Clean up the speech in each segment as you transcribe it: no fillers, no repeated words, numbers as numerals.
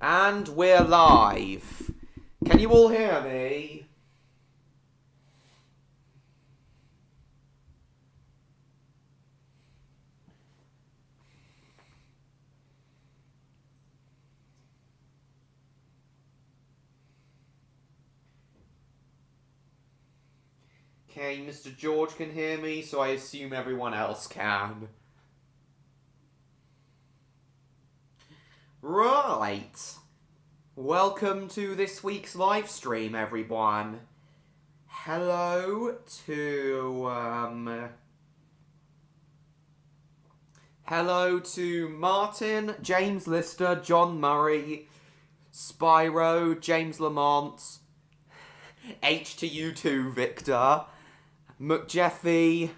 And we're live. Can you all hear me? Okay, Mr. George can hear me, so I assume everyone else can. Right. Welcome to this week's live stream, everyone. Hello to Martin, James Lister, John Murray, Spyro, James Lamont, H to you too, Victor, McJeffy,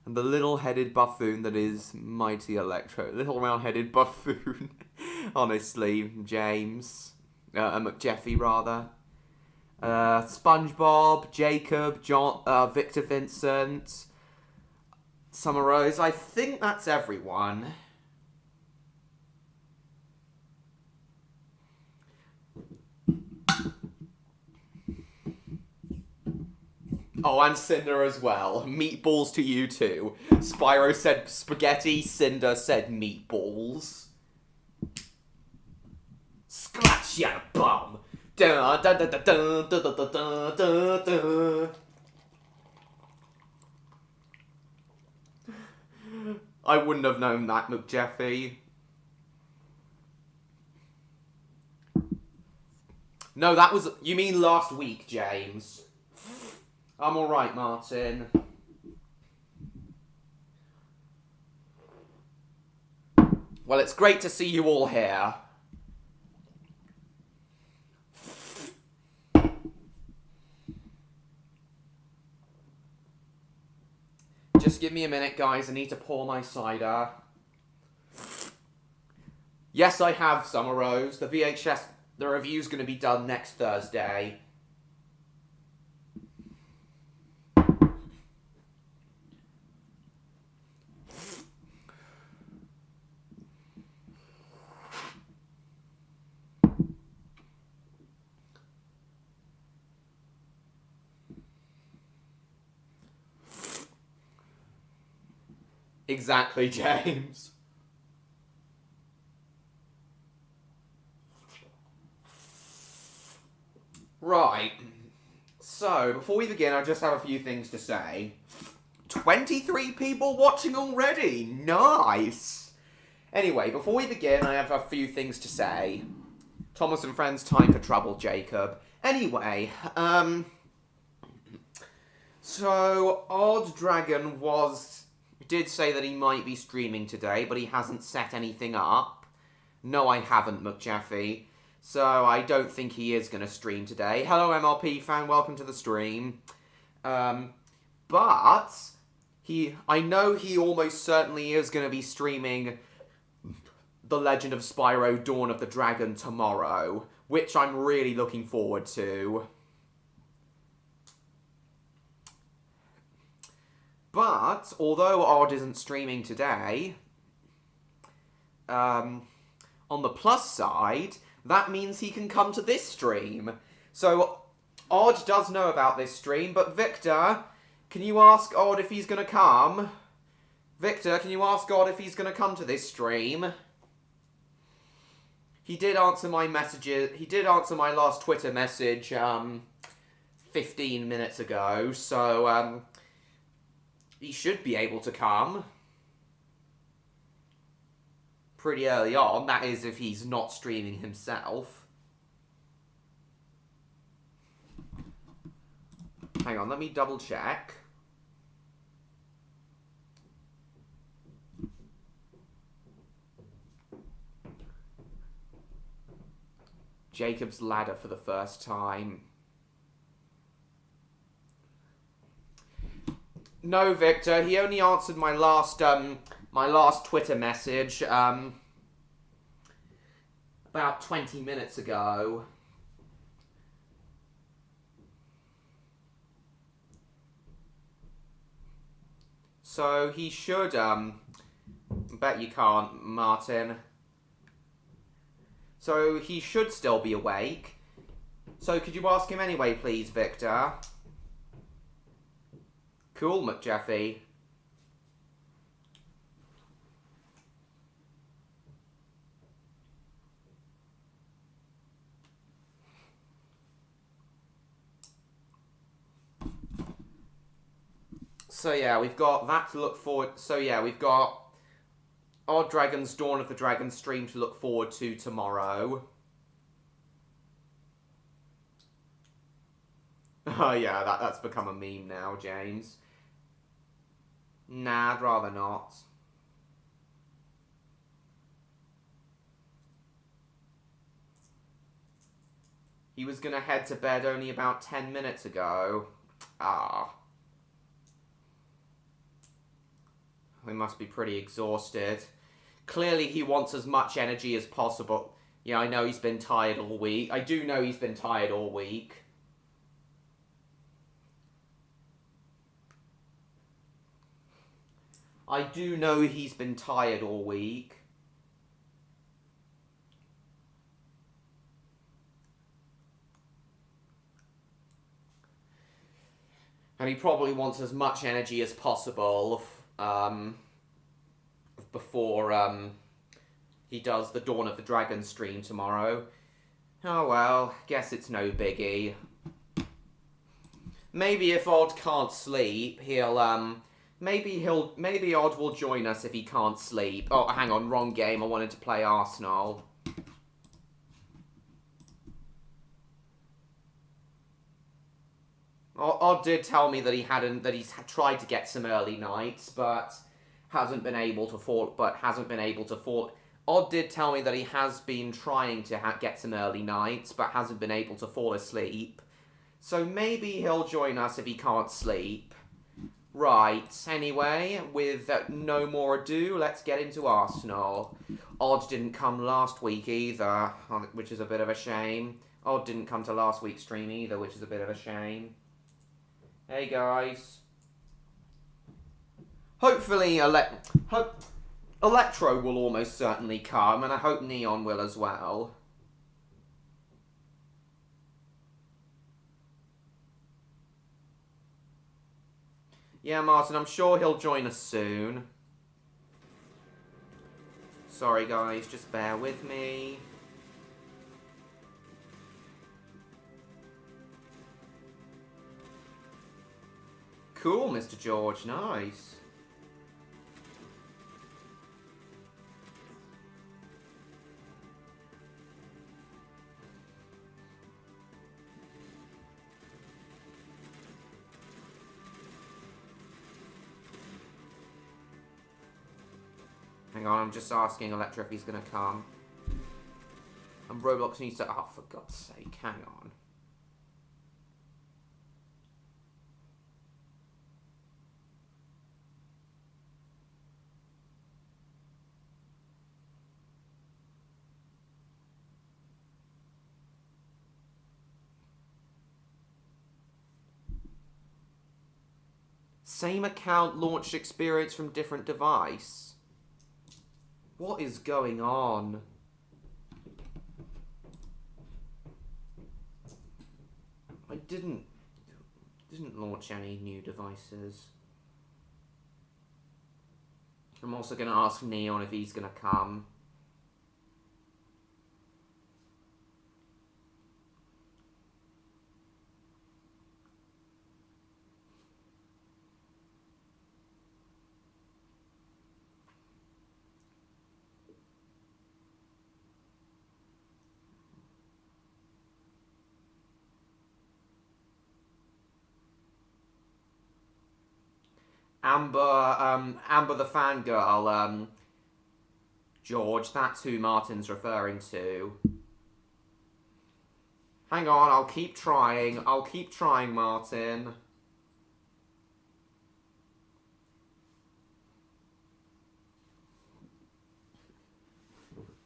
and the little-headed buffoon that is Mighty Electro. Little round-headed buffoon. Honestly, James. McJeffy, rather. SpongeBob, Jacob, John, Victor Vincent, Summer Rose. I think that's everyone. Oh, and Cinder as well. Meatballs to you too. Spyro said spaghetti, Cinder said meatballs. Scratch ya bum! Da da da da da da da da da da. I wouldn't have known that, McJeffy. No, that was... You mean last week, James. I'm alright, Martin. Well, it's great to see you all here. Just give me a minute, guys. I need to pour my cider. Yes, I have, Summer Rose. The review's going to be done next Thursday. Exactly, James. Right. So, before we begin, I just have a few things to say. 23 people watching already! Nice! Anyway, before we begin, I have a few things to say. Thomas and Friends, time for trouble, Jacob. Anyway, so, Odd Dragon did say that he might be streaming today, but he hasn't set anything up. No, I haven't, McJeffy. So I don't think he is going to stream today. Hello, MLP fan. Welcome to the stream. But I know he almost certainly is going to be streaming The Legend of Spyro Dawn of the Dragon tomorrow, which I'm really looking forward to. But, although Odd isn't streaming today, on the plus side, that means he can come to this stream. So, Odd does know about this stream, but Victor, can you ask Odd if he's going to come? Victor, can you ask Odd if he's going to come to this stream? He did answer my messages. He did answer my last Twitter message 15 minutes ago, so he should be able to come pretty early on. That is, if he's not streaming himself. Hang on, let me double check. Jacob's Ladder for the first time. No, Victor. He only answered my last Twitter message about 20 minutes ago. So he should bet you can't, Martin. So he should still be awake. So could you ask him anyway, please, Victor? Cool, McJeffy. So yeah, we've got that to look forward. So yeah, we've got Odd Dragon's Dawn of the Dragon stream to look forward to tomorrow. Oh yeah, that's become a meme now, James. Nah, I'd rather not. He was gonna head to bed only about 10 minutes ago. Ah. He must be pretty exhausted. Clearly he wants as much energy as possible. Yeah, I know he's been tired all week. I do know he's been tired all week. I do know he's been tired all week. And he probably wants as much energy as possible before he does the Dawn of the Dragon stream tomorrow. Oh well, guess it's no biggie. Maybe if Odd can't sleep, he'll maybe Odd will join us if he can't sleep. Oh, hang on, wrong game. I wanted to play Arsenal. Odd did tell me that he's tried to get some early nights, but hasn't been able to fall. Odd did tell me that he has been trying to get some early nights, but hasn't been able to fall asleep. So maybe he'll join us if he can't sleep. Right, anyway, with no more ado, let's get into Arsenal. Odd didn't come last week either, which is a bit of a shame. Odd didn't come to last week's stream either, which is a bit of a shame. Hey guys. Hopefully Electro will almost certainly come, and I hope Neon will as well. Yeah, Martin, I'm sure he'll join us soon. Sorry guys, just bear with me. Cool, Mr. George, nice. Hang on, I'm just asking Electra if he's gonna come. And Roblox needs to... Oh, for God's sake, hang on. Same account launched experience from different device. What is going on? I didn't launch any new devices. I'm also going to ask Neon if he's going to come. Amber the fangirl, George, that's who Martin's referring to. Hang on, I'll keep trying, Martin.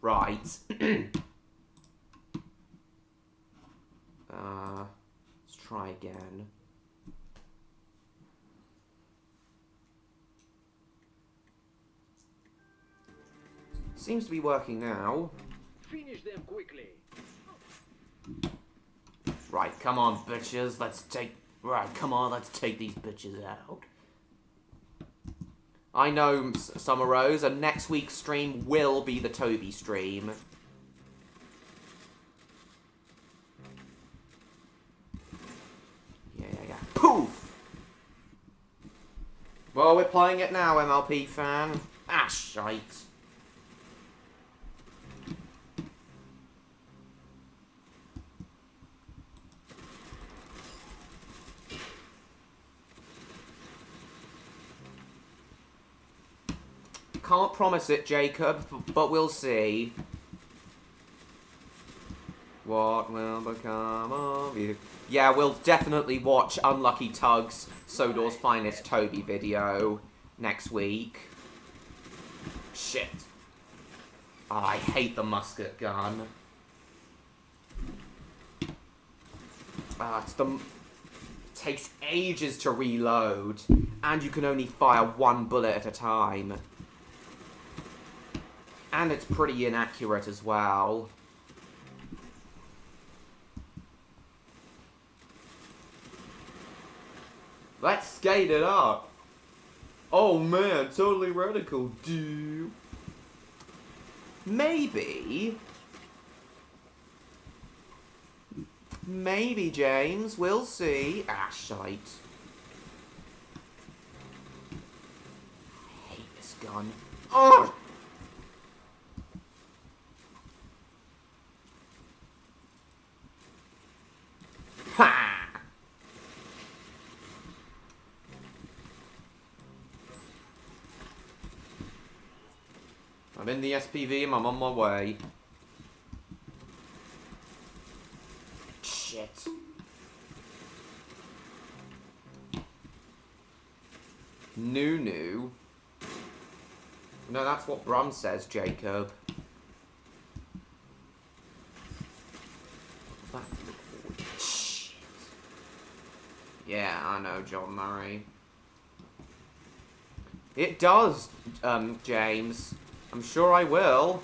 Right. Let's try again. Seems to be working now. Finish them quickly. Right, come on, bitches. Right, come on, let's take these bitches out. I know, Summer Rose, and next week's stream will be the Toby stream. Yeah. Poof! Well, we're playing it now, MLP fan. Ah, shite. Can't promise it, Jacob, but we'll see. What will become of you? Yeah, we'll definitely watch Unlucky Tug's Sodor's Finest Toby video next week. Shit. Oh, I hate the musket gun. It takes ages to reload, and you can only fire one bullet at a time. And it's pretty inaccurate as well. Let's skate it up. Oh man, totally radical, dude. Maybe, James, we'll see. Ah, shite. I hate this gun. Oh! Ha! I'm in the SPV and I'm on my way. Shit. No, that's what Brum says, Jacob. Shit. Yeah, I know, John Murray. It does, James. I'm sure I will.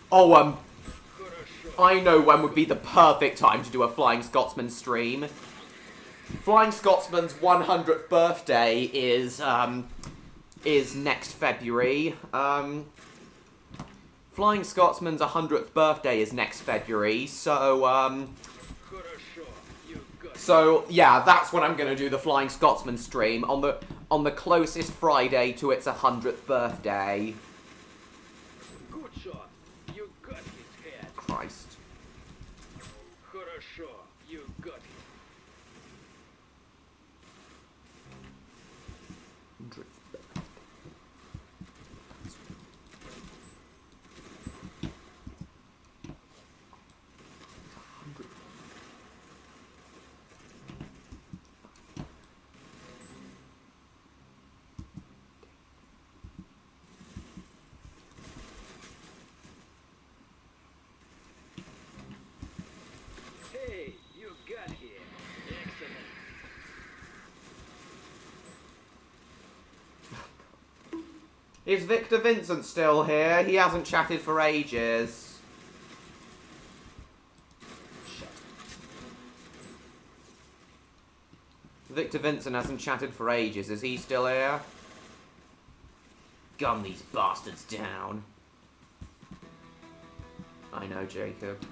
Oh, I know when would be the perfect time to do a Flying Scotsman stream. Flying Scotsman's 100th birthday is next February. Flying Scotsman's 100th birthday is next February, so, yeah, that's when I'm gonna do the Flying Scotsman stream, on the closest Friday to its 100th birthday. Good shot. You got his head. Christ. Хорошо. You got him. 100th Hey, you got him. Excellent. Is Victor Vincent still here? He hasn't chatted for ages. Shit. Victor Vincent hasn't chatted for ages. Is he still here? Gun these bastards down. I know, Jacob.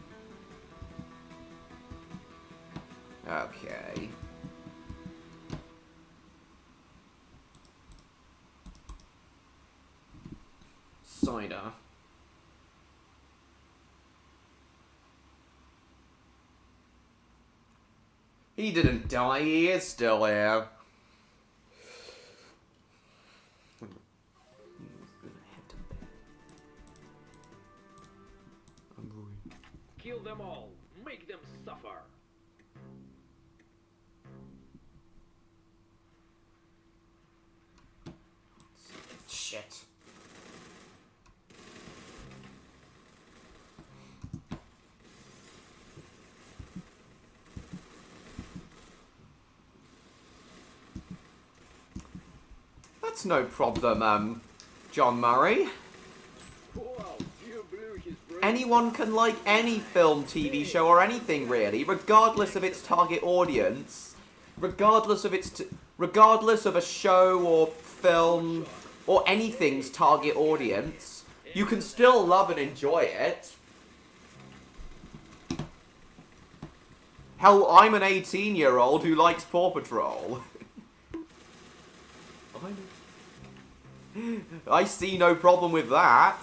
Okay. Cider. He didn't die, he is still here. Kill them all. Make them suffer. Shit. That's no problem, John Murray. Wow, you blew his brains anyone can like any film, TV show, or anything really, regardless of its target audience, regardless of regardless of a show or film or anything's target audience, you can still love and enjoy it. Hell, I'm an 18-year-old who likes Paw Patrol. I see no problem with that.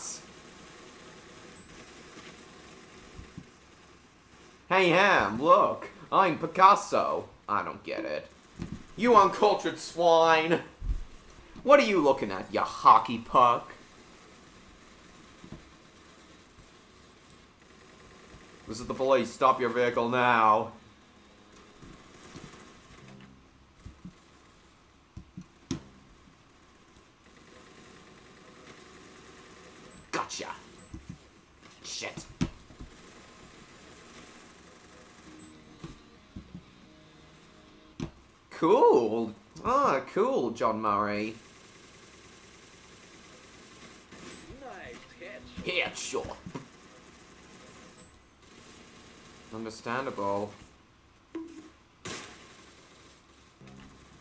Hey Ham, look, I'm Picasso. I don't get it. You uncultured swine. What are you looking at, you hockey puck? This is the police. Stop your vehicle now. Gotcha. Shit. Cool. Ah, cool, John Murray. Nice headshot. Headshot. Understandable.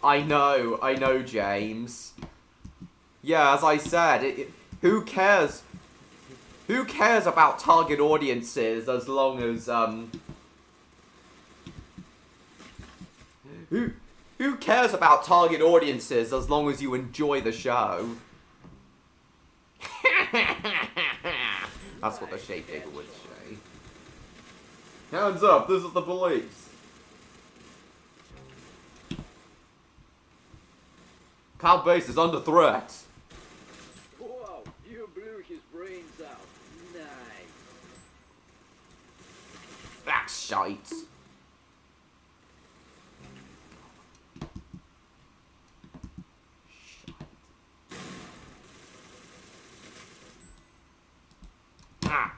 I know, James. Yeah, as I said, who cares? Who cares about target audiences as long as, Who cares about target audiences as long as you enjoy the show? That's what the shape digger would say. Hands up, this is the police. Cow base is under threat. Wow, you blew his brains out. Nice. That's shite. Ah.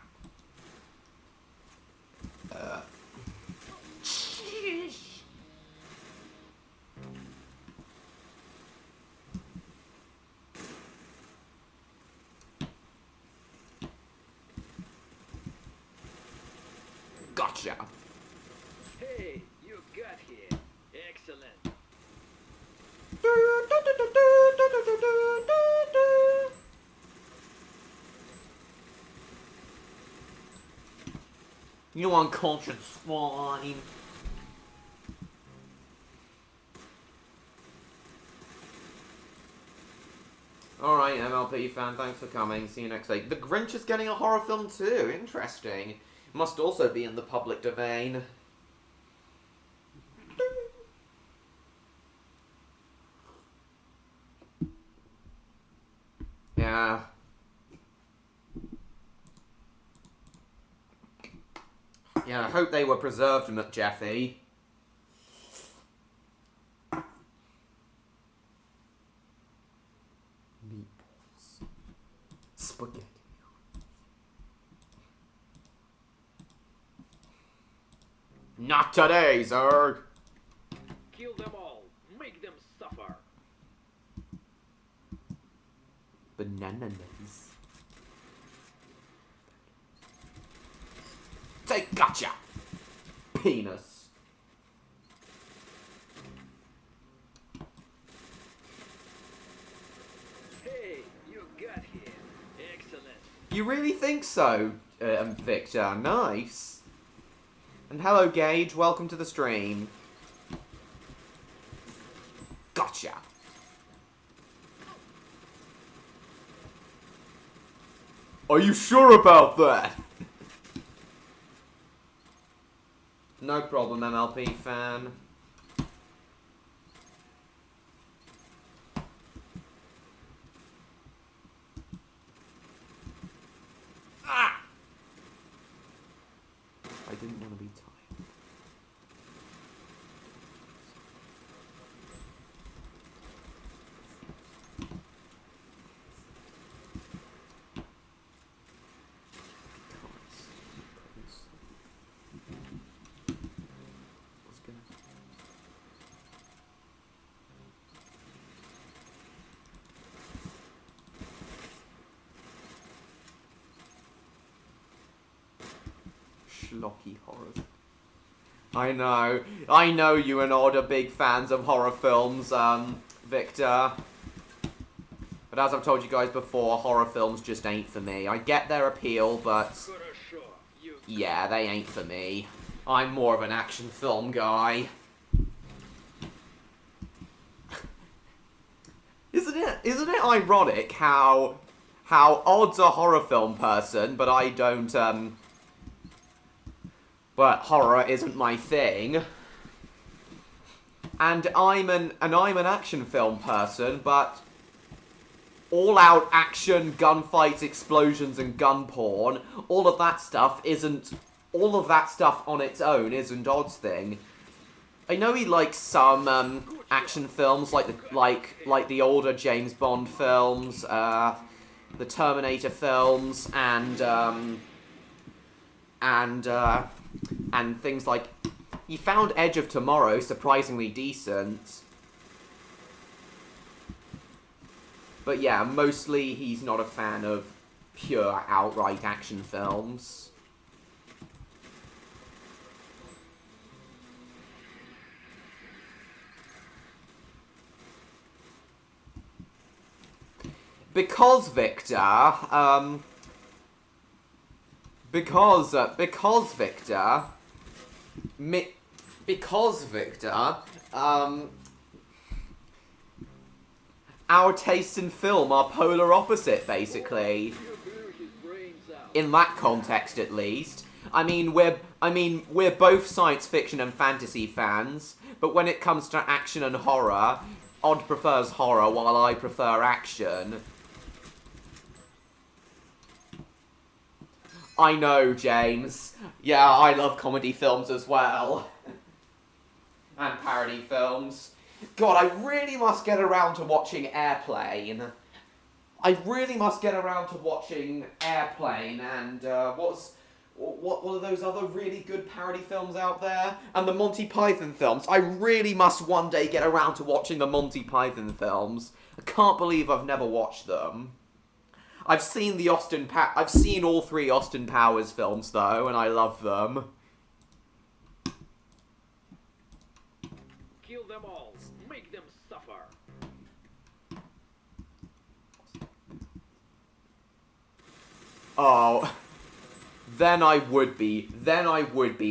Gotcha. Hey, you got here. Excellent. You uncultured swine. Alright, MLP fan, thanks for coming. See you next week. The Grinch is getting a horror film too. Interesting. Must also be in the public domain. Yeah. Yeah, I hope they were preserved, McJeffy. Meatballs. Spaghetti. Not today, Zerg! Kill them all. Make them suffer. Bananas. Say gotcha! Penis. Hey, you got here. Excellent. You really think so, Victor? Nice. And hello, Gage. Welcome to the stream. Gotcha. Are you sure about that? No problem, MLP fan. Ah! I didn't want to be tired. schlocky horrors. I know you and Odd are big fans of horror films, Victor. But as I've told you guys before, horror films just ain't for me. I get their appeal, but yeah, they ain't for me. I'm more of an action film guy. Isn't it ironic how Odd's a horror film person, but I don't, but horror isn't my thing. And I'm an action film person, but all-out action, gunfights, explosions, and gun porn, all of that stuff on its own isn't Odd's thing. I know he likes some action films, like the older James Bond films, the Terminator films, and things like. He found Edge of Tomorrow surprisingly decent. But yeah, mostly he's not a fan of pure outright action films. Because Victor, our tastes in film are polar opposite, basically. In that context, at least. I mean, we're both science fiction and fantasy fans, but when it comes to action and horror, Odd prefers horror while I prefer action. I know, James. Yeah, I love comedy films as well. And parody films. God, I really must get around to watching Airplane. I really must get around to watching Airplane and, what are those other really good parody films out there? And the Monty Python films. I really must one day get around to watching the Monty Python films. I can't believe I've never watched them. I've seen all three Austin Powers films, though, and I love them. Kill them all. Make them suffer. Oh. Then I would be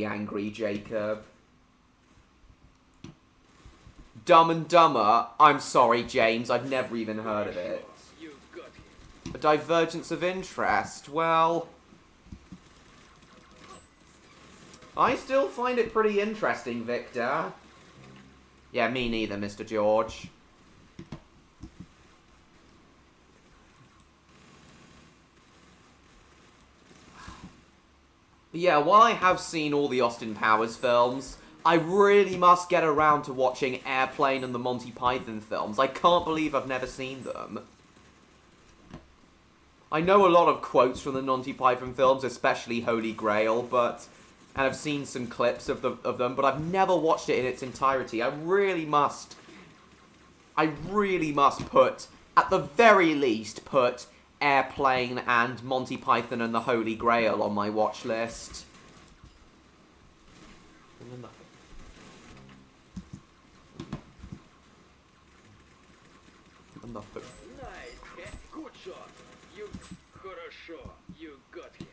angry, Jacob. Dumb and Dumber? I'm sorry, James, I've never even heard of it. A divergence of interest? Well, I still find it pretty interesting, Victor. Yeah, me neither, Mr. George. Yeah, while I have seen all the Austin Powers films, I really must get around to watching Airplane and the Monty Python films. I can't believe I've never seen them. I know a lot of quotes from the Monty Python films, especially Holy Grail, and I've seen some clips of them, but I've never watched it in its entirety. I really must put, at the very least, put Airplane and Monty Python and the Holy Grail on my watch list. Nice, good shot. Хорошо, you got him.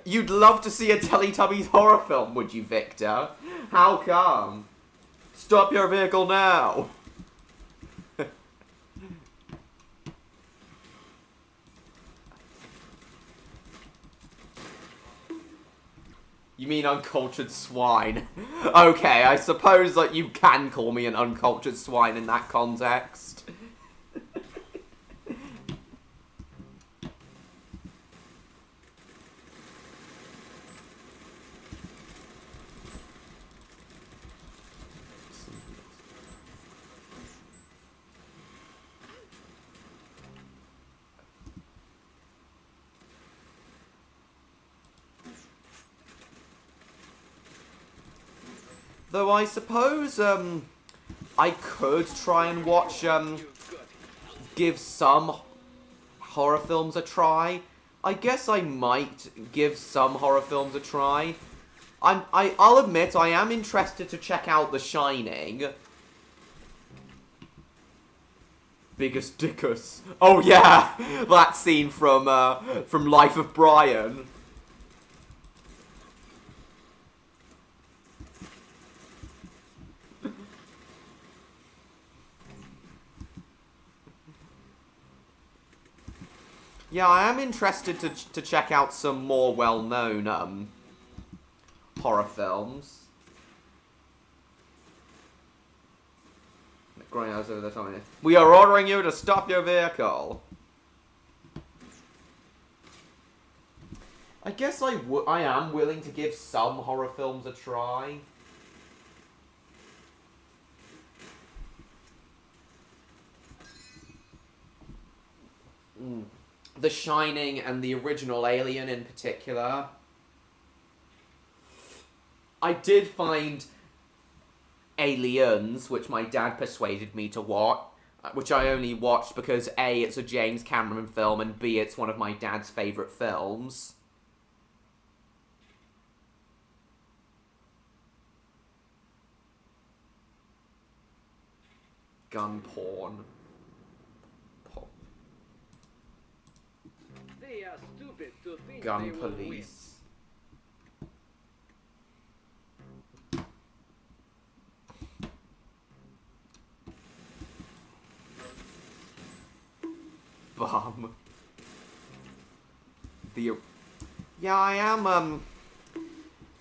You'd love to see a Teletubbies horror film, would you, Victor? How come? Stop your vehicle now! You mean uncultured swine? Okay, I suppose that you can call me an uncultured swine in that context. Though I suppose, I could try and watch, give some horror films a try. I guess I might give some horror films a try. I'll admit I am interested to check out The Shining. Biggest dickus. Oh yeah, that scene from Life of Brian. Yeah, I am interested to check out some more well-known horror films. Growing hours over the time. We are ordering you to stop your vehicle. I guess I am willing to give some horror films a try. The Shining and the original Alien in particular. I did find Aliens, which my dad persuaded me to watch, which I only watched because A, it's a James Cameron film, and B, it's one of my dad's favourite films. Gun porn. They are stupid to think Gun they will win. police. Bum. Yeah, I am,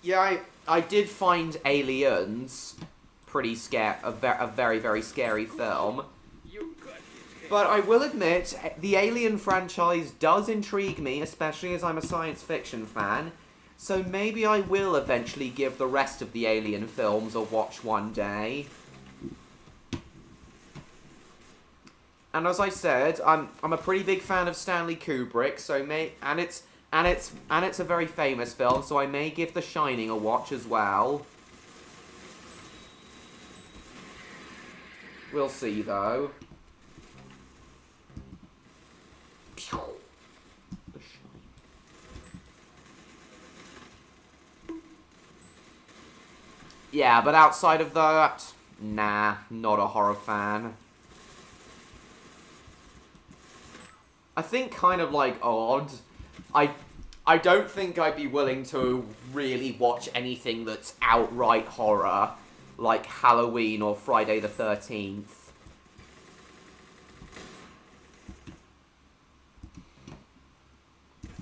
yeah, I did find Aliens pretty a very, very scary film. You got it. But I will admit, the Alien franchise does intrigue me, especially as I'm a science fiction fan. So maybe I will eventually give the rest of the Alien films a watch one day. And as I said, I'm a pretty big fan of Stanley Kubrick, so it's a very famous film, so I may give The Shining a watch as well. We'll see though. Yeah, but outside of that, nah, not a horror fan. I think kind of like Odd, I don't think I'd be willing to really watch anything that's outright horror, like Halloween or Friday the 13th.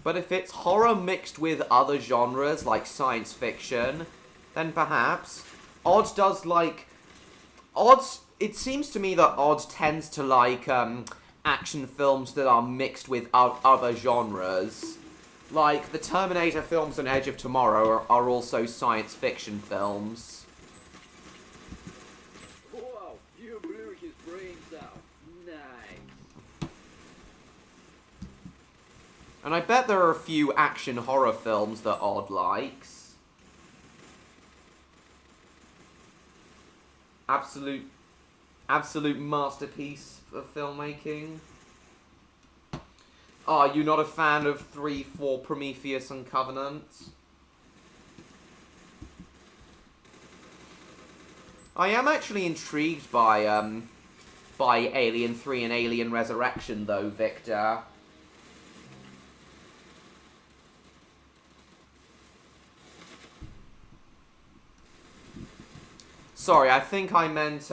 But if it's horror mixed with other genres, like science fiction, then perhaps. Odd does like... It seems to me that Odd tends to like, action films that are mixed with other genres. Like, the Terminator films and Edge of Tomorrow are also science fiction films. Wow, you blew his brains out. Nice. And I bet there are a few action horror films that Odd likes. Absolute masterpiece of filmmaking. Are you not a fan of 3, 4, Prometheus and Covenant? I am actually intrigued by Alien 3 and Alien Resurrection though, Victor. Sorry, I think I meant,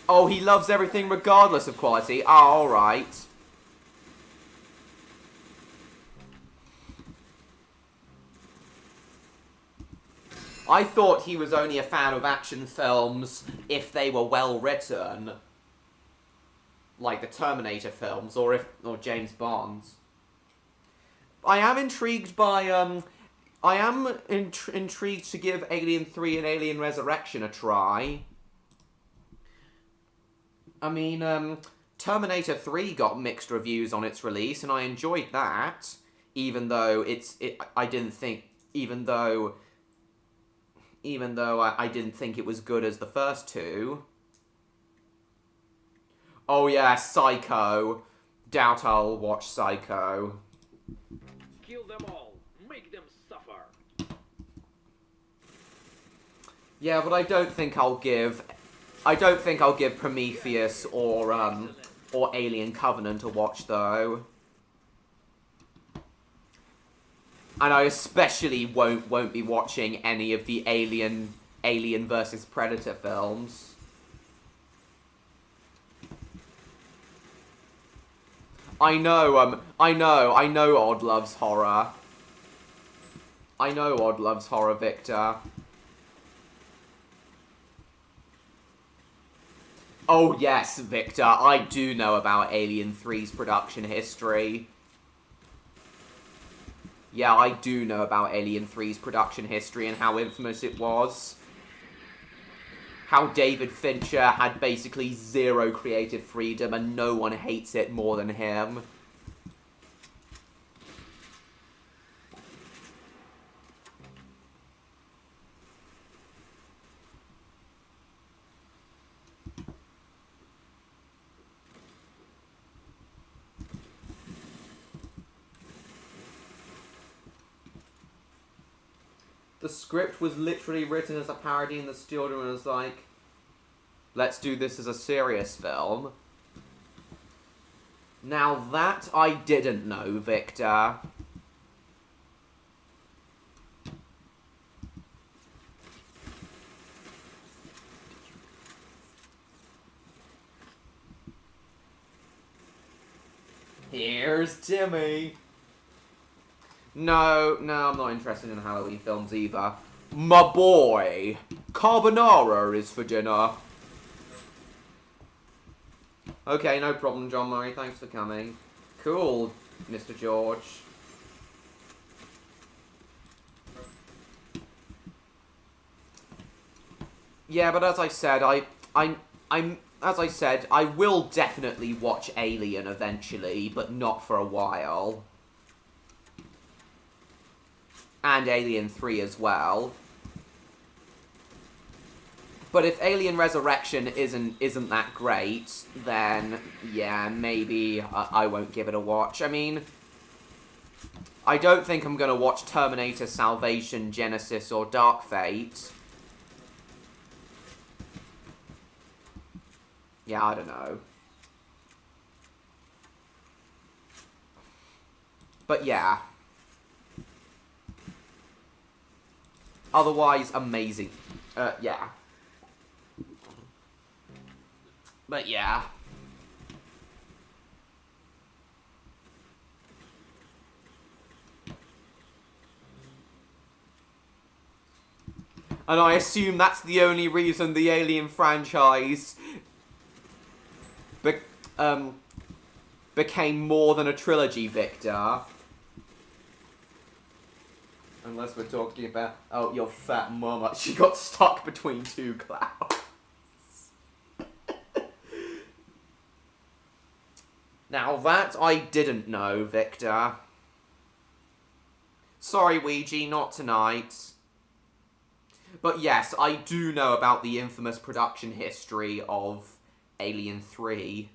Oh, he loves everything regardless of quality. Oh, alright. I thought he was only a fan of action films if they were well written. Like the Terminator films, or James Bond's. I am intrigued by, intrigued to give Alien 3 and Alien Resurrection a try. I mean, Terminator 3 got mixed reviews on its release, and I enjoyed that, even though Even though I didn't think it was good as the first two. Oh yeah, Psycho. Doubt I'll watch Psycho. Kill them all. Make them suffer. Yeah, but I don't think I'll give Prometheus or Alien Covenant a watch though. And I especially won't be watching any of the Alien versus Predator films. I know Odd loves horror. I know Odd loves horror, Victor. Oh yes, Victor, I do know about Alien 3's production history. Yeah, I do know about Alien 3's production history and how infamous it was. How David Fincher had basically zero creative freedom and no one hates it more than him. The script was literally written as a parody and the studio was like, let's do this as a serious film. Now that I didn't know, Victor. Here's Timmy. No, I'm not interested in Halloween films either. My boy, carbonara is for dinner. Okay, no problem, John Murray. Thanks for coming. Cool, Mr. George. Yeah, but as I said, I will definitely watch Alien eventually, but not for a while. And Alien 3 as well. But if Alien Resurrection isn't that great, then yeah, maybe I won't give it a watch. I mean, I don't think I'm gonna watch Terminator Salvation, Genesis, or Dark Fate. Yeah, I don't know. But yeah. Otherwise, amazing. Yeah. But yeah. And I assume that's the only reason the Alien franchise became more than a trilogy, Victor. Unless we're talking about, oh, your fat mama. She got stuck between two clouds. Now that I didn't know, Victor. Sorry, Ouija, not tonight. But yes, I do know about the infamous production history of Alien 3.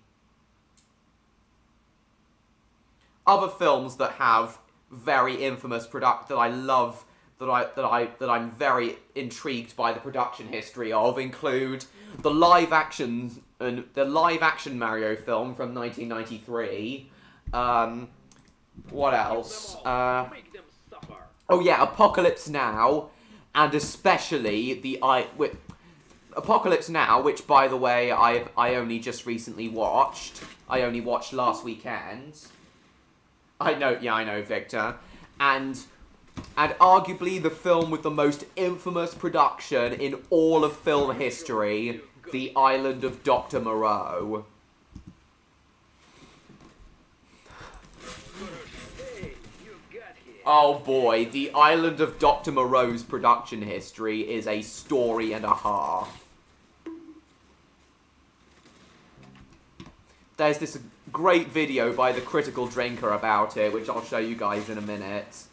Other films that have very infamous that I love, that I'm very intrigued by the production history of include the live action Mario film from 1993. What else? Oh yeah, Apocalypse Now, and especially Apocalypse Now, which by the way I only just recently watched. I only watched last weekend. I know, Victor. And arguably the film with the most infamous production in all of film history, The Island of Dr. Moreau. Oh boy, The Island of Dr. Moreau's production history is a story and a half. There's this great video by The Critical Drinker about it, which I'll show you guys in a minute.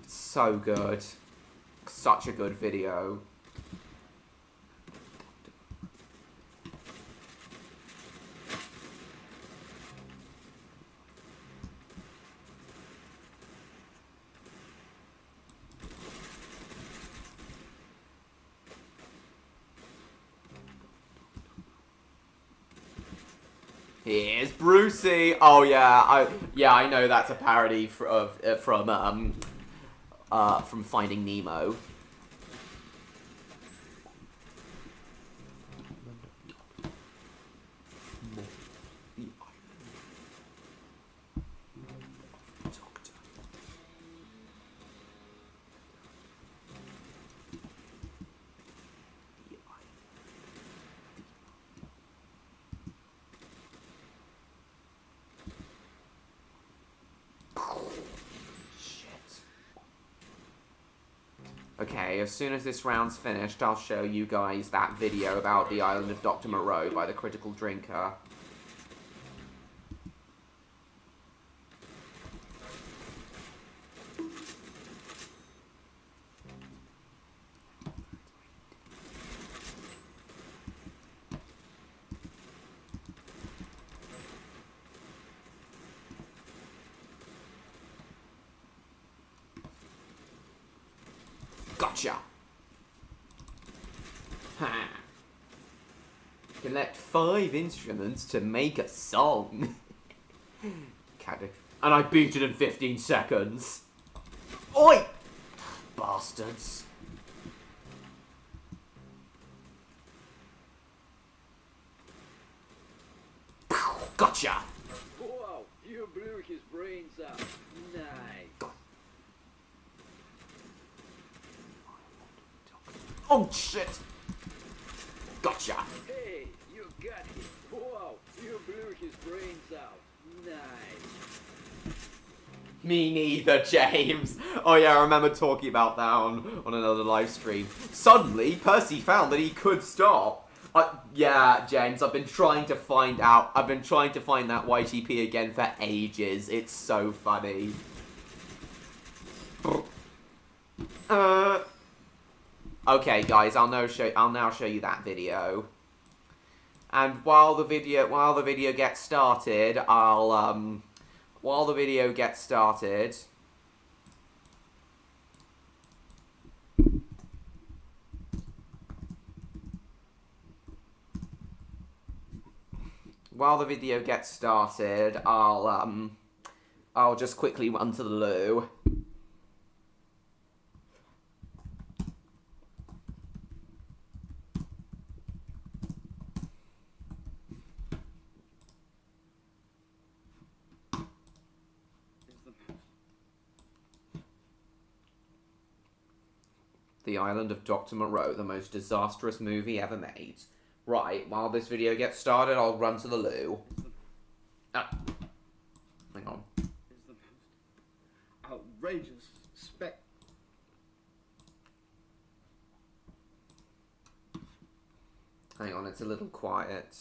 It's so good. Such a good video. Here's Brucey. Oh yeah, I know that's a parody from Finding Nemo. Okay, as soon as this round's finished, I'll show you guys that video about the island of Dr. Moreau by the Critical Drinker. Gotcha! Ha! Collect 5 instruments to make a song. And I beat it in 15 seconds. Oi! Bastards. Gotcha! Wow, you blew his brains out. Nice. Oh shit! Gotcha! Hey, you got him. Wow, you blew his brains out. Nice. Me neither, James. Oh yeah, I remember talking about that on another live stream. Suddenly, Percy found that he could stop. Yeah, James, I've been trying to find that YTP again for ages. It's so funny. Okay, guys, I'll now show you that video. And while the video gets started, while the video gets started, I'll just quickly run to the loo. The Island of Dr. Moreau, the most disastrous movie ever made. Right, while this video gets started, I'll run to the loo. Hang on. It's the most outrageous Hang on, it's a little quiet.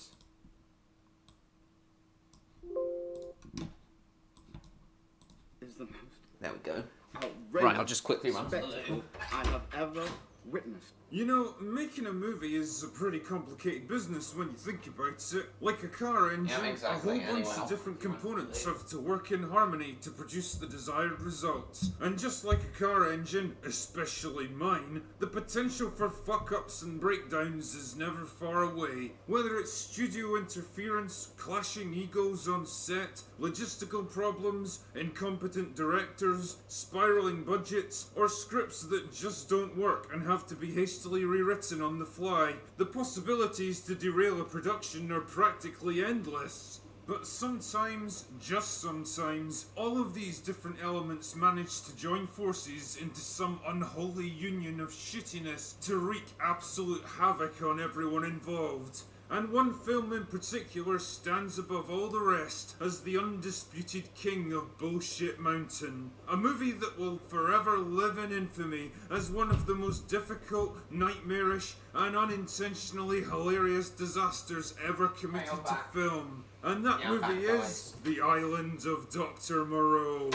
Is the most There we go. outrageous Right, I'll just quickly run to the loo. spectacle I have ever witnessed. You know, making a movie is a pretty complicated business when you think about it. Like a car engine, exactly, a whole bunch anyway, of different components have to work in harmony to produce the desired results. And just like a car engine, especially mine, the potential for fuck-ups and breakdowns is never far away. Whether it's studio interference, clashing egos on set, logistical problems, incompetent directors, spiraling budgets, or scripts that just don't work and have to be hastily rewritten on the fly, the possibilities to derail a production are practically endless. But sometimes, just sometimes, all of these different elements manage to join forces into some unholy union of shittiness to wreak absolute havoc on everyone involved. And one film in particular stands above all the rest as the undisputed king of Bullshit Mountain. A movie that will forever live in infamy as one of the most difficult, nightmarish, and unintentionally hilarious disasters ever committed to film. And that movie is The Island of Dr. Moreau.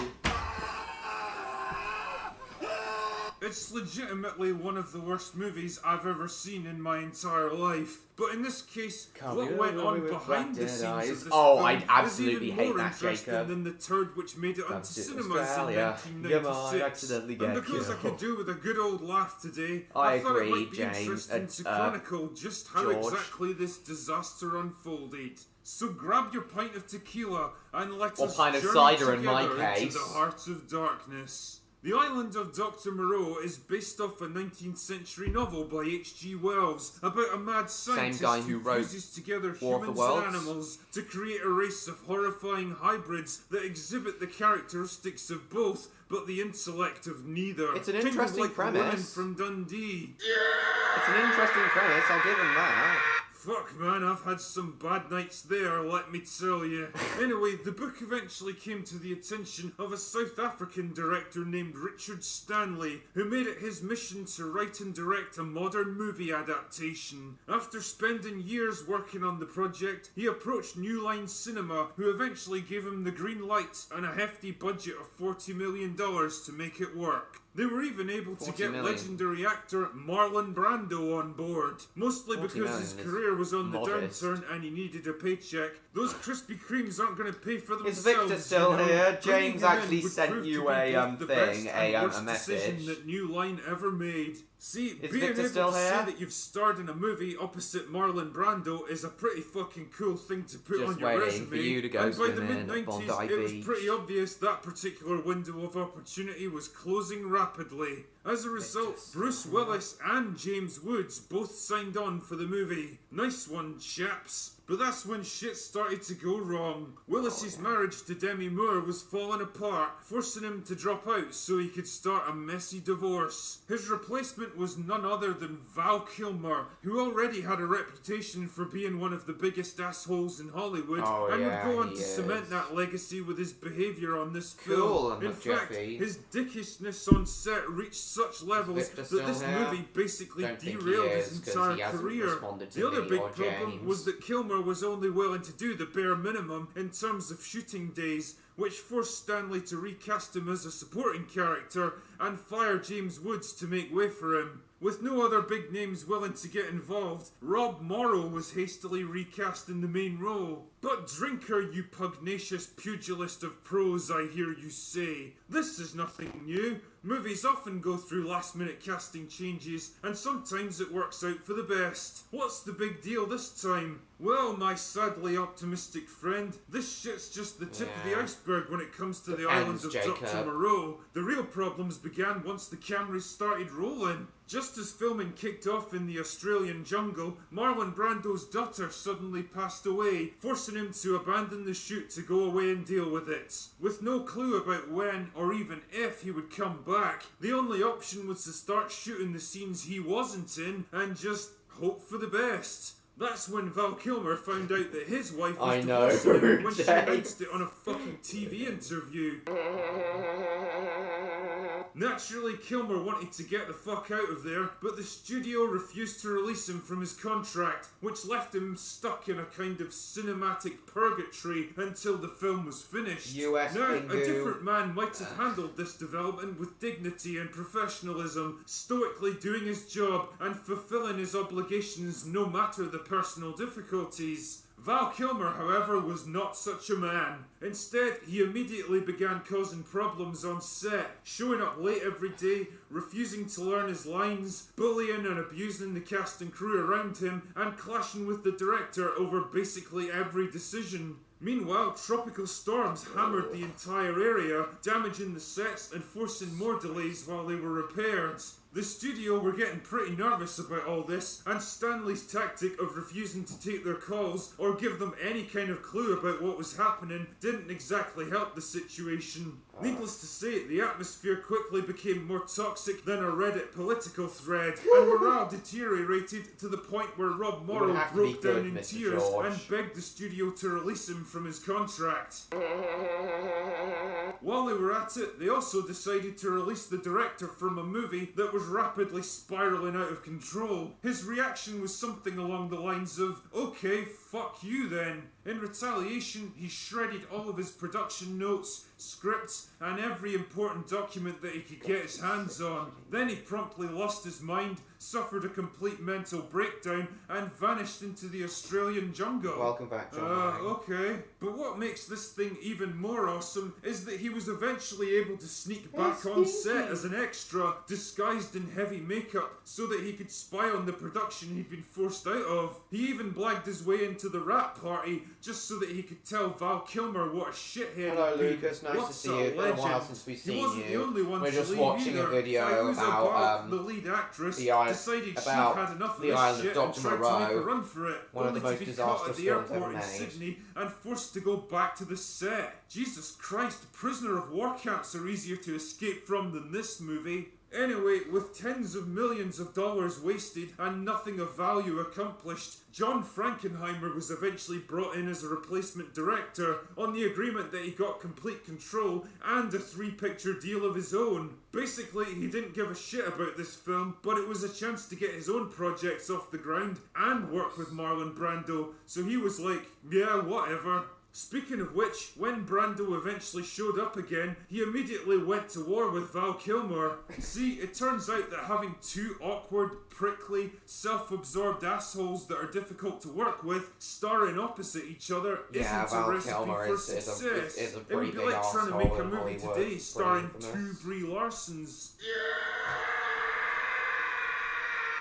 It's legitimately one of the worst movies I've ever seen in my entire life. But in this case, what went on behind the scenes of this film I absolutely is even hate more that, interesting Jacob. than the turd which made it onto cinemas in Australia. 1996. accidentally And get because I could do with a good old laugh today, I I thought it agree, might be James. interesting to chronicle just how George. exactly this disaster unfolded. So grab your pint of tequila and let Or us pint of journey cider in my together into case. the heart of darkness. The Island of Dr. Moreau is based off a 19th century novel by H.G. Wells about a mad scientist guy who wrote fuses together War of the humans and Worlds. animals to create a race of horrifying hybrids that exhibit the characteristics of both but the intellect of neither. It's an Kind of interesting like premise. Women from Dundee. It's an interesting premise, I'll give him that. Fuck man, I've had some bad nights there, let me tell you. Anyway, the book eventually came to the attention of a South African director named Richard Stanley, who made it his mission to write and direct a modern movie adaptation. After spending years working on the project, he approached New Line Cinema, who eventually gave him the green light and a hefty budget of $40 million to make it work. They were even able to 40 get million. legendary actor Marlon Brando on board, mostly 40 because his million is career was on the modest. downturn and he needed a paycheck. Those Krispy Kremes aren't going to pay for Is themselves. Victor still you know? here? Bringing James him in actually would sent prove you to be a, both the best thing, and a worst decision message. that New Line ever made. See, Is being Victor able still to here? say that you've starred in a movie opposite Marlon Brando is a pretty fucking cool thing to put Just on your waiting resume. for you to go and by the swimming at mid-90s, Bondi it was Beach. pretty obvious that particular window of opportunity was closing rapidly. As a result, Bruce Willis and James Woods both signed on for the movie. Nice one, chaps. But that's when shit started to go wrong. Willis's marriage to Demi Moore was falling apart, forcing him to drop out so he could start a messy divorce. His replacement was none other than Val Kilmer, who already had a reputation for being one of the biggest assholes in Hollywood, Oh, and yeah, would go on he to is. cement that legacy with his behaviour on this Cool, film. I'm In not fact, Jeffy. his dickishness on set reached such levels Victor that still this here? movie basically Don't think he derailed is, his 'cause entire he hasn't career. responded to The other me big or problem James. was that Kilmer was only willing to do the bare minimum in terms of shooting days, which forced Stanley to recast him as a supporting character and fire James Woods to make way for him. With no other big names willing to get involved, Rob Morrow was hastily recast in the main role. But drinker, you pugnacious pugilist of prose, I hear you say. This is nothing new. Movies often go through last-minute casting changes, and sometimes it works out for the best. What's the big deal this time? Well, my sadly optimistic friend, this shit's just the tip of the Yeah. iceberg when it comes to the Depends, island of Jacob. Dr. Moreau. The real problems began once the cameras started rolling. Just as filming kicked off in the Australian jungle, Marlon Brando's daughter suddenly passed away, forcing him to abandon the shoot to go away and deal with it. With no clue about when or even if he would come back, the only option was to start shooting the scenes he wasn't in and just hope for the best. That's when Val Kilmer found out that his wife was I know, divorcing him when she Jake. announced it on a fucking TV interview. Naturally, Kilmer wanted to get the fuck out of there, but the studio refused to release him from his contract, which left him stuck in a kind of cinematic purgatory until the film was finished. US Now, Bingo. a different man might have handled this development with dignity and professionalism, stoically doing his job and fulfilling his obligations no matter the personal difficulties. Val Kilmer, however, was not such a man. Instead, he immediately began causing problems on set, showing up late every day, refusing to learn his lines, bullying and abusing the cast and crew around him, and clashing with the director over basically every decision. Meanwhile, tropical storms hammered the entire area, damaging the sets and forcing more delays while they were repaired. The studio were getting pretty nervous about all this, and Stanley's tactic of refusing to take their calls or give them any kind of clue about what was happening didn't exactly help the situation. Needless to say, the atmosphere quickly became more toxic than a Reddit political thread, and morale deteriorated to the point where Rob would Morrow have to be broke down good, in Mr. tears George. and begged the studio to release him from his contract. While they were at it, they also decided to release the director from a movie that was rapidly spiraling out of control. His reaction was something along the lines of, "Okay, fuck you then." In retaliation, he shredded all of his production notes, scripts, and every important document that he could get his hands on. Then he promptly lost his mind, suffered a complete mental breakdown and vanished into the Australian jungle. Welcome back, John. Moreau. Okay. But what makes this thing even more awesome is that he was eventually able to sneak back on set as an extra, disguised in heavy makeup, so that he could spy on the production he'd been forced out of. He even blagged his way into the rap party just so that he could tell Val Kilmer what a shithead Hello, he'd been. Lucas. Nice to What's see a you. It's been a while legend. since we've He seen wasn't the you. only one We're to just leave watching either. a video Fairuza about Balk, the lead actress, decided she'd about had enough of the this island of shit Dr. and tried to make a Moreau, run for it, one of only the most to be caught at disastrous the films airport ever in made. Sydney and forced to go back to the set. Jesus Christ, prisoner of war camps are easier to escape from than this movie. Anyway, with tens of millions of dollars wasted and nothing of value accomplished, John Frankenheimer was eventually brought in as a replacement director on the agreement that he got complete control and a 3-picture deal of his own. Basically, he didn't give a shit about this film, but it was a chance to get his own projects off the ground and work with Marlon Brando, so he was like, yeah, whatever. Speaking of which, when Brando eventually showed up again, he immediately went to war with Val Kilmer. See, it turns out that having two awkward, prickly, self-absorbed assholes that are difficult to work with starring opposite each other isn't Val a recipe Kilmer for is a success. pretty It would be big like trying to arsehole make a in movie Hollywood. today starring Pretty two infamous. Brie Larsons.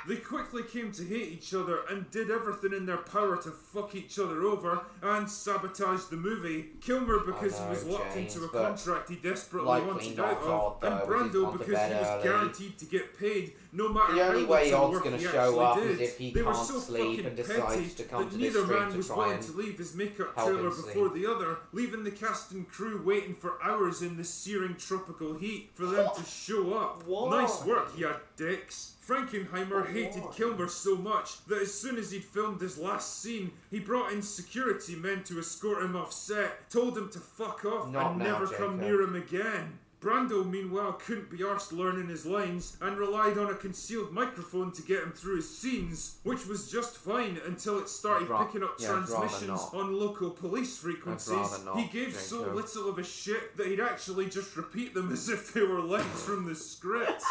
They quickly came to hate each other and did everything in their power to fuck each other over and sabotage the movie. Kilmer because he was locked James, into a but contract he desperately likely wanted not out of, hard, and though, Brando with his because he was early. guaranteed to get paid no matter The how only way little Odd's work gonna he show up actually is did. if he They were can't so sleep fucking and decides petty to come that to this neither street man to was try willing and to leave his makeup help trailer him before sleep. the other, leaving the cast and crew waiting for hours in the searing tropical heat for them to show up. Why? Nice work, ya dicks. Frankenheimer hated Kilmer so much that as soon as he'd filmed his last scene, he brought in security men to escort him off set, told him to fuck off Not and now, never come Jacob. near him again. Brando, meanwhile, couldn't be arsed learning his lines and relied on a concealed microphone to get him through his scenes, which was just fine until it started picking up transmissions not. on local police frequencies. rather not, He gave so Jacob. little of a shit that he'd actually just repeat them as if they were lines from the script.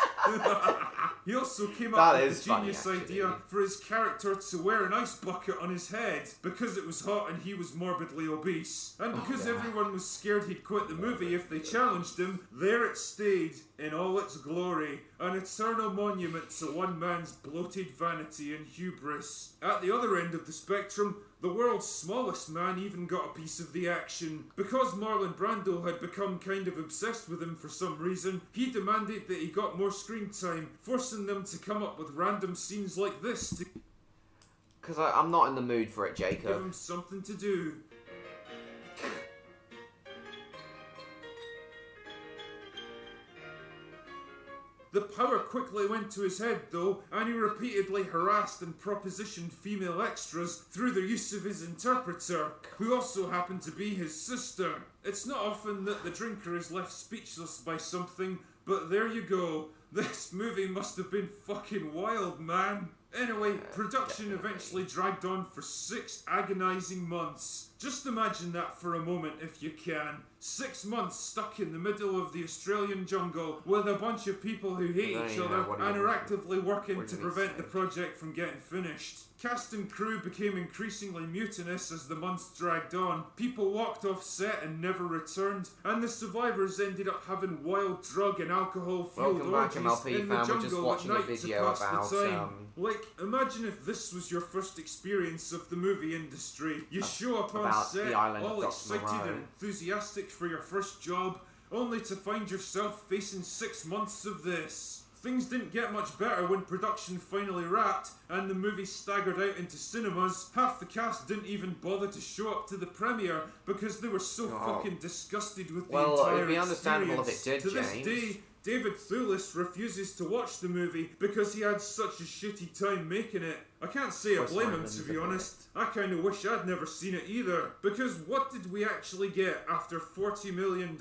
He also came up That with is the funny, genius actually. idea for his character to wear an ice bucket on his head because it was hot and he was morbidly obese. And because yeah. everyone was scared he'd quit the movie if they challenged him, there it stayed in all its glory, an eternal monument to one man's bloated vanity and hubris. At the other end of the spectrum, the world's smallest man even got a piece of the action. Because Marlon Brando had become kind of obsessed with him for some reason, he demanded that he got more screen time, forcing them to come up with random scenes like this to Because I'm not in the mood for it, give Jacob. him something to do. The power quickly went to his head though, and he repeatedly harassed and propositioned female extras through the use of his interpreter, who also happened to be his sister. It's not often that the drinker is left speechless by something, but there you go. This movie must have been fucking wild, man. Anyway, production eventually dragged on for 6 agonising months. Just imagine that for a moment if you can. 6 months stuck in the middle of the Australian jungle with a bunch of people who hate I don't each even other know what do you and are mean. actively working What do to you mean prevent the six? project from getting finished. Cast and crew became increasingly mutinous as the months dragged on. People walked off set and never returned, and the survivors ended up having wild drug and alcohol-fueled Welcome back, orgies MLP in the fam. We're just jungle at watching a night to video pass about, the time. Like, imagine if this was your first experience of the movie industry. You show up on about set, the island of all Dr. excited Moreau. and enthusiastic for your first job, only to find yourself facing 6 months of this. Things didn't get much better when production finally wrapped and the movie staggered out into cinemas. Half the cast didn't even bother to show up to the premiere because they were so fucking disgusted with the Well, entire it'd be understandable if it experience. did, To this James. day, David Thewlis refuses to watch the movie because he had such a shitty time making it. I can't say I Of course blame him, Simon's to be a bit. honest. I kinda wish I'd never seen it either. Because what did we actually get after $40 million,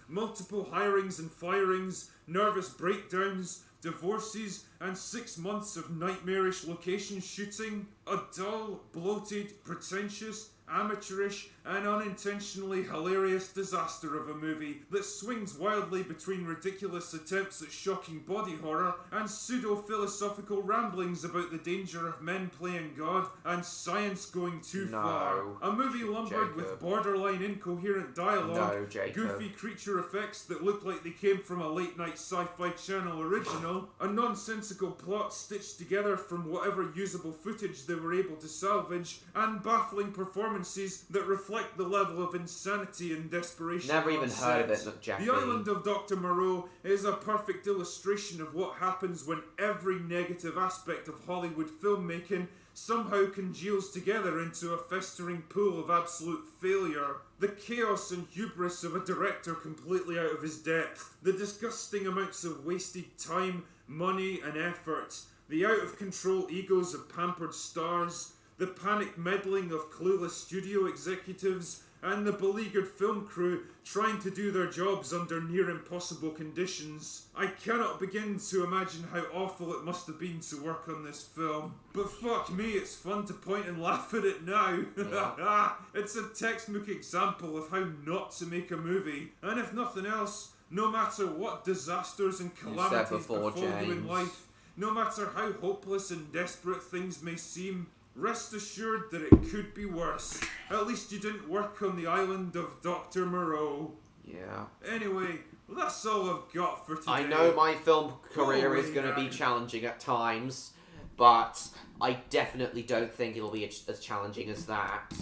multiple hirings and firings, nervous breakdowns, divorces, and 6 months of nightmarish location shooting? A dull, bloated, pretentious, amateurish, an unintentionally hilarious disaster of a movie that swings wildly between ridiculous attempts at shocking body horror and pseudo-philosophical ramblings about the danger of men playing God and science going too far. A movie lumbered with borderline incoherent dialogue, goofy creature effects that look like they came from a late-night sci-fi channel original, a nonsensical plot stitched together from whatever usable footage they were able to salvage, and baffling performances that reflect the level of insanity and desperation. Never even heard of it, look, Jackie. The Island of Dr. Moreau is a perfect illustration of what happens when every negative aspect of Hollywood filmmaking somehow congeals together into a festering pool of absolute failure. The chaos and hubris of a director completely out of his depth, the disgusting amounts of wasted time, money and effort, the out-of-control egos of pampered stars, the panic meddling of clueless studio executives, and the beleaguered film crew trying to do their jobs under near impossible conditions. I cannot begin to imagine how awful it must have been to work on this film. But fuck me, it's fun to point and laugh at it now. Yeah. It's a textbook example of how not to make a movie. And if nothing else, no matter what disasters and calamities befall you in life, no matter how hopeless and desperate things may seem, rest assured that it could be worse. At least you didn't work on the island of Dr. Moreau. Yeah. Anyway, that's all I've got for today. I know my film career is going to be challenging at times, but I definitely don't think it'll be as challenging as that.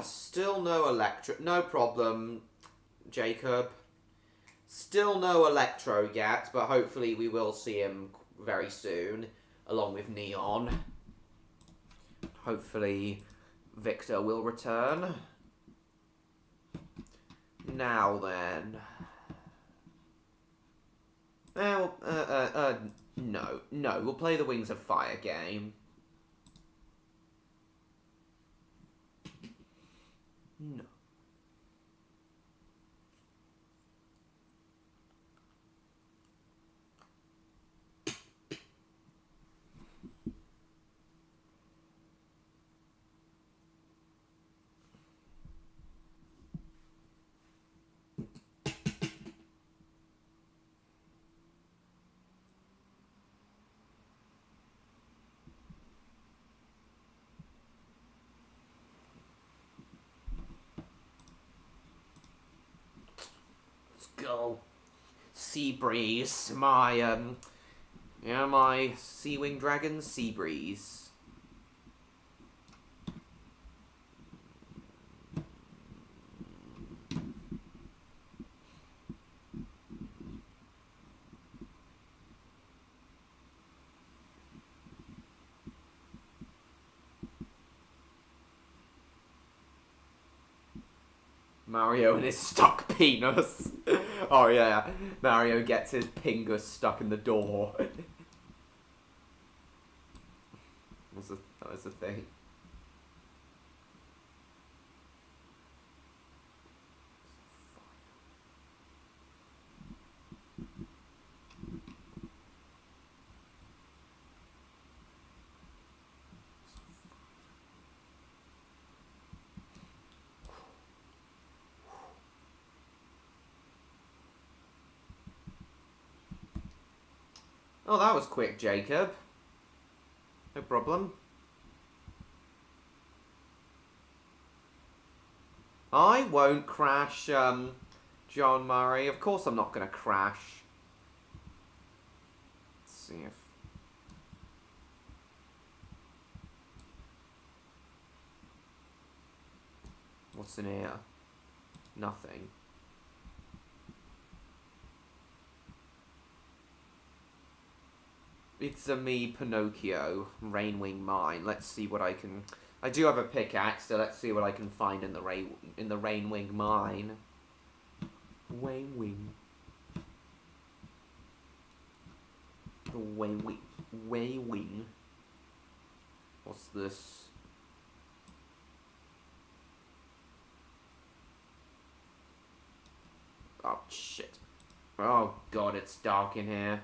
Still no electro... No problem, Jacob. Still no Electro yet, but hopefully we will see him very soon, along with Neon. Hopefully Victor will return. Now then. No, we'll play the Wings of Fire game. No. Go. Sea Breeze. My Sea Wing Dragon, Sea Breeze. Mario and his stuck penis. Oh yeah, Mario gets his pingus stuck in the door. That was the thing. Oh, that was quick, Jacob. No problem. I won't crash, John Murray. Of course I'm not going to crash. Let's see if... What's in here? Nothing. It's a me, Pinocchio, Rainwing Mine. Let's see what I can... I do have a pickaxe, so let's see what I can find in the Rainwing Mine. Rainwing. The Waywing. What's this? Oh, shit. Oh, God, it's dark in here.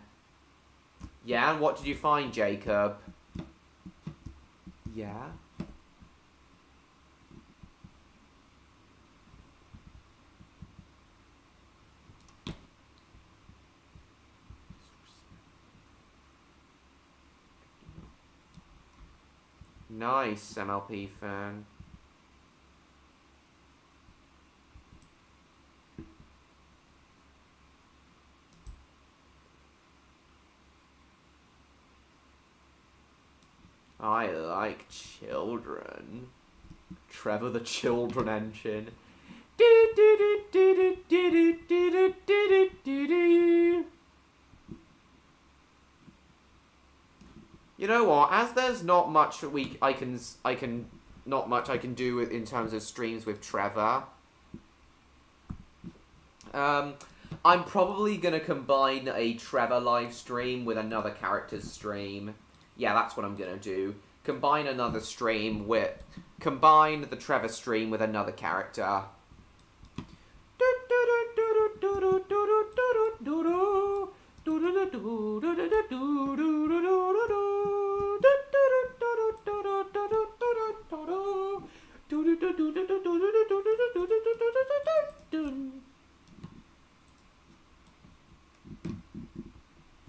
Yeah, and what did you find, Jacob? Yeah? Nice, MLP fan. I like children. Trevor the Children Engine. You know what? As there's not much I can do in terms of streams with Trevor. I'm probably gonna combine a Trevor live stream with another character's stream. Yeah, that's what I'm gonna do. Combine the Trevor stream with another character.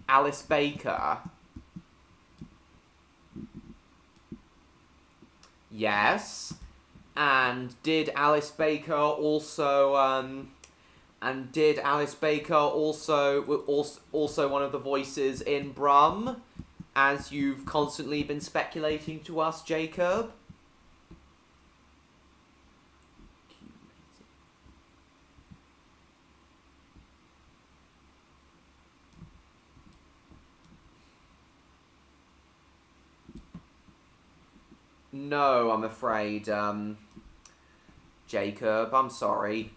Alice Baker. Yes. And did Alice Baker also also one of the voices in Brum, as you've constantly been speculating to us, Jacob? No, I'm afraid, Jacob, I'm sorry.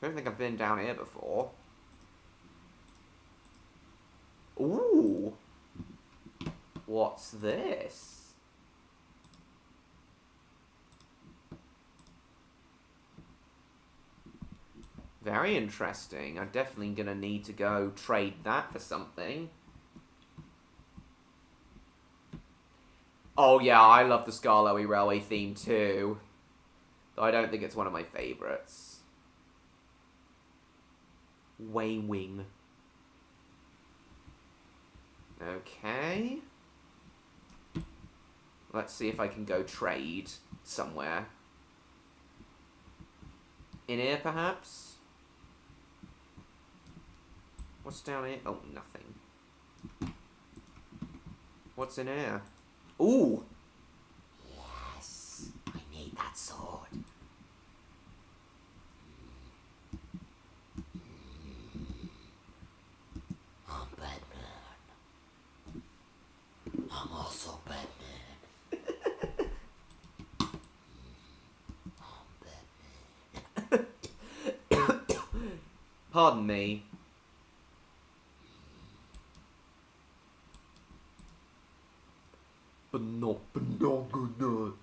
I don't think I've been down here before. Ooh! What's this? Very interesting. I'm definitely gonna need to go trade that for something. Oh yeah, I love the Skarloey Railway theme too. Though I don't think it's one of my favourites. Waywing. Okay. Let's see if I can go trade somewhere. In here, perhaps? What's down here? Oh, nothing. What's in here? Ooh! Yes! I need that sword. I'm Batman. I'm also Batman. I'm Batman. Pardon me.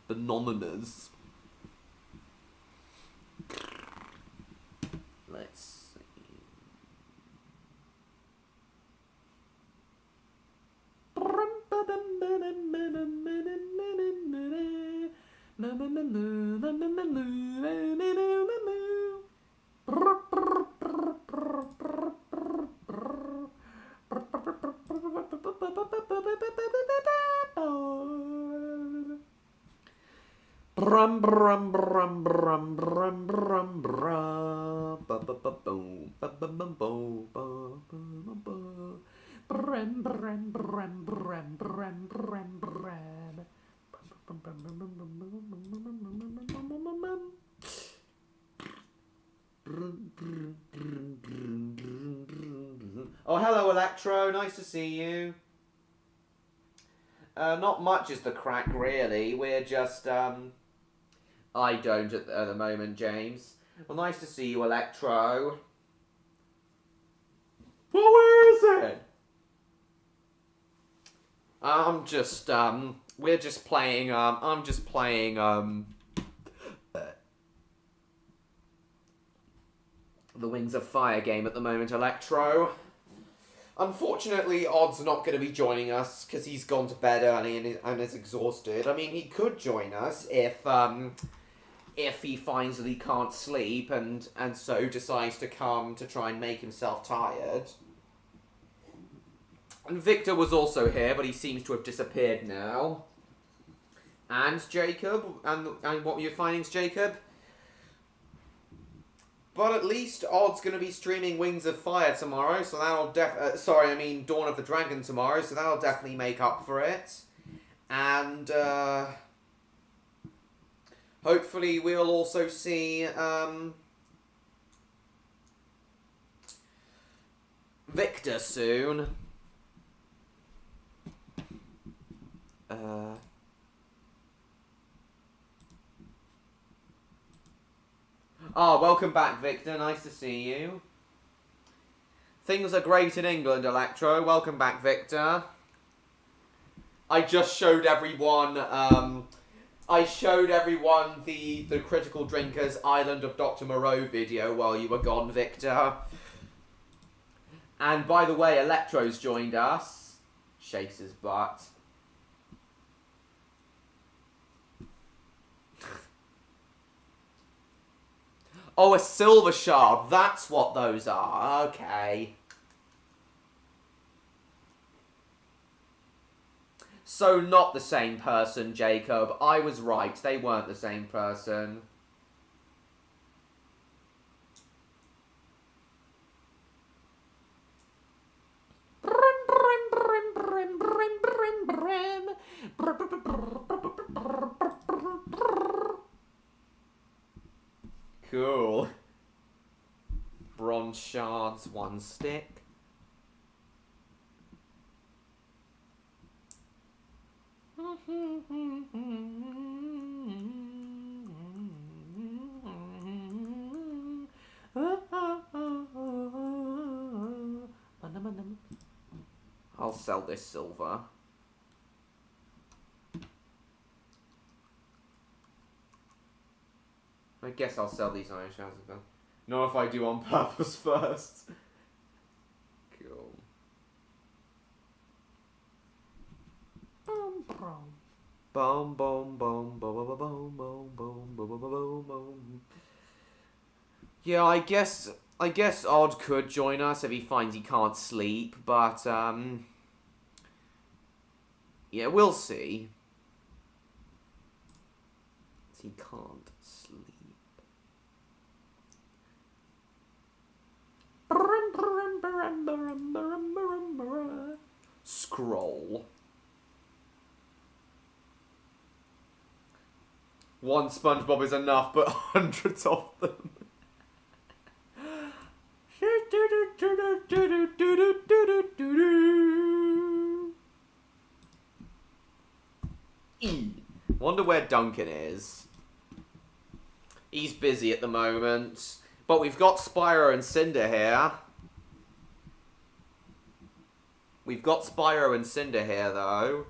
Bananas. Let's see. Brum brum brum brum brum brum brum ba ba ba boom ba ba ba boom ba ba ba ba brum brum brum brum brum brum brum. Oh, hello, Electro. Nice to see you. Not much is the crack, really. We're just, I don't at the moment, James. Well, nice to see you, Electro. Well, where is it? We're just playing, I'm just playing, the Wings of Fire game at the moment, Electro. Unfortunately, Odd's not going to be joining us because he's gone to bed early and is exhausted. I mean, he could join us if he finds that he can't sleep and so decides to come to try and make himself tired. And Victor was also here, but he seems to have disappeared now. And Jacob, and what were your findings, Jacob? But at least Odd's going to be streaming Wings of Fire tomorrow, so that'll Dawn of the Dragon tomorrow, so that'll definitely make up for it. And, hopefully we'll also see, Victor soon. Welcome back, Victor. Nice to see you. Things are great in England, Electro. Welcome back, Victor. I just showed everyone, the Critical Drinkers Island of Dr. Moreau video while you were gone, Victor. And by the way, Electro's joined us. Shakes his butt. Oh, a silver shard. That's what those are. Okay. So not the same person, Jacob. I was right. They weren't the same person. Cool. Bronze shards, 1 stick. I'll sell this silver. I guess I'll sell these iron shards as well. Not if I do on purpose first. Cool. Boom, boom. Boom, boom, boom, boom, boom, boom, boom, boom, boom, boom, boom. Yeah, I guess Odd could join us if he finds he can't sleep, but yeah, we'll see. He can't sleep. Scroll. 1 SpongeBob is enough, but hundreds of them. Wonder where Duncan is. He's busy at the moment. But we've got Spyro and Cinder here. We've got Spyro and Cinder here, though.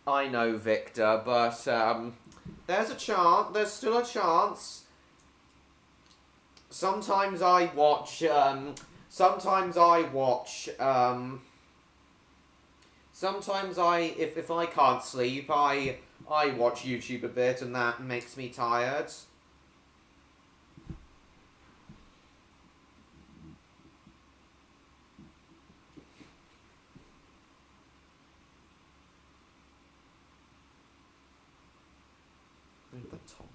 I know, Victor, but there's a chance. There's still a chance. Sometimes I watch. Sometimes if I can't sleep, I watch YouTube a bit, and that makes me tired. The top.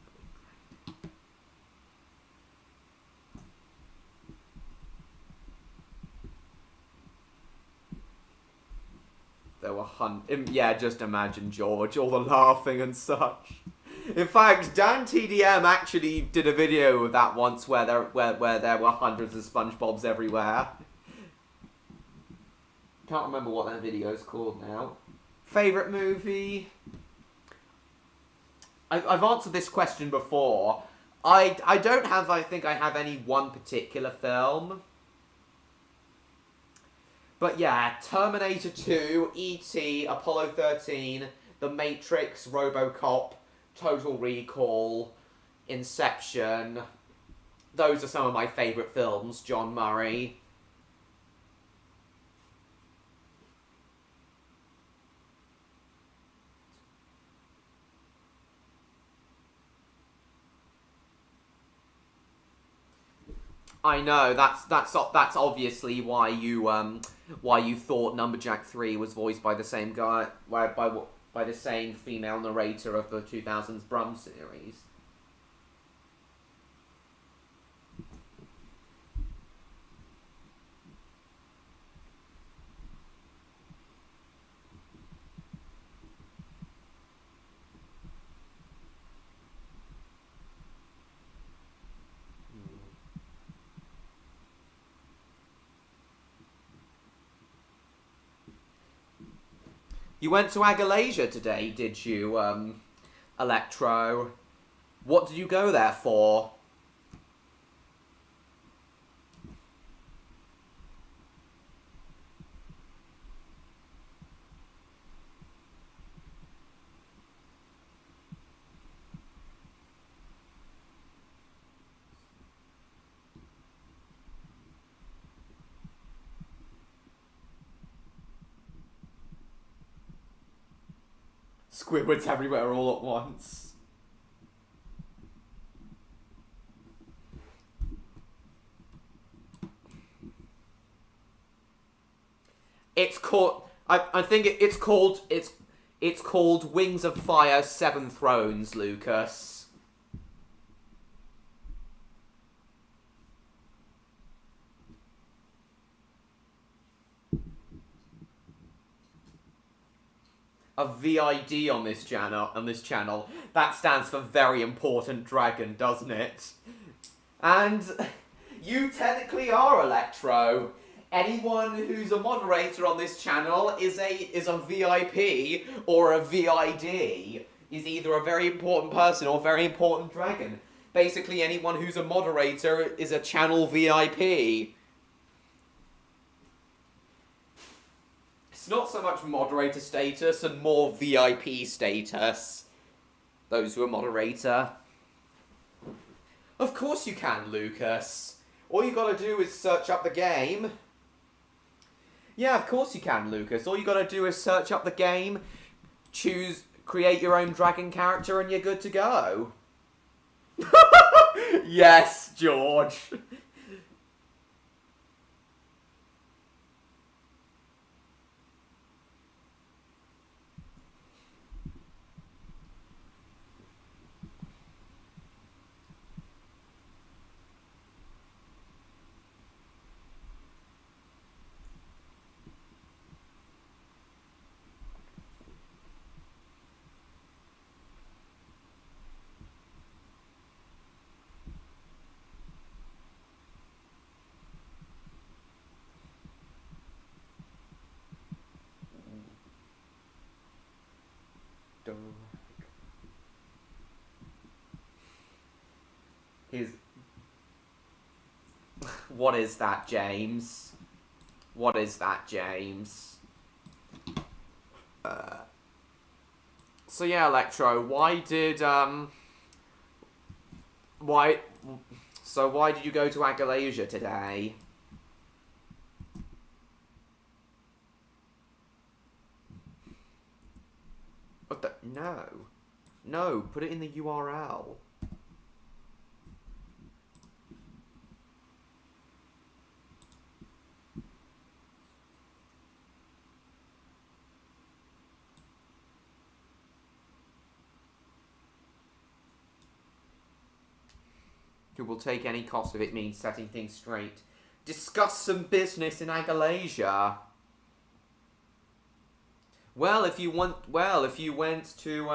There were yeah, just imagine, George, all the laughing and such. In fact, Dan TDM actually did a video of that once where there were hundreds of SpongeBobs everywhere. Can't remember what that video is called now. Favourite movie? I've answered this question before. I don't think I have any one particular film. But yeah, Terminator 2, E.T., Apollo 13, The Matrix, RoboCop, Total Recall, Inception. Those are some of my favourite films, John Murray. I know, that's obviously why you thought Numberjack 3 was voiced by the same guy, by the same female narrator of the 2000s Brum series. You went to Agalasia today, did you, Electro? What did you go there for? Squidward's everywhere all at once. It's called. I think it's called. It's called Wings of Fire: Seven Thrones, Lucas. A VID on this channel. That stands for Very Important Dragon, doesn't it? And you technically are Electro. Anyone who's a moderator on this channel is a VIP or a VID. Is either a very important person or a very important dragon. Basically, anyone who's a moderator is a channel VIP. It's not so much moderator status and more VIP status. Those who are moderator. Of course you can, Lucas. All you gotta do is search up the game. Yeah, of course you can, Lucas. All you gotta do is search up the game, create your own dragon character, and you're good to go. Yes, George. What is that, James? What is that, James? So yeah, Electro, why did you go to Agalasia today? What the? No, put it in the URL. Who will take any cost if it means setting things straight. Discuss some business in Agalasia. Well, if you went to,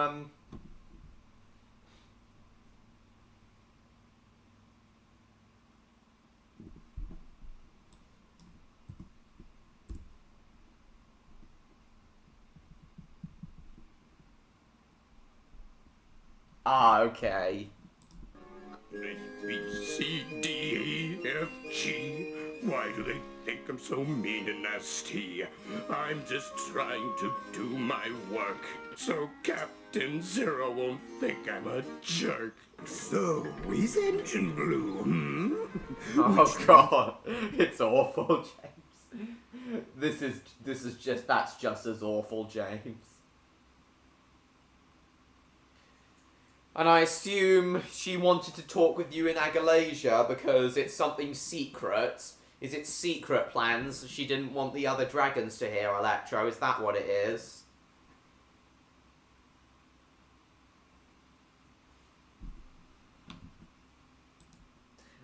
okay. A, B, C, D, E, F, G. Why do they think I'm so mean and nasty. I'm just trying to do my work, so Captain Zero won't think I'm a jerk. So, is Engine Blue, hmm? Oh god, it's awful, James. That's just as awful, James. And I assume she wanted to talk with you in Agalasia because it's something secret. Is it secret plans? She didn't want the other dragons to hear, Electro. Is that what it is?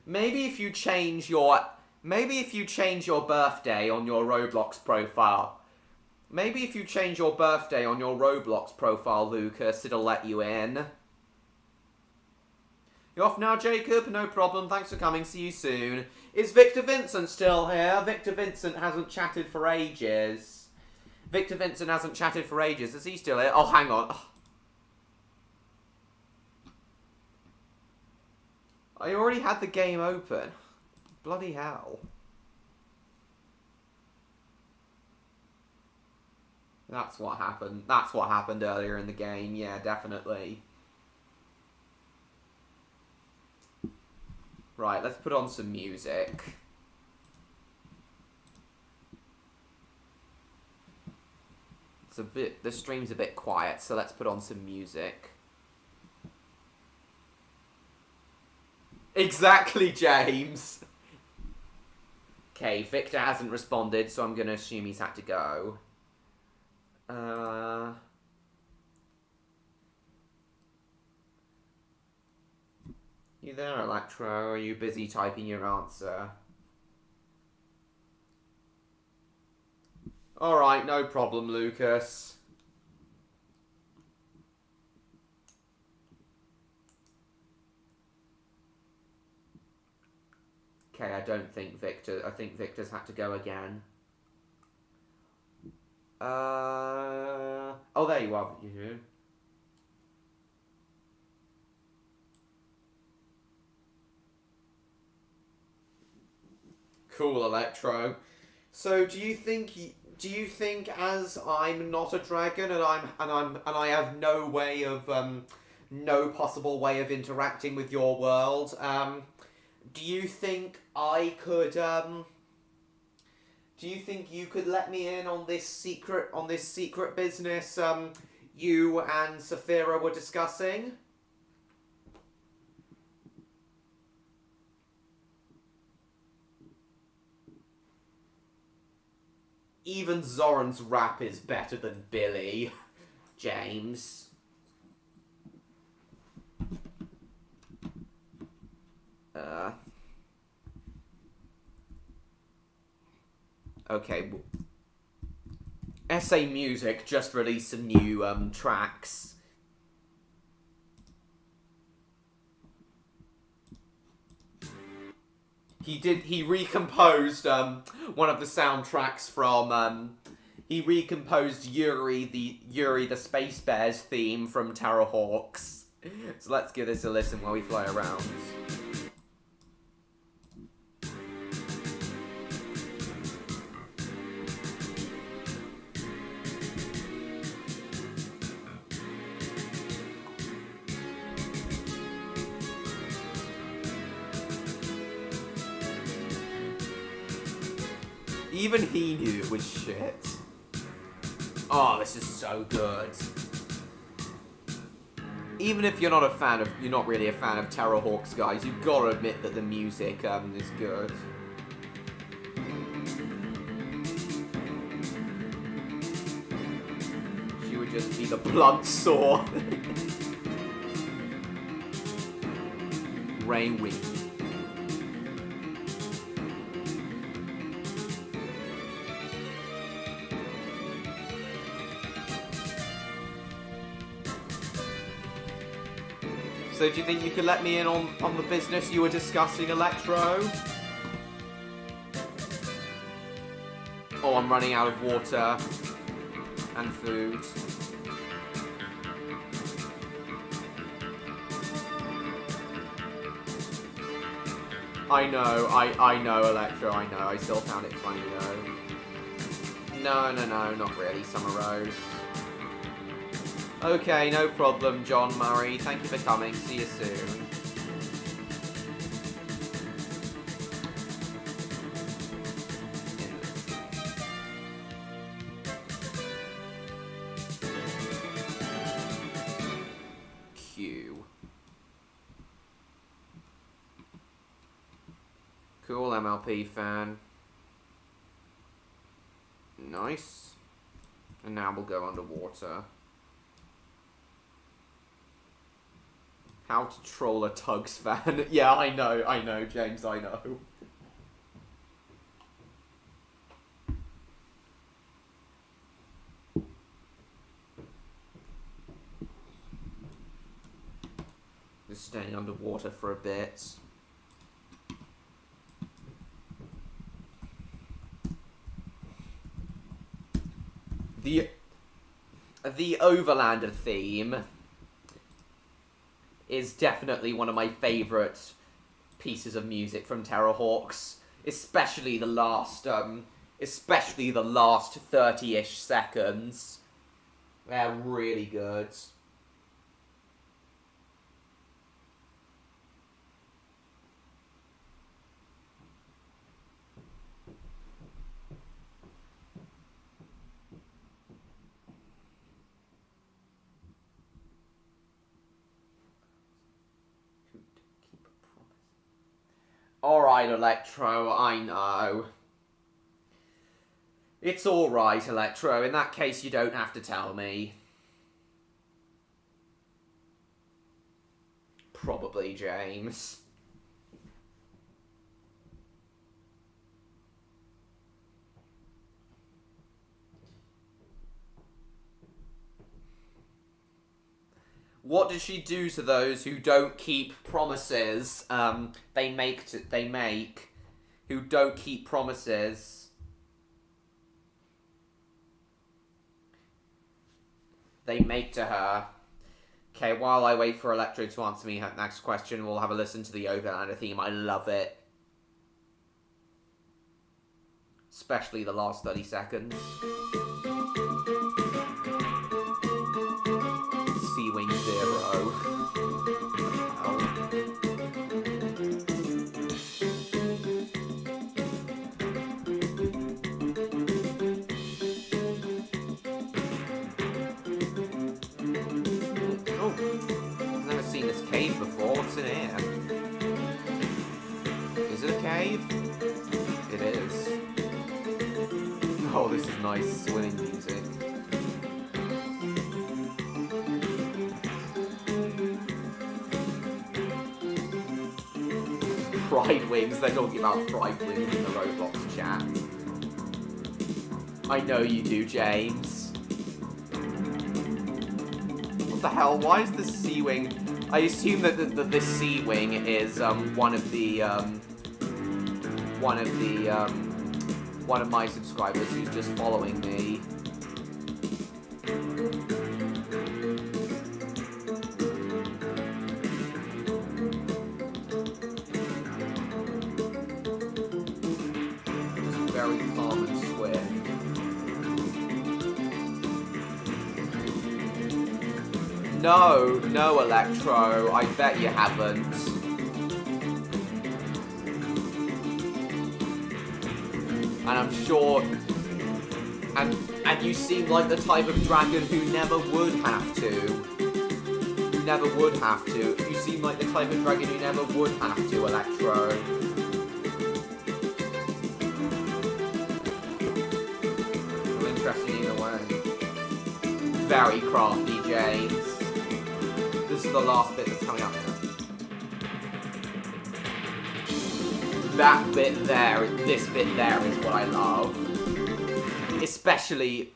Maybe if you change your birthday on your Roblox profile. Maybe if you change your birthday on your Roblox profile, Lucas, it'll let you in. You're off now, Jacob? No problem. Thanks for coming. See you soon. Is Victor Vincent still here? Victor Vincent hasn't chatted for ages. Is he still here? Oh, hang on. Oh. I already had the game open. Bloody hell. That's what happened. That's what happened earlier in the game. Yeah, definitely. Right, let's put on some music. The stream's a bit quiet, so let's put on some music. Exactly, James! Okay, Victor hasn't responded, so I'm gonna assume he's had to go. You there, Electro? Or are you busy typing your answer? Alright, no problem, Lucas. Okay, I think Victor's had to go again. Oh, there you are. You. Cool, Electro. So, do you think as I'm not a dragon and I have no way of no possible way of interacting with your world, do you think I could do you think you could let me in on this secret business you and Saphira were discussing? Even Zoran's rap is better than Billy, James. Okay. SA Music just released some new tracks. He recomposed one of the soundtracks from he recomposed Yuri the Space Bears theme from Terror Hawks. So let's give this a listen while we fly around. Even he knew it was shit. Oh, this is so good. Even if you're not really a fan of Terror Hawks, guys, you've got to admit that the music is good. She would just be the blunt sword. Rain Wind. So do you think you could let me in on the business you were discussing, Electro? Oh, I'm running out of water and food. I know, Electro, I know. I still found it funny, though. No, not really, Summer Rose. Okay, no problem, John Murray. Thank you for coming. See you soon. Q. Cool MLP fan. Nice. And now we'll go underwater. How to troll a Tugs fan. Yeah, I know, James, I know. Just staying underwater for a bit. The Overlander theme is definitely one of my favourite pieces of music from Terrorhawks, especially the last 30-ish seconds. They're really good. Alright, Electro, I know. It's alright, Electro. In that case, you don't have to tell me. Probably, James. What does she do to those who don't keep promises they make who don't keep promises? They make to her. Okay, while I wait for Electro to answer me her next question, we'll have a listen to the Overlander theme. I love it. Especially the last 30 seconds. Sea-Wing Zero. Oh, I've never seen this cave before. What's in here? Is it a cave? It is. Oh, this is nice swimming music. Fried wings. They're talking about fried wings in the Roblox chat. I know you do, James. What the hell? Why is the Sea-Wing... I assume that this Sea-Wing is one of my subscribers who's just following me. Very calm and swift. No, Electro, I bet you haven't. And I'm sure... And you seem like the type of dragon who never would have to. Who never would have to. You seem like the type of dragon who never would have to, Electro. I'm interested either way. Very crafty, James. This is the last bit that's coming up now. That bit there, this bit there is what I love. Especially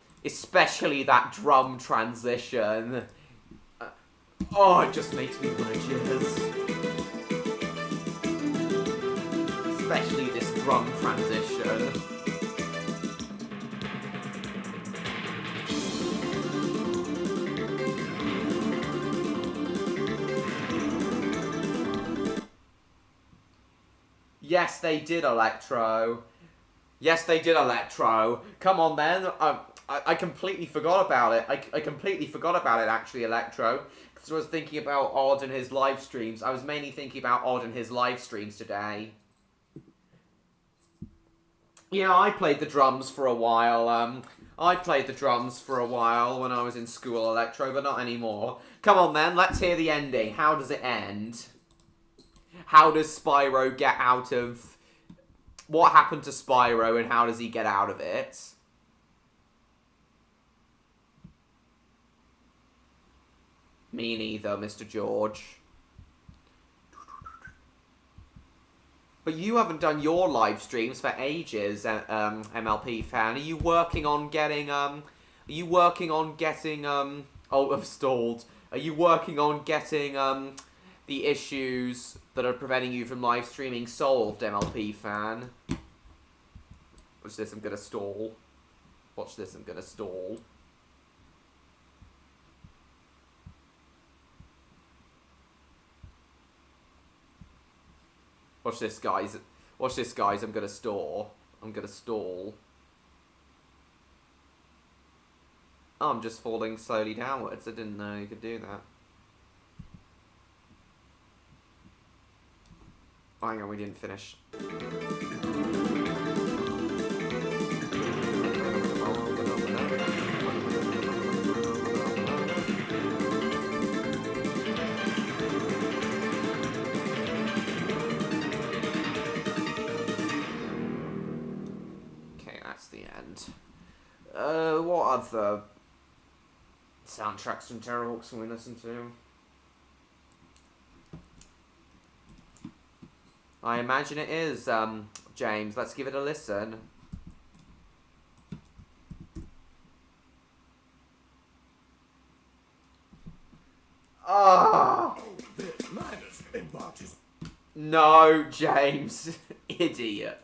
that drum transition. Oh, it just makes me want to jizz. Especially this drum transition. Yes, they did, Electro. Yes, they did, Electro. Come on, then. I completely forgot about it. I completely forgot about it, actually, Electro. Because I was thinking about Odd and his live streams. I was mainly thinking about Odd and his live streams today. Yeah, I played the drums for a while. I played the drums for a while when I was in school, Electro, but not anymore. Come on, then. Let's hear the ending. How does it end? How does Spyro get out of... What happened to Spyro and how does he get out of it? Me neither, Mr. George. But you haven't done your live streams for ages, MLP fan. Are you working on getting, Oh, I've stalled. Are you working on getting, the issues that are preventing you from live streaming solved, MLP fan? Watch this, I'm gonna stall. Watch this, I'm gonna stall. Watch this, guys. Watch this, guys. I'm gonna stall. I'm gonna stall. Oh, I'm just falling slowly downwards. I didn't know you could do that. Oh, hang on, we didn't finish. The end. What other soundtracks from Terrorhawks can we listen to? I imagine it is, James. Let's give it a listen. Ah! No, James. Idiot.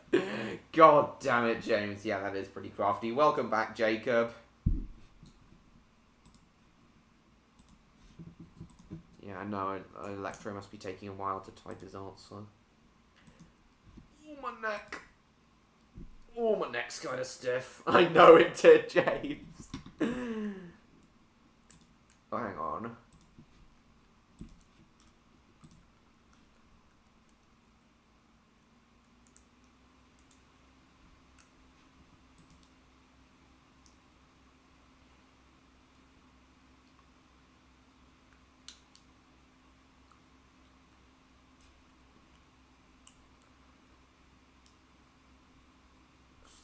God damn it, James. Yeah, that is pretty crafty. Welcome back, Jacob. Yeah, I know. Electro must be taking a while to type his answer. Oh, my neck. Oh, my neck's kind of stiff. I know it did, James. Oh, hang on.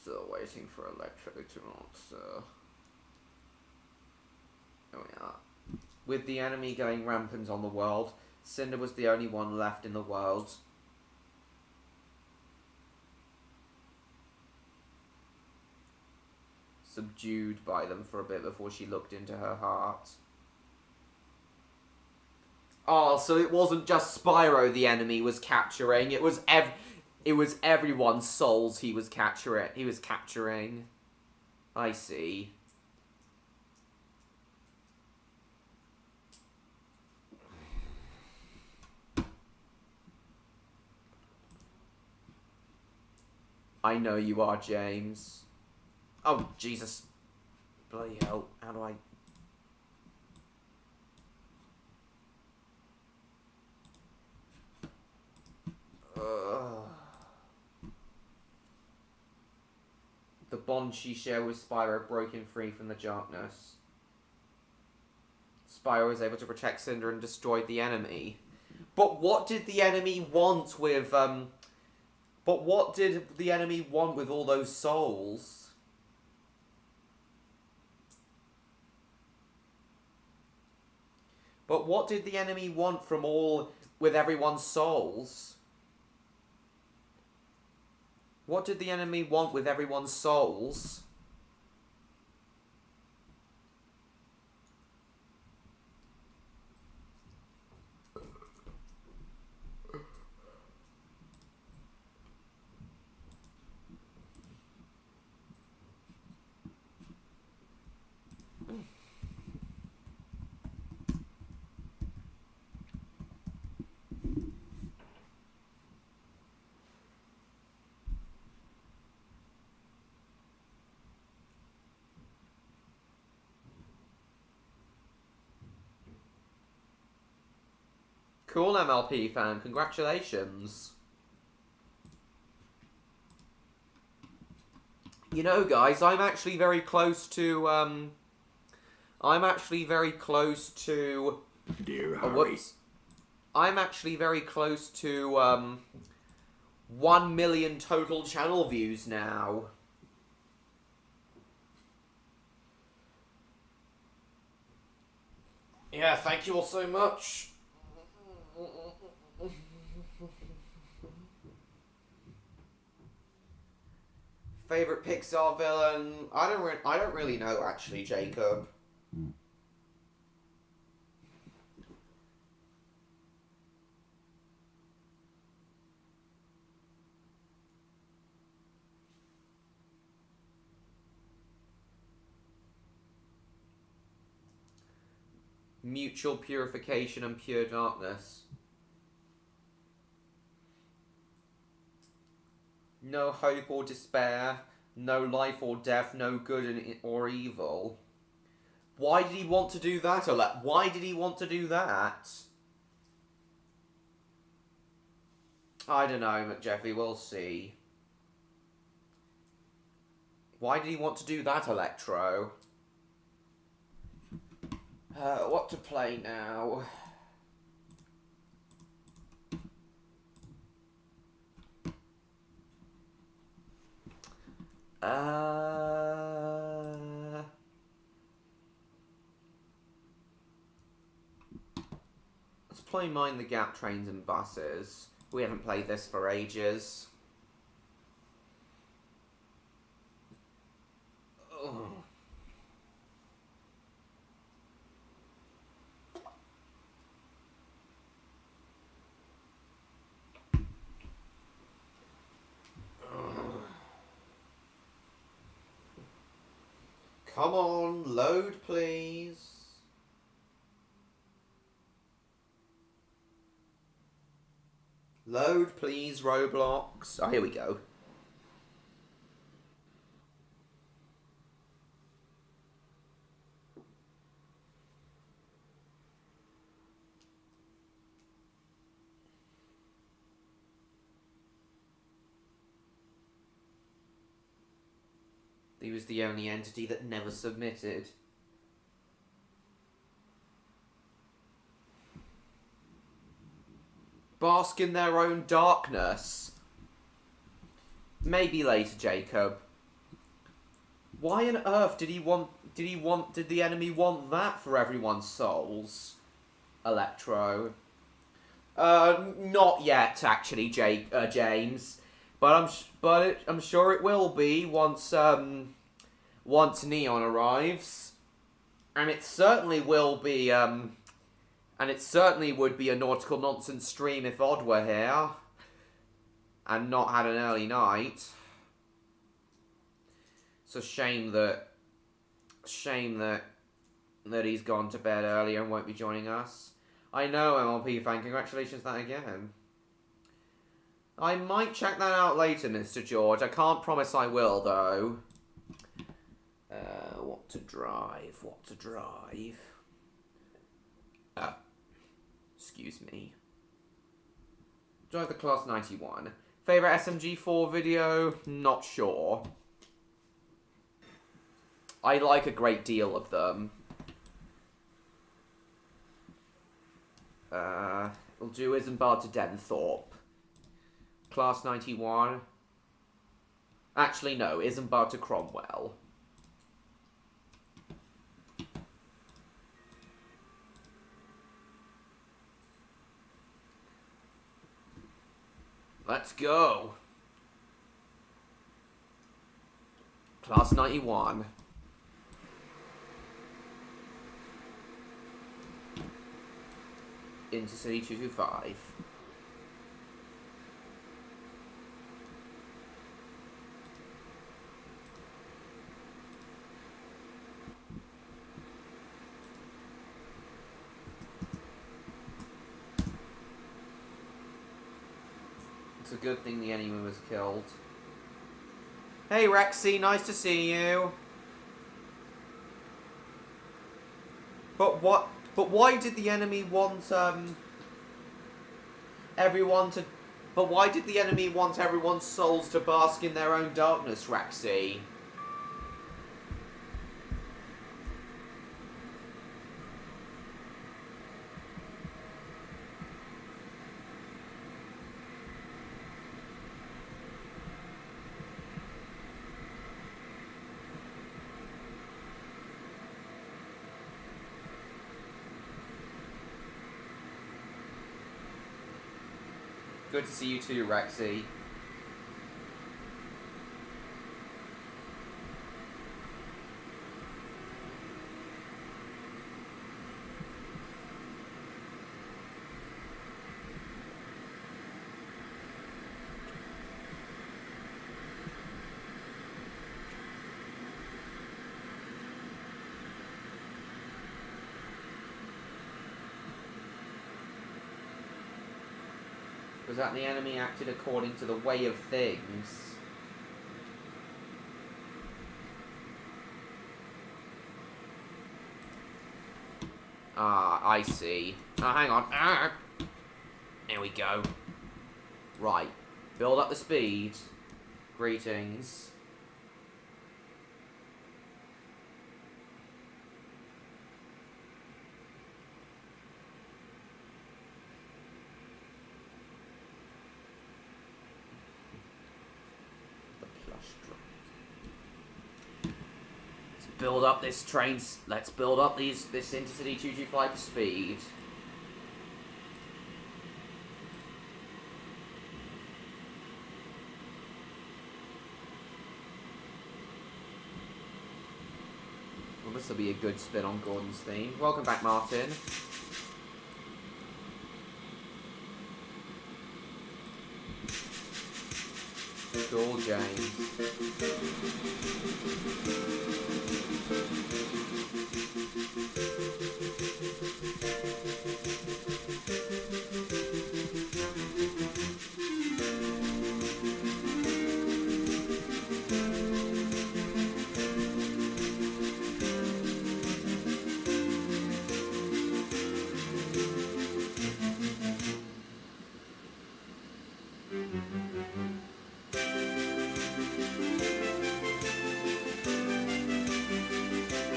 Still waiting for Electro to answer. There we are. With the enemy going rampant on the world, Cinder was the only one left in the world. Subdued by them for a bit before she looked into her heart. Oh, so it wasn't just Spyro the enemy was capturing, it was everyone's souls he was capturing. I see. I know you are, James. Oh, Jesus. Bloody hell. How do I... The bond she shared with Spyro broke him free from the darkness. Spyro was able to protect Cinder and destroy the enemy. But what did the enemy want with, But what did the enemy want with all those souls? But what did the enemy want from with everyone's souls? What did the enemy want with everyone's souls? Cool, MLP fan. Congratulations. You know, guys, I'm actually very close to, Dear oh, Harry. whoops. I'm actually very close to, 1 million total channel views now. Yeah, thank you all so much. Favorite Pixar villain? I don't really know actually, Jacob. Mutual purification and pure darkness. No hope or despair, no life or death, no good or evil. Why did he want to do that, Why did he want to do that? I don't know, McJeffy, we'll see. Why did he want to do that, Electro? What to play now? Let's play Mind the Gap Trains and Buses. We haven't played this for ages. Ugh. Come on, load please. Load please, Roblox. Oh, here we go. He was the only entity that never submitted. Bask in their own darkness. Maybe later, Jacob. Why on earth did the enemy want that for everyone's souls? Electro. Not yet, actually, James. But I'm sure it will be once Neon arrives, and it certainly will be and it certainly would be a nautical nonsense stream if Odd were here, and not had an early night. It's a shame that he's gone to bed earlier and won't be joining us. I know, MLP fan. Congratulations on that again. I might check that out later, Mr. George. I can't promise I will, though. What to drive? Excuse me. Drive the Class 91. Favorite SMG4 video? Not sure. I like a great deal of them. We'll do Isambard to Denthorpe. Class 91. Actually, no. Isambard to Cromwell. Let's go. Class 91. Intercity 225. It's a good thing the enemy was killed. Hey Rexy, nice to see you. But why did the enemy want everyone to... But why did the enemy want everyone's souls to bask in their own darkness, Rexy? Good to see you too, Rexy. Was that the enemy acted according to the way of things? Ah, I see. Oh, hang on. Ah. There we go. Right. Build up the speed. Greetings. Build up this trains. Let's build up this Intercity 225 speed. Well, this will be a good spin on Gordon's theme. Welcome back, Martin. Cool, James.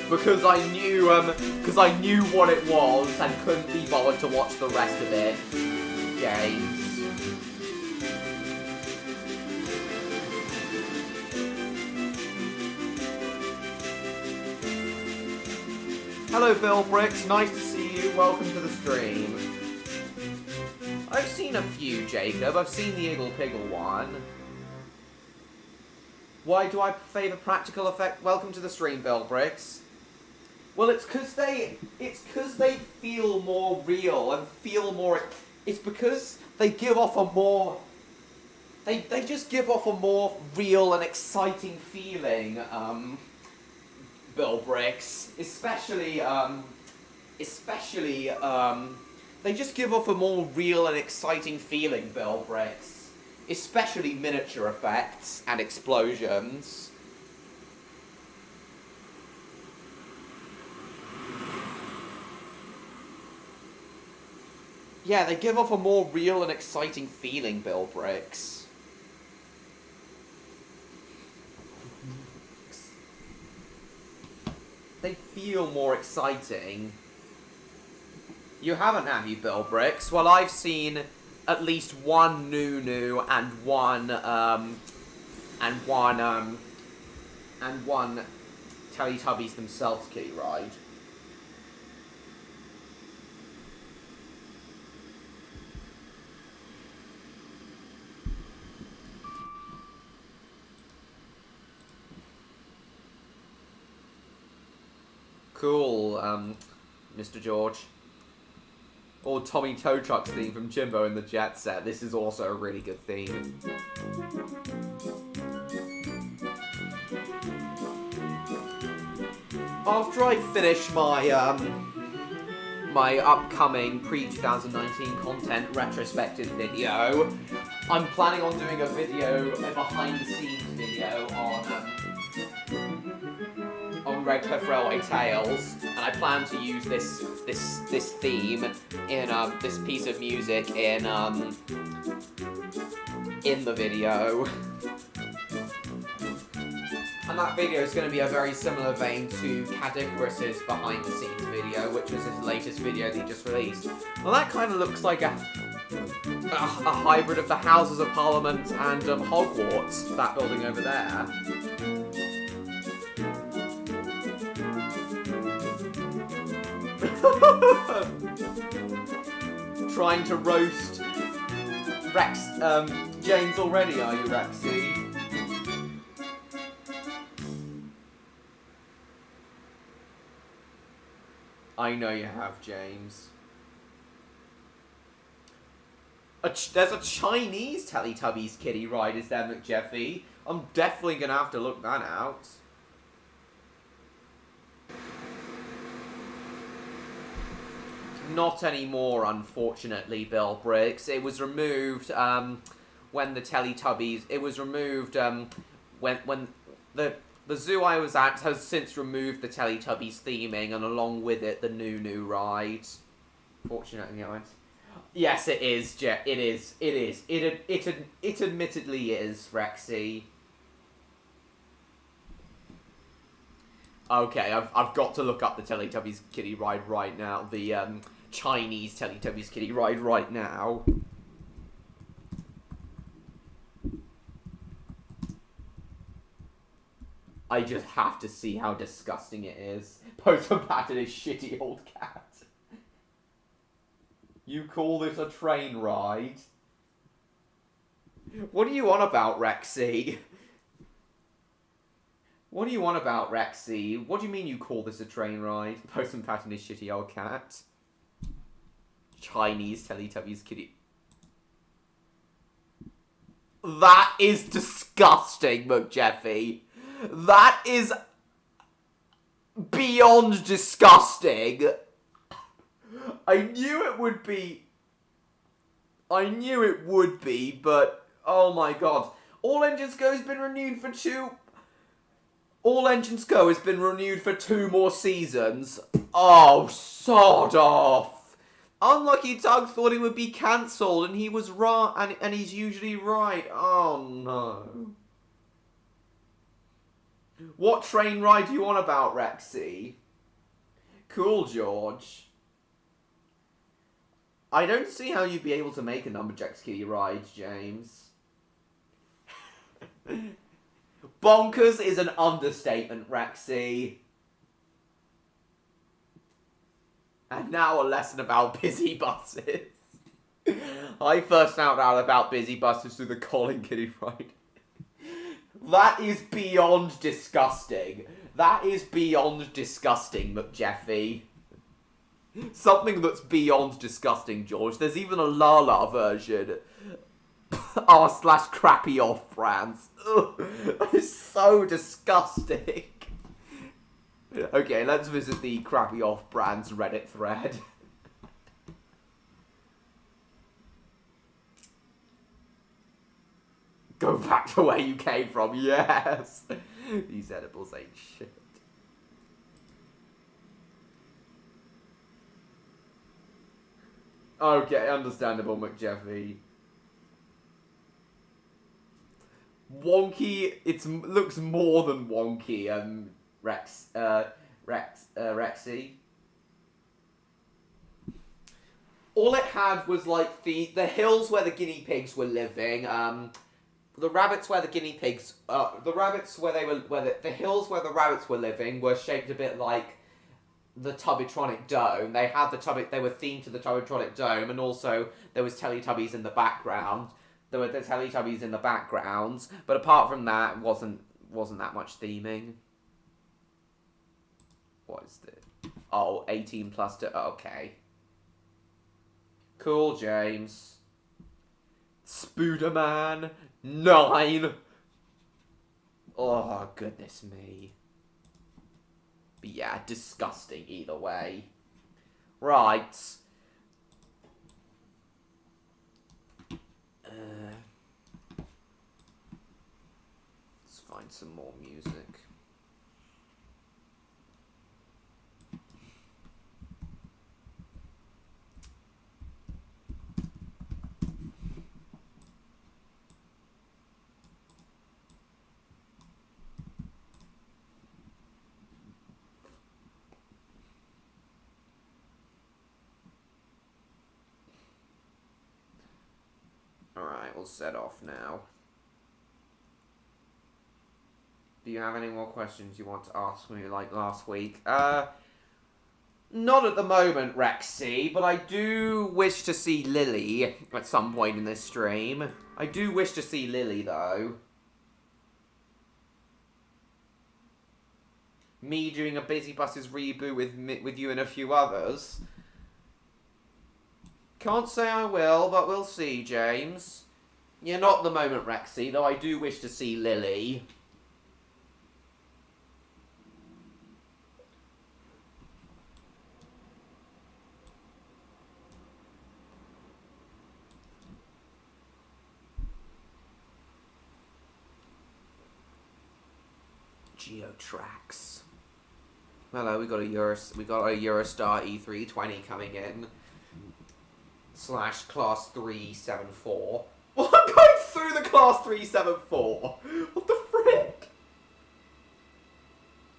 Because I knew what it was and couldn't be bothered to watch the rest of it. James. Hello, Bill Bricks. Nice to see you. Welcome to the stream. I've seen a few, Jacob. I've seen the Iggle Piggle one. Why do I favour practical effect? Welcome to the stream, Bill Bricks. Well, it's because they feel more real and feel more. It's because they give off a more. They just give off a more real and exciting feeling. Bill Bricks, especially. They just give off a more real and exciting feeling, Bill Bricks. Especially miniature effects and explosions. Yeah, they give off a more real and exciting feeling, Bill Bricks. They feel more exciting. You haven't, have you, Bill Bricks? Well, I've seen at least one Nunu and one Teletubbies themselves kitty ride. Cool, Mr. George. Or Tommy Tow Truck's theme from Jimbo in the Jet Set. This is also a really good theme. After I finish my, my upcoming pre-2019 content retrospective video, I'm planning on doing a behind-the-scenes video on Red Cliff Railway Tales, and and I plan to use this theme in this piece of music in the video. And that video is going to be a very similar vein to Caddicarus's behind the scenes video, which was his latest video that he just released. Well, that kind of looks like a hybrid of the Houses of Parliament and Hogwarts, that building over there. Trying to roast James already, are you, Rexy? I know you have, James. There's a Chinese Teletubbies kiddie ride, is there, McJeffy? I'm definitely gonna have to look that out. Not anymore, unfortunately, Bill Briggs. It was removed when the Teletubbies. It was removed when the zoo I was at has since removed the Teletubbies theming, and along with it, the new ride. Fortunately, yes, it is. It is. It admittedly is, Rexy. Okay, I've got to look up the Teletubbies kiddie ride right now. The Chinese Teletubbies kiddie ride right now. I just have to see how disgusting it is. Postman patted his shitty old cat. You call this a train ride? What are you on about, Rexy? What are you on about, Rexy? What do you mean you call this a train ride? Postman patting his shitty old cat. Chinese Teletubbies kiddie. That is disgusting, McJeffy. That is beyond disgusting. I knew it would be, but oh my god. All Engines Go has been renewed for two more seasons. Oh, sod off. Unlucky Doug thought it would be cancelled, and he was wrong, and he's usually right. Oh no. What train ride do you on about, Rexy? Cool, George. I don't see how you'd be able to make a Numberjacks kiddie ride, James. Bonkers is an understatement, Rexy. And now a lesson about busy buses. I first found out about busy buses through the Colin kiddie ride. That is beyond disgusting. That is beyond disgusting, McJeffy. Something that's beyond disgusting, George. There's even a Lala version. r/crappy off-brands. It's so disgusting. Okay, let's visit the crappy off-brands Reddit thread. Go back to where you came from, yes! These edibles ain't shit. Okay, understandable, McJeffy. Wonky, looks more than wonky, Rexy. All it had was, like, the hills where the guinea pigs were living, the rabbits where the guinea pigs, the hills where the rabbits were living were shaped a bit like the Tubbytronic Dome. They were themed to the Tubbytronic Dome, and also there was Teletubbies in the background. There were the Teletubbies in the background, but apart from that, wasn't that much theming. What is this? Oh, 18 plus 2, okay. Cool, James. Spooderman. 9! Oh, goodness me. But yeah, disgusting either way. Right. Let's find some more music. all set off now. Do you have any more questions you want to ask me like last week? Not at the moment, Rexy, but I do wish to see Lily at some point in this stream. I do wish to see Lily, though. Me doing a Busy Buses reboot with you and a few others. Can't say I will, but we'll see, James. Yeah, not at the moment, Rexy, though I do wish to see Lily. Geotracks. Hello, we got a Eurostar E320 coming in. / class 374. Well, I'm going through the class 374. What the frick?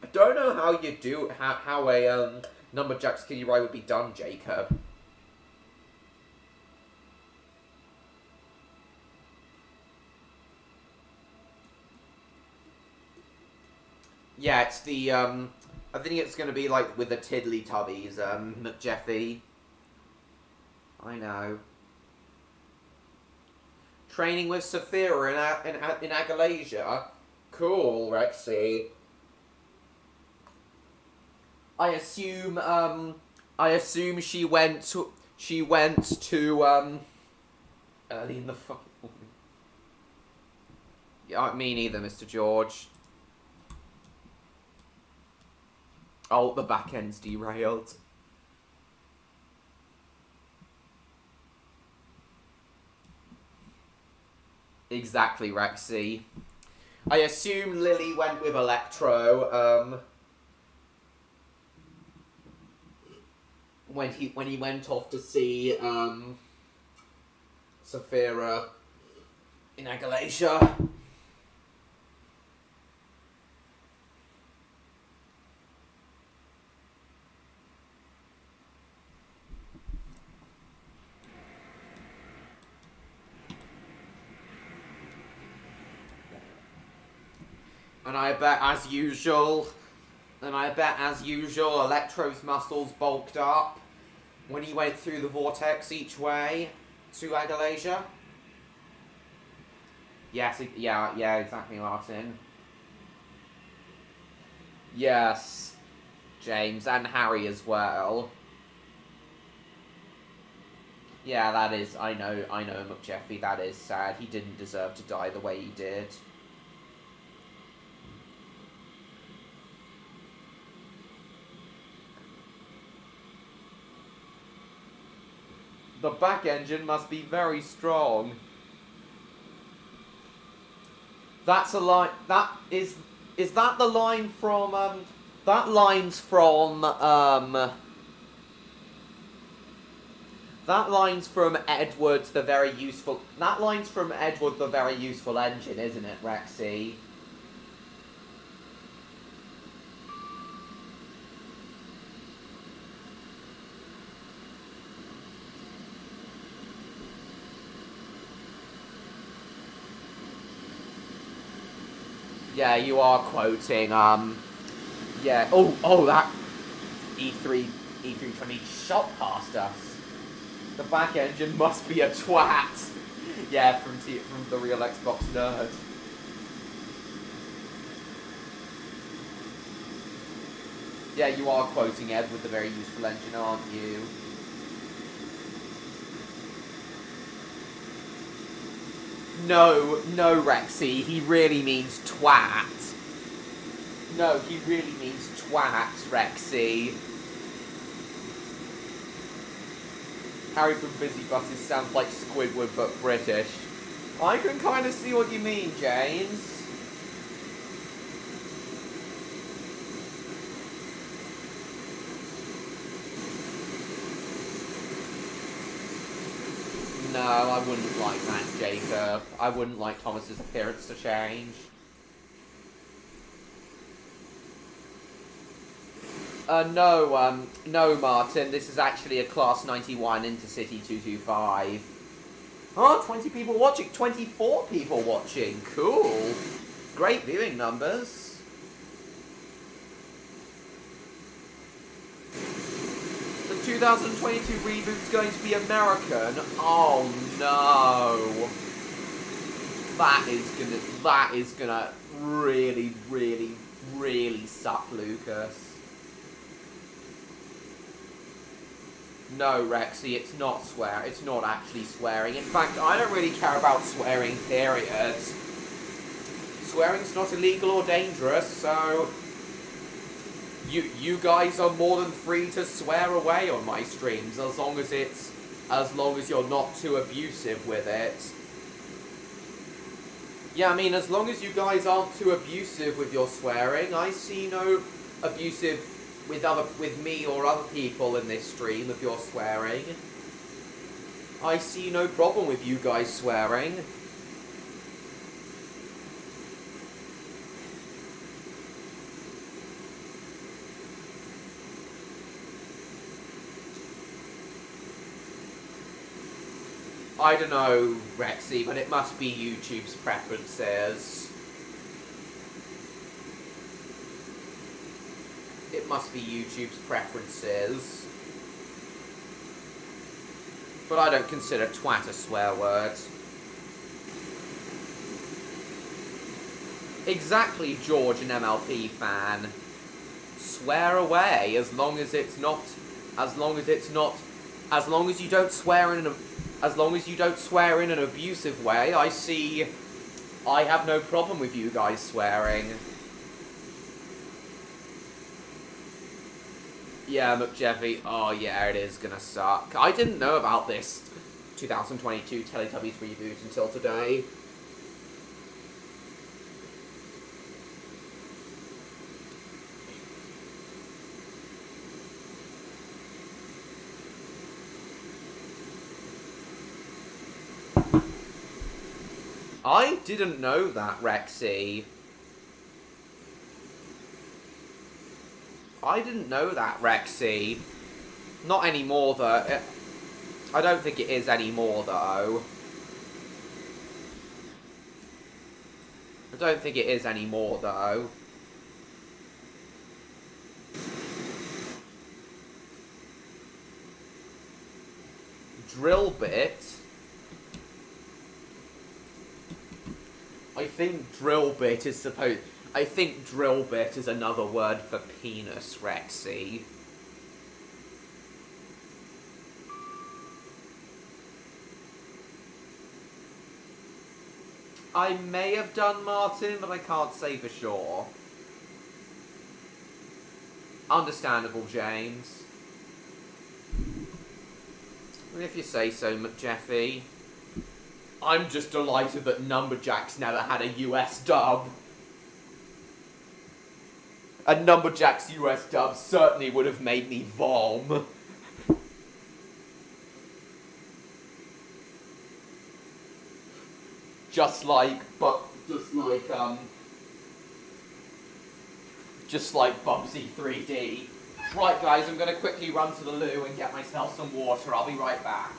I don't know how you do how a Numberjack skinny ride would be done, Jacob. Yeah, it's the, I think it's going to be like with the Tiddly Tubbies, McJeffy. I know. Training with Saphira in Agalasia. Cool, Rexy. I assume she went to, early in the fucking morning. Yeah, me neither, Mr. George. Oh, the back end's derailed. Exactly, Rexy. I assume Lily went with Electro, when he went off to see, Saphira in Agalasia. And I bet, as usual, Electro's muscles bulked up when he went through the vortex each way to Agalasia. Yes, yeah, exactly, Martin. Yes, James, and Harry as well. Yeah, that is, I know, McJeffy, that is sad. He didn't deserve to die the way he did. The back engine must be very strong. That's a line. That is that the line from that line's from that line's from Edward the Very Useful. That line's from Edward the Very Useful Engine, isn't it, Rexy? Yeah, you are quoting, yeah, oh, that E320 shot past us. The back engine must be a twat. Yeah, from the real Xbox nerd. Yeah, you are quoting Ed with the Very Useful Engine, aren't you? No, Rexy, he really means twat. No, he really means twat, Rexy. Harry from Busy Buses sounds like Squidward, but British. I can kind of see what you mean, James. No, I wouldn't like that, Jacob. I wouldn't like Thomas's appearance to change. No, Martin. This is actually a Class 91 Intercity 225. Oh, 20 people watching. 24 people watching. Cool. Great viewing numbers. The 2022 reboot's going to be American. Oh no. That is gonna really, really, really suck, Lucas. No, Rexy, it's not it's not actually swearing. In fact, I don't really care about swearing, period. Swearing's not illegal or dangerous, so you guys are more than free to swear away on my streams as long as you're not too abusive with it. Yeah, I mean, as long as you guys aren't too abusive with your swearing, I see no abusive with me or other people in this stream of your swearing. I see no problem with you guys swearing. I don't know, Rexy, but it must be YouTube's preferences. It must be YouTube's preferences. But I don't consider twat a swear word. Exactly, George, an MLP fan. Swear away, as long as you don't swear in an abusive way. I have no problem with you guys swearing. Yeah, McJeffy. Oh yeah, it is gonna suck. I didn't know about this 2022 Teletubbies reboot until today. I didn't know that, Rexy. I didn't know that, Rexy. Not anymore, though. I don't think it is anymore, though. I don't think it is anymore, though. Drill bit. I think drill bit is another word for penis, Rexy. I may have done, Martin, but I can't say for sure. Understandable, James. If you say so, McJeffy. I'm just delighted that Numberjacks never had a US dub. A Numberjacks US dub certainly would have made me vom. Just like Bubsy 3D. Right, guys, I'm gonna quickly run to the loo and get myself some water. I'll be right back.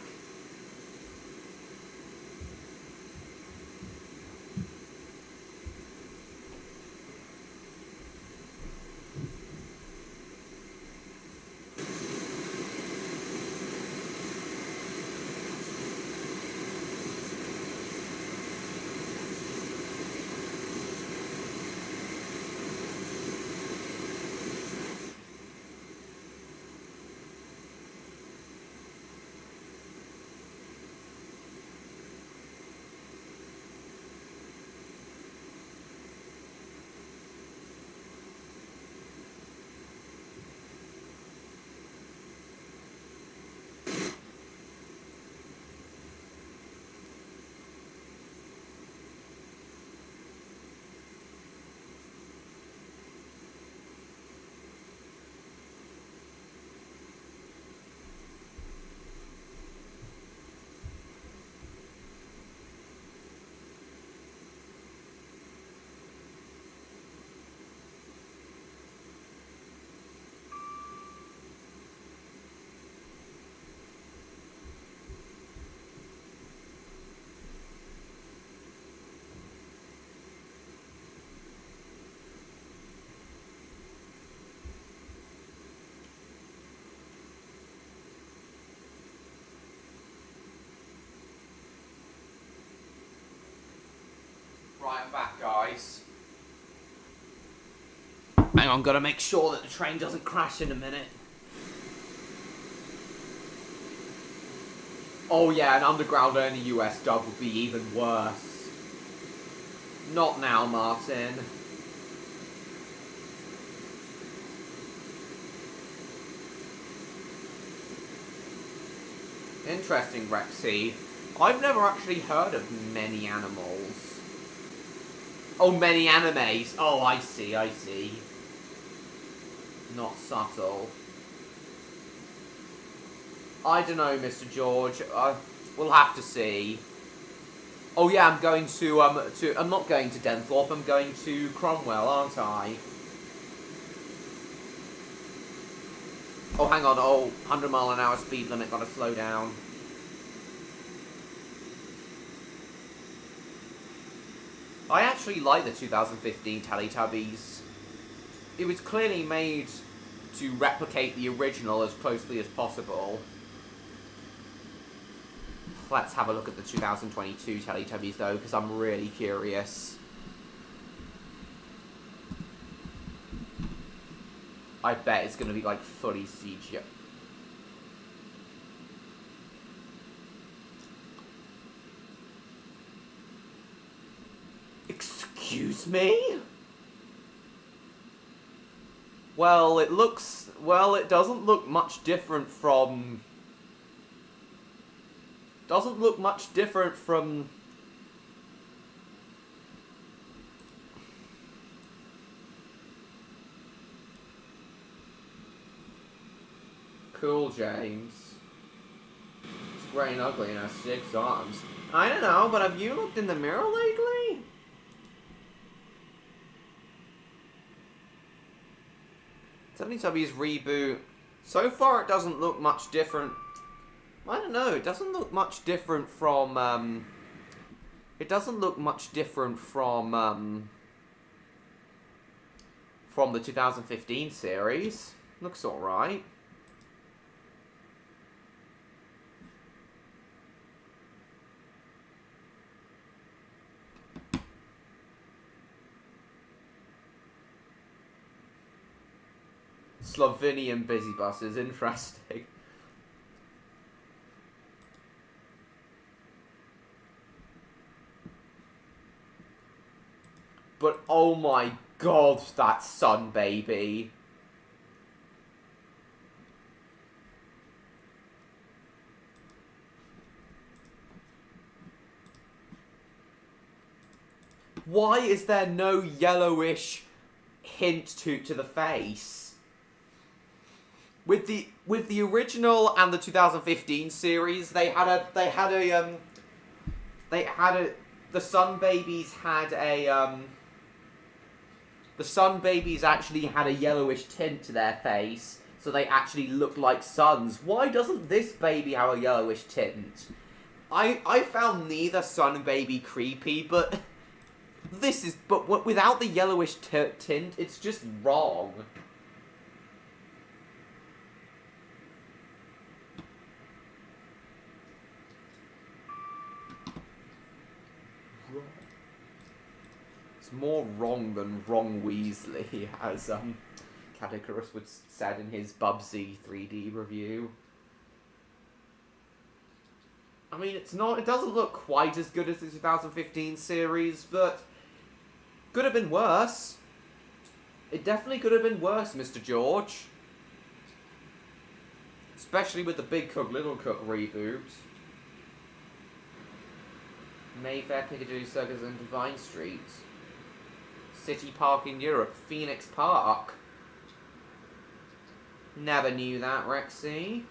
Right, I'm back, guys. Hang on, gotta make sure that the train doesn't crash in a minute. Oh yeah, an underground only US dub would be even worse. Not now, Martin. Interesting, Rexy. I've never actually heard of many animals. Oh, many animes. Oh, I see, I see. Not subtle. I don't know, Mr. George. We'll have to see. Oh yeah, I'm going to, I'm not going to Denthorpe, I'm going to Cromwell, aren't I? Oh, hang on, 100-mile-an-hour speed limit, gotta slow down. I actually like the 2015 Teletubbies. It was clearly made to replicate the original as closely as possible. Let's have a look at the 2022 Teletubbies, though, because I'm really curious. I bet it's going to be, like, fully CGI. Excuse me? Well, it looks... Well, it doesn't look much different from... Doesn't look much different from... Cool, James. It's grey and ugly and has 6 arms. I don't know, but have you looked in the mirror lately? Teletubbies reboot. So far, it doesn't look much different. I don't know. It doesn't look much different from. It doesn't look much different from the 2015 series. Looks all right. Slovenian busy buses, interesting. But oh my god, that sun baby. Why is there no yellowish hint to the face? With the original and the 2015 series, the Sun Babies had a the Sun Babies actually had a yellowish tint to their face, so they actually looked like suns. Why doesn't this baby have a yellowish tint? I found neither Sun Baby creepy, but without the yellowish tint, it's just wrong. It's more wrong than wrong Weasley, as Categoras would said in his Bubsy 3D review. I mean, it doesn't look quite as good as the 2015 series, but could have been worse. It definitely could have been worse, Mr. George. Especially with the Big Cook, Little Cook reboot. Mayfair, Piccadilly Circus and Divine Street. City Park in Europe, Phoenix Park. Never knew that, Rexy.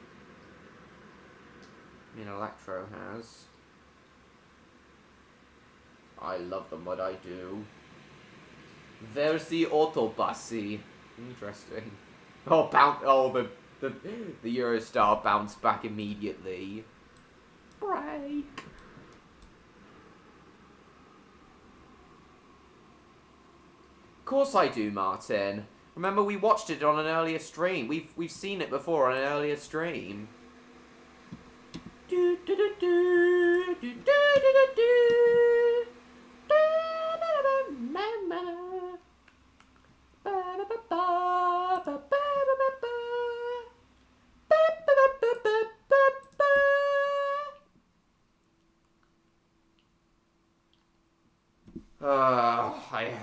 I mean, Electro has. I love them, what I do. There's the Autobusy. Interesting. Oh, the Eurostar bounced back immediately. Break. Of course I do, Martin. Remember, we watched it on an earlier stream. We've seen it before on an earlier stream. Do do do do do do do do do.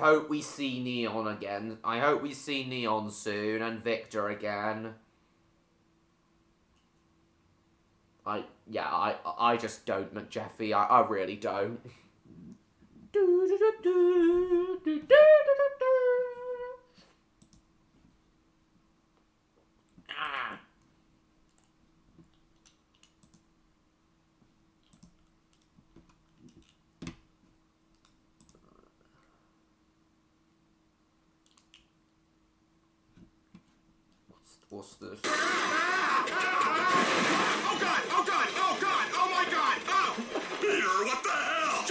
hope we see Neon again. I hope we see Neon soon and Victor again. I just don't, McJeffy. I really don't. Ah. What's this? Oh God! Oh God! Oh God! Oh my God! Oh! Peter, what the hell?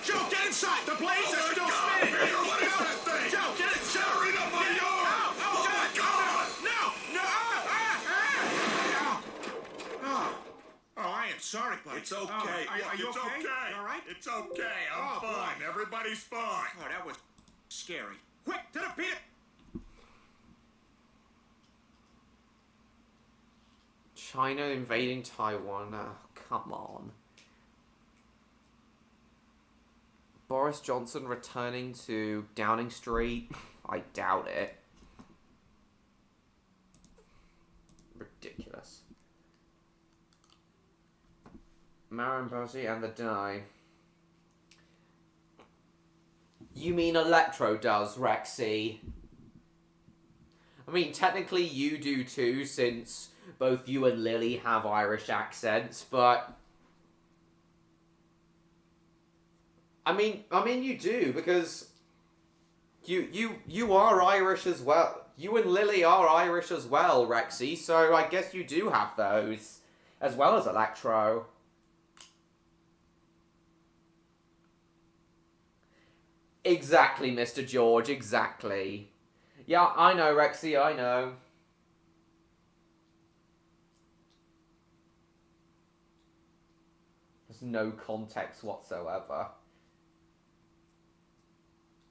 Joe, get inside! The blades are still spinning! Peter, what is that thing? Joe, get it! Tearing up my yard! Oh my God! No! Oh, I am sorry, buddy. It's okay. Are you It's okay? okay. You all right? It's okay. I'm fine. Boy. Everybody's fine. Oh, that was scary. Quick, to the Peter! China invading Taiwan. Oh, come on. Boris Johnson returning to Downing Street. I doubt it. Ridiculous. Marin Bozzi and the Die. You mean Electro does, Rexy? I mean, technically you do too, since both you and Lily have Irish accents, but I mean you do, because you are Irish as well. You and Lily are Irish as well, Rexy, so I guess you do have those, as well as Electro. Exactly, Mr. George, exactly. Yeah, I know, Rexy, I know. There's no context whatsoever.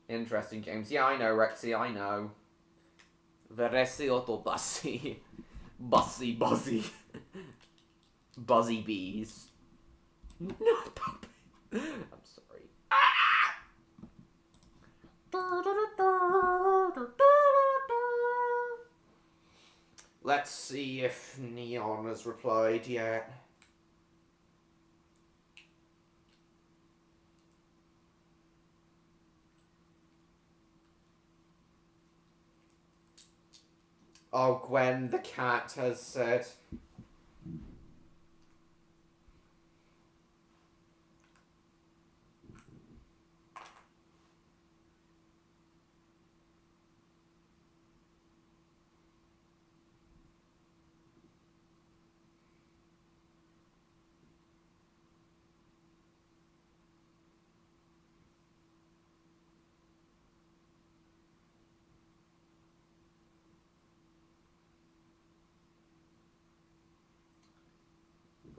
Interesting, James. Yeah, I know, Rexy, I know. Veresi otobasi. Bussy, buzzy. Buzzy bees. No, puppy. I'm sorry. Let's see if Neon has replied yet. Oh, Gwen the cat has said.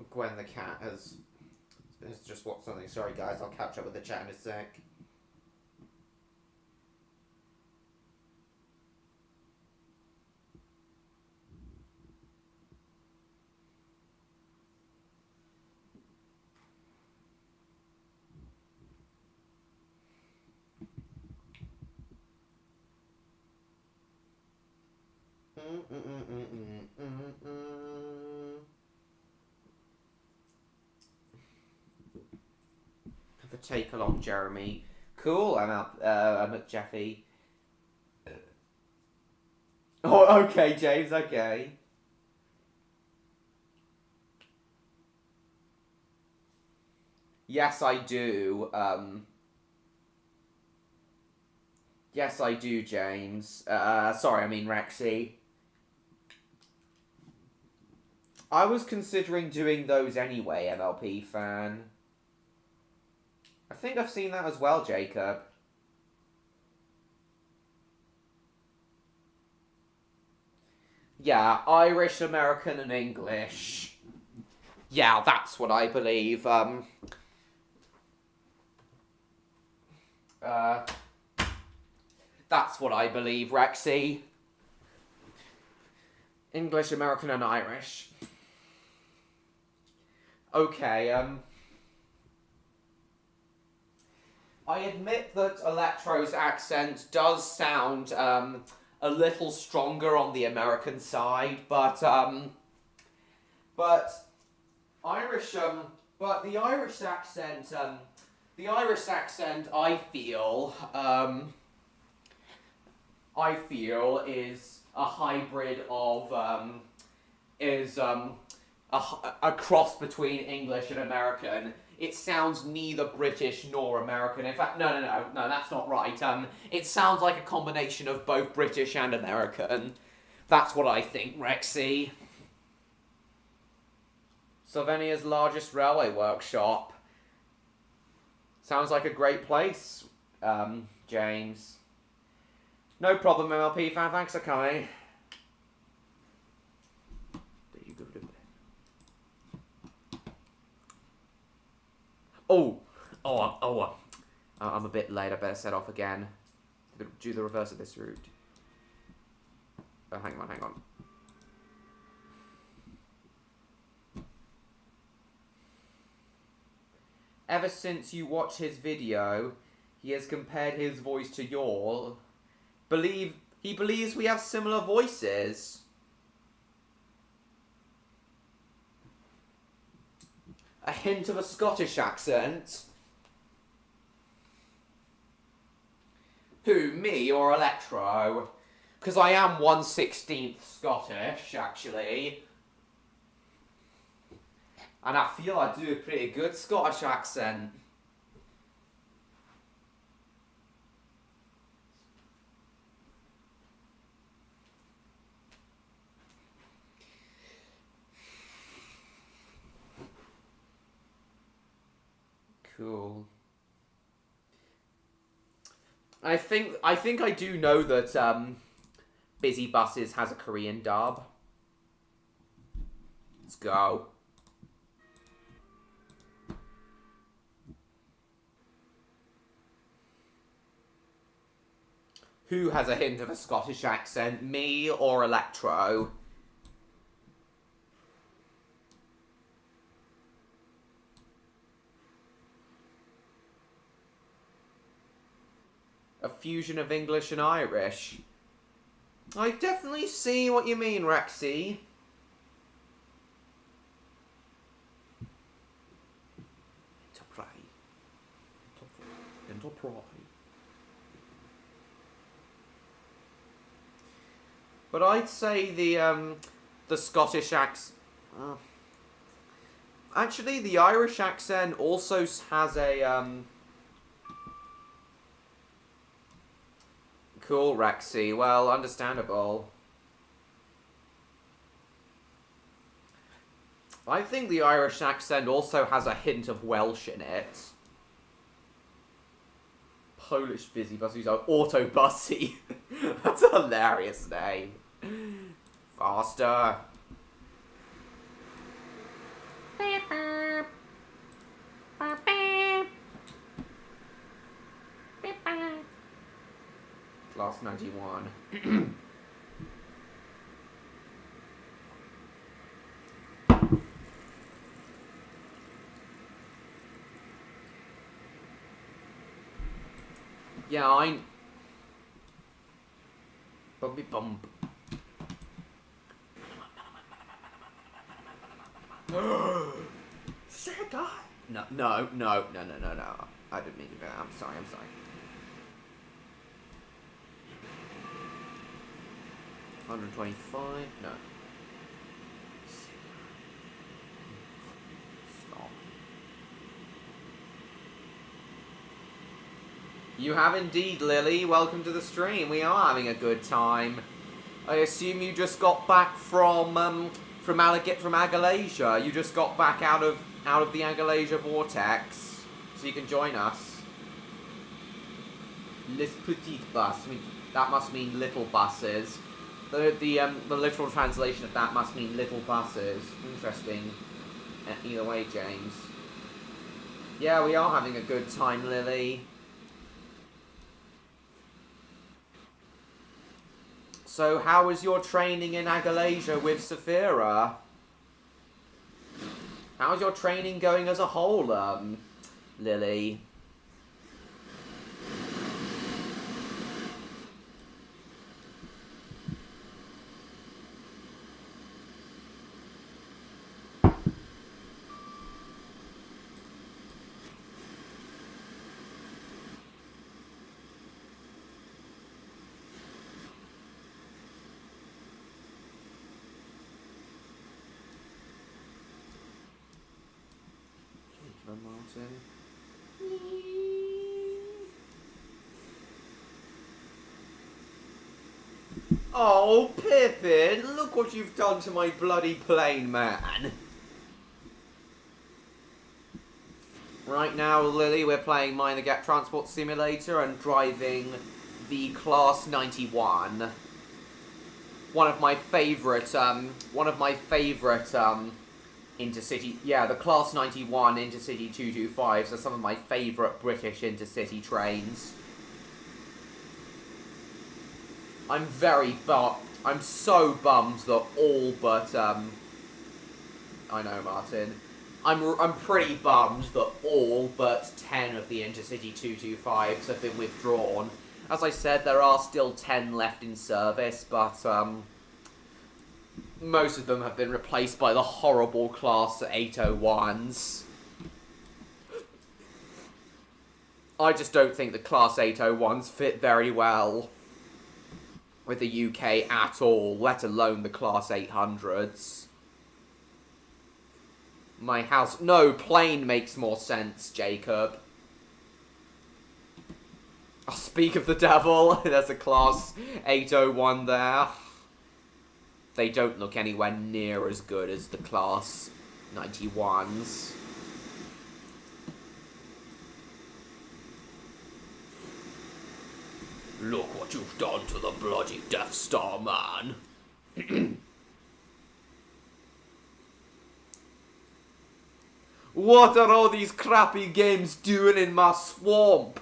Gwen the cat has just watched something. Sorry guys, I'll catch up with the chat in a sec. Have a take along, Jeremy. Cool, I'm at Jeffy. Oh, okay, James, okay. Yes, I do. Yes, I do, James. Sorry, I mean Rexy. I was considering doing those anyway, MLP fan. I think I've seen that as well, Jacob. Yeah, Irish, American, and English. Yeah, that's what I believe. That's what I believe, Rexy. English, American, and Irish. Okay, I admit that Electro's accent does sound a little stronger on the American side, but Irish but the Irish accent I feel is a hybrid of a cross between English and American. It sounds neither British nor American. In fact, no, that's not right. It sounds like a combination of both British and American. That's what I think, Rexy. Slovenia's largest railway workshop. Sounds like a great place, James. No problem, MLP fan. Thanks for coming. I'm a bit late. I better set off again. Do the reverse of this route. Oh, hang on. Ever since you watched his video, he has compared his voice to yours. He believes we have similar voices. A hint of a Scottish accent. Who, me or Electro? Because I am 1/16 Scottish, actually. And I feel I do a pretty good Scottish accent. Cool. I think I do know that Busy Buses has a Korean dub. Let's go. Who has a hint of a Scottish accent, me or Electro? A fusion of English and Irish. I definitely see what you mean, Rexy. Enterprise. But I'd say the Scottish accent. Actually, the Irish accent also has a Cool, Rexy. Well, understandable. I think the Irish accent also has a hint of Welsh in it. Polish busy bus user Autobussy. That's a hilarious name. Faster. Class 91. Yeah, Bumpy bump. Sega! No. I didn't mean to do that. I'm sorry. 125? No. Stop. You have indeed, Lily. Welcome to the stream. We are having a good time. I assume you just got back from Agalasia. You just got back out of the Agalasia vortex, so you can join us. Les petites bus. I mean, that must mean little buses. The literal translation of that must mean little buses. Interesting. Either way, James. Yeah, we are having a good time, Lily. So, how was your training in Agalasia with Saphira? How's your training going as a whole, Lily? Martin. Oh, Pippin, look what you've done to my bloody plane, man. Right now, Lily, we're playing Mine the Gap Transport Simulator and driving the Class 91. One of my favourite intercity, yeah, the Class 91 Intercity 225s are some of my favourite British intercity trains. I'm so bummed that all but, I know, Martin. I'm pretty bummed that all but 10 of the Intercity 225s have been withdrawn. As I said, there are still 10 left in service, but, most of them have been replaced by the horrible Class 801s. I just don't think the Class 801s fit very well with the UK at all, let alone the Class 800s. My house... No, plane makes more sense, Jacob. I'll speak of the devil. There's a Class 801 there. They don't look anywhere near as good as the Class 91s. Look what you've done to the bloody Death Star, man. What are all these crappy games doing in my swamp?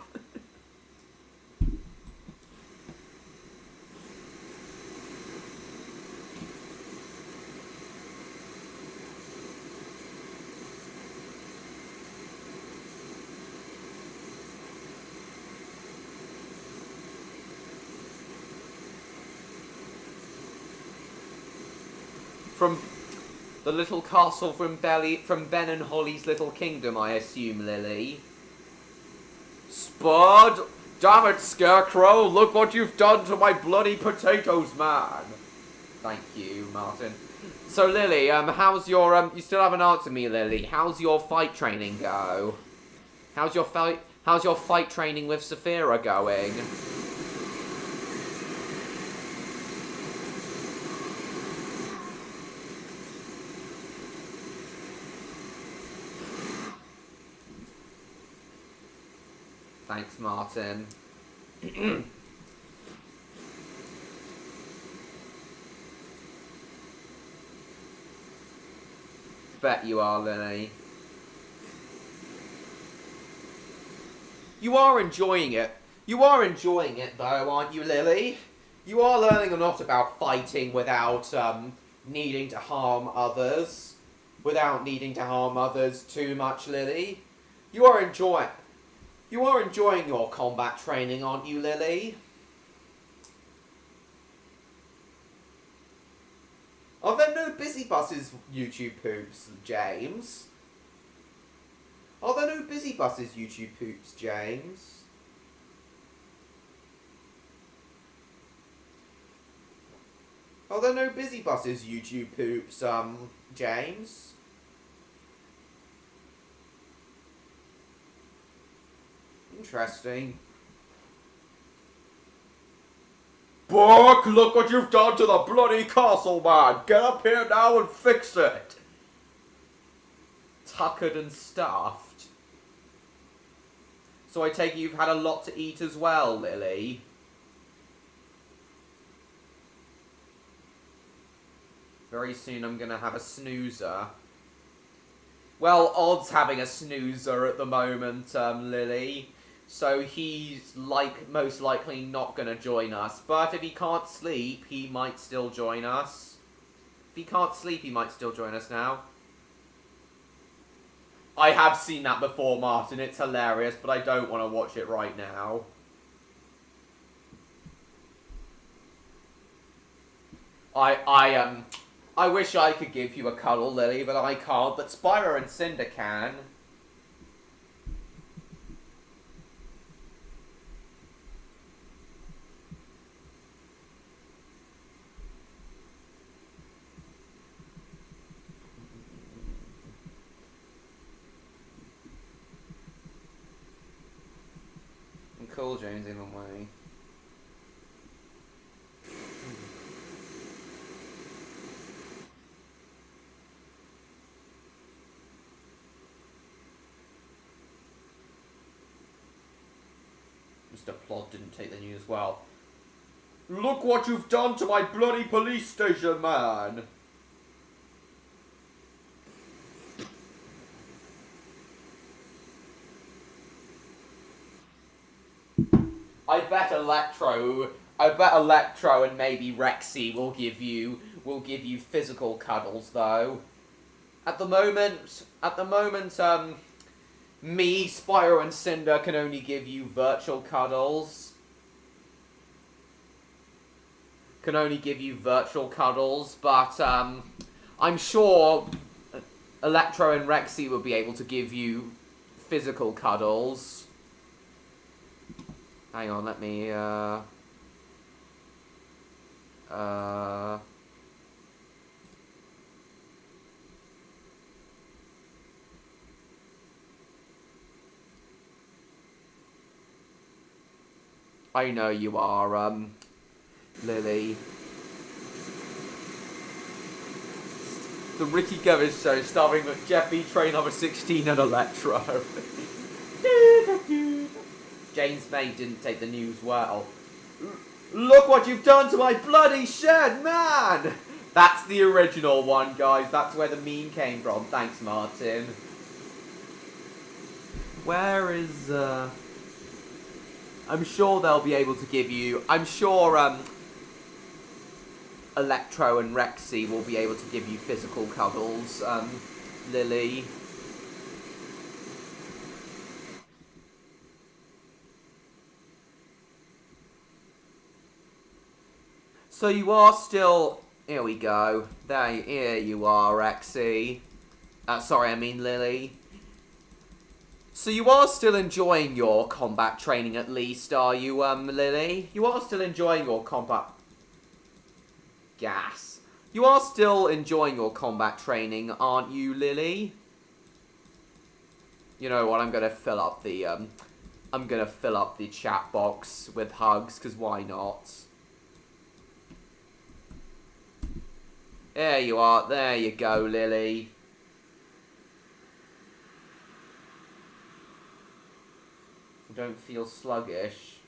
From the little castle from Ben and Holly's Little Kingdom, I assume, Lily. Spud! Damn it, Scarecrow! Look what you've done to my bloody potatoes, man! Thank you, Martin. So, Lily, how's your, you still haven't answered me, Lily. How's your fight training go? How's your fight training with Saphira going? Thanks, Martin. Bet you are, Lily. You are enjoying it. You are enjoying it, though, aren't you, Lily? You are learning a lot about fighting without, needing to harm others. Without needing to harm others too much, Lily. You are enjoying your combat training, aren't you, Lily? Are there no busy buses, YouTube poops, James? Are there no busy buses, YouTube poops, James? Are there no busy buses, YouTube poops, James? Interesting. Buck, look what you've done to the bloody castle, man! Get up here now and fix it! Tuckered and stuffed. So I take it you've had a lot to eat as well, Lily? Very soon I'm gonna have a snoozer. Well, Odd's having a snoozer at the moment, Lily. So he's, most likely not gonna join us. But if he can't sleep, he might still join us. If he can't sleep, he might still join us now. I have seen that before, Martin. It's hilarious, but I don't want to watch it right now. I wish I could give you a cuddle, Lily, but I can't. But Spyro and Cinder can. Cool, James, in the way. Mr. Plod didn't take the news well. Look what you've done to my bloody police station, man! I bet Electro and maybe Rexy will give you physical cuddles though. At the moment, me, Spyro, and Cinder can only give you virtual cuddles. But I'm sure Electro and Rexy will be able to give you physical cuddles. Hang on, let me, I know you are, Lily. The Ricky Gervais Show, starring Jeffy, Train Number 16, and Electro. James May didn't take the news well. Look what you've done to my bloody shed, man! That's the original one, guys. That's where the meme came from. Thanks, Martin. Where is, I'm sure they'll be able to give you... I'm sure, Electro and Rexy will be able to give you physical cuddles, Lily. So you are still... Here we go. Here you are, Rexy. Sorry, I mean Lily. So you are still enjoying your combat training at least, are you, Lily? You are still enjoying your combat... Gas. You are still enjoying your combat training, aren't you, Lily? You know what, I'm gonna fill up the chat box with hugs, because why not? There you are. There you go, Lily. Don't feel sluggish.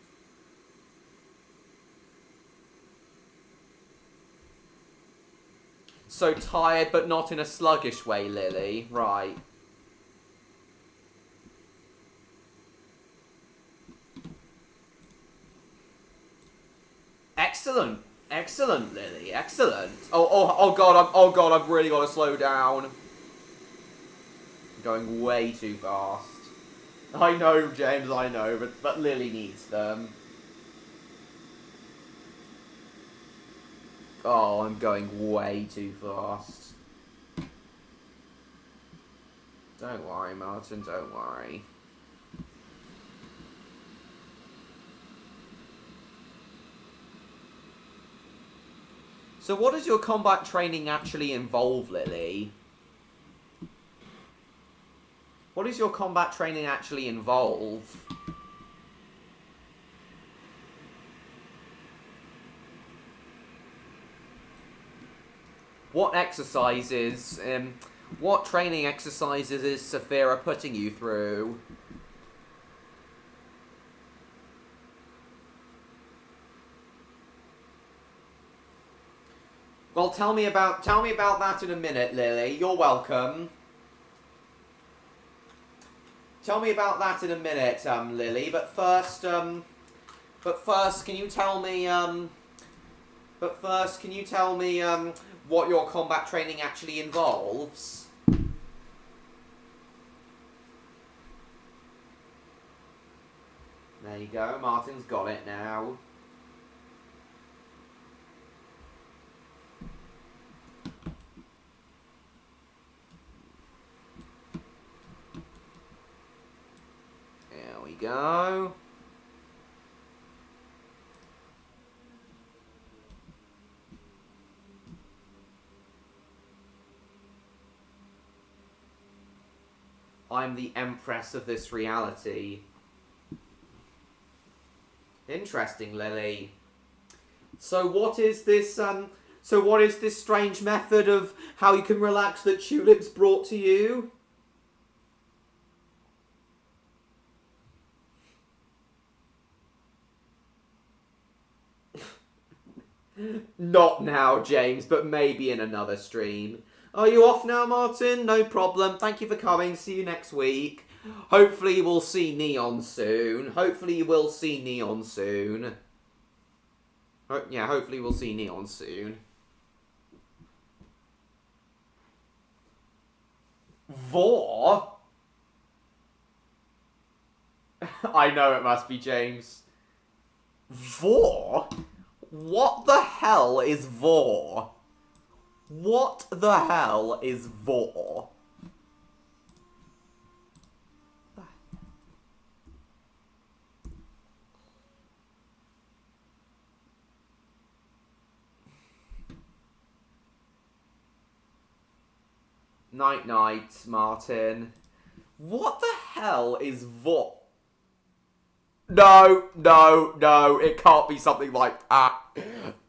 So tired, but not in a sluggish way, Lily. Right. Excellent. Excellent, Lily. Excellent. Oh God, I've really got to slow down. I'm going way too fast. I know, James, I know, but Lily needs them. Oh, I'm going way too fast. Don't worry, Martin, don't worry. So what does your combat training actually involve, Lily? What does your combat training actually involve? What exercises, what training exercises is Saphira putting you through? Well, tell me about that in a minute, Lily. You're welcome. Tell me about that in a minute, Lily. But first, can you tell me, what your combat training actually involves? There you go. Martin's got it now. There we go. I'm the empress of this reality. Interesting, Lily. So what is this strange method of how you can relax that Tulip's brought to you? Not now, James, but maybe in another stream. Are you off now, Martin? No problem. Thank you for coming. See you next week. Hopefully we'll see Neon soon. Hopefully we'll see Neon soon. Yeah, hopefully we'll see Neon soon. Vor? I know it must be James. Vor? What the hell is Vor? What the hell is Vor? Night night, Martin. What the hell is Vor? No, no, no, it can't be something like that.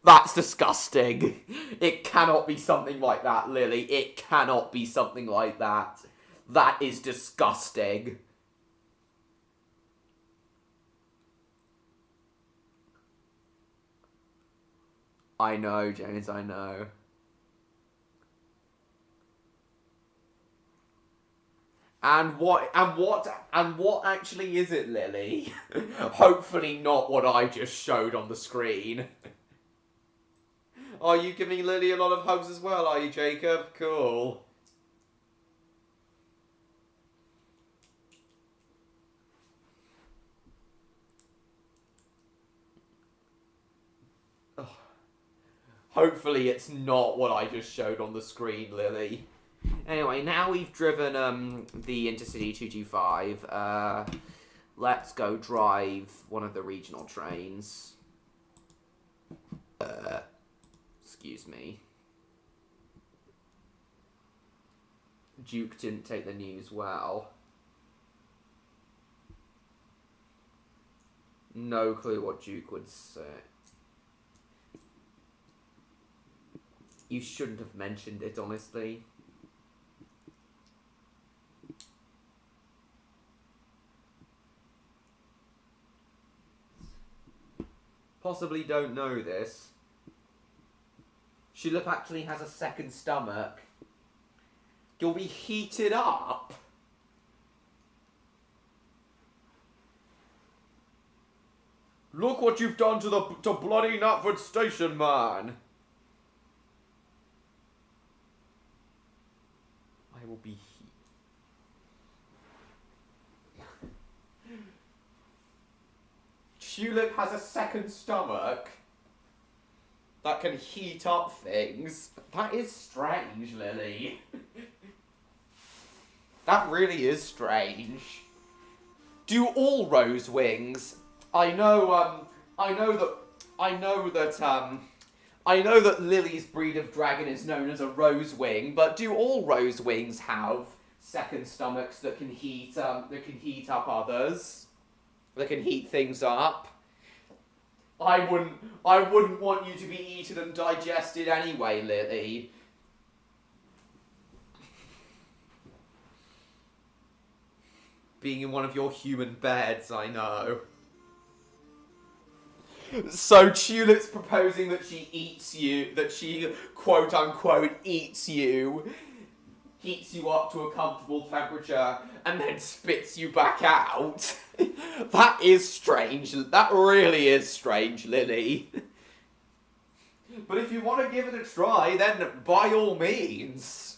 That's disgusting. It cannot be something like that, Lily. It cannot be something like that. That is disgusting. I know, James, I know. And what actually is it, Lily? Hopefully not what I just showed on the screen. Are you giving Lily a lot of hugs as well, are you, Jacob? Cool. Oh. Hopefully it's not what I just showed on the screen, Lily. Anyway, now we've driven the Intercity 225, let's go drive one of the regional trains. Excuse me. Duke didn't take the news well. No clue what Duke would say. You shouldn't have mentioned it, honestly. Possibly don't know this. Shulip actually has a second stomach. You'll be heated up. Look what you've done to bloody Knapford Station, man. I will be Tulip has a second stomach that can heat up things. That is strange, Lily. That really is strange. Do all rose wings? I know that Lily's breed of dragon is known as a rose wing, but do all rose wings have second stomachs that can heat up others? That can heat things up? I wouldn't want you to be eaten and digested anyway, Lily. Being in one of your human beds, I know. So Tulip's proposing that she eats you, that she quote-unquote eats you, heats you up to a comfortable temperature, and then spits you back out. That is strange. That really is strange, Lily. But if you want to give it a try, then by all means.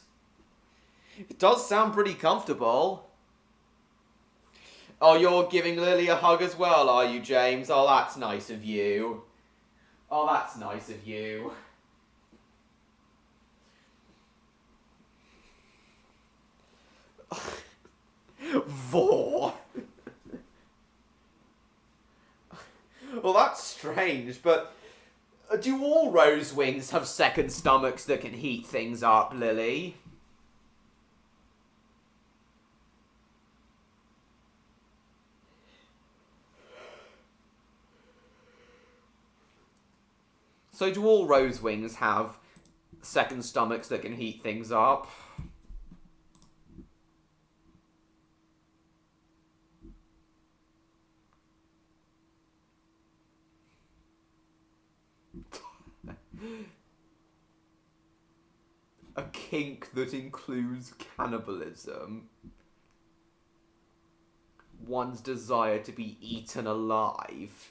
It does sound pretty comfortable. Oh, you're giving Lily a hug as well, are you, James? Oh, that's nice of you. Oh, that's nice of you. Vor. Well, that's strange, but do all rose wings have second stomachs that can heat things up, Lily? So do all rose wings have second stomachs that can heat things up? A kink that includes cannibalism. One's desire to be eaten alive.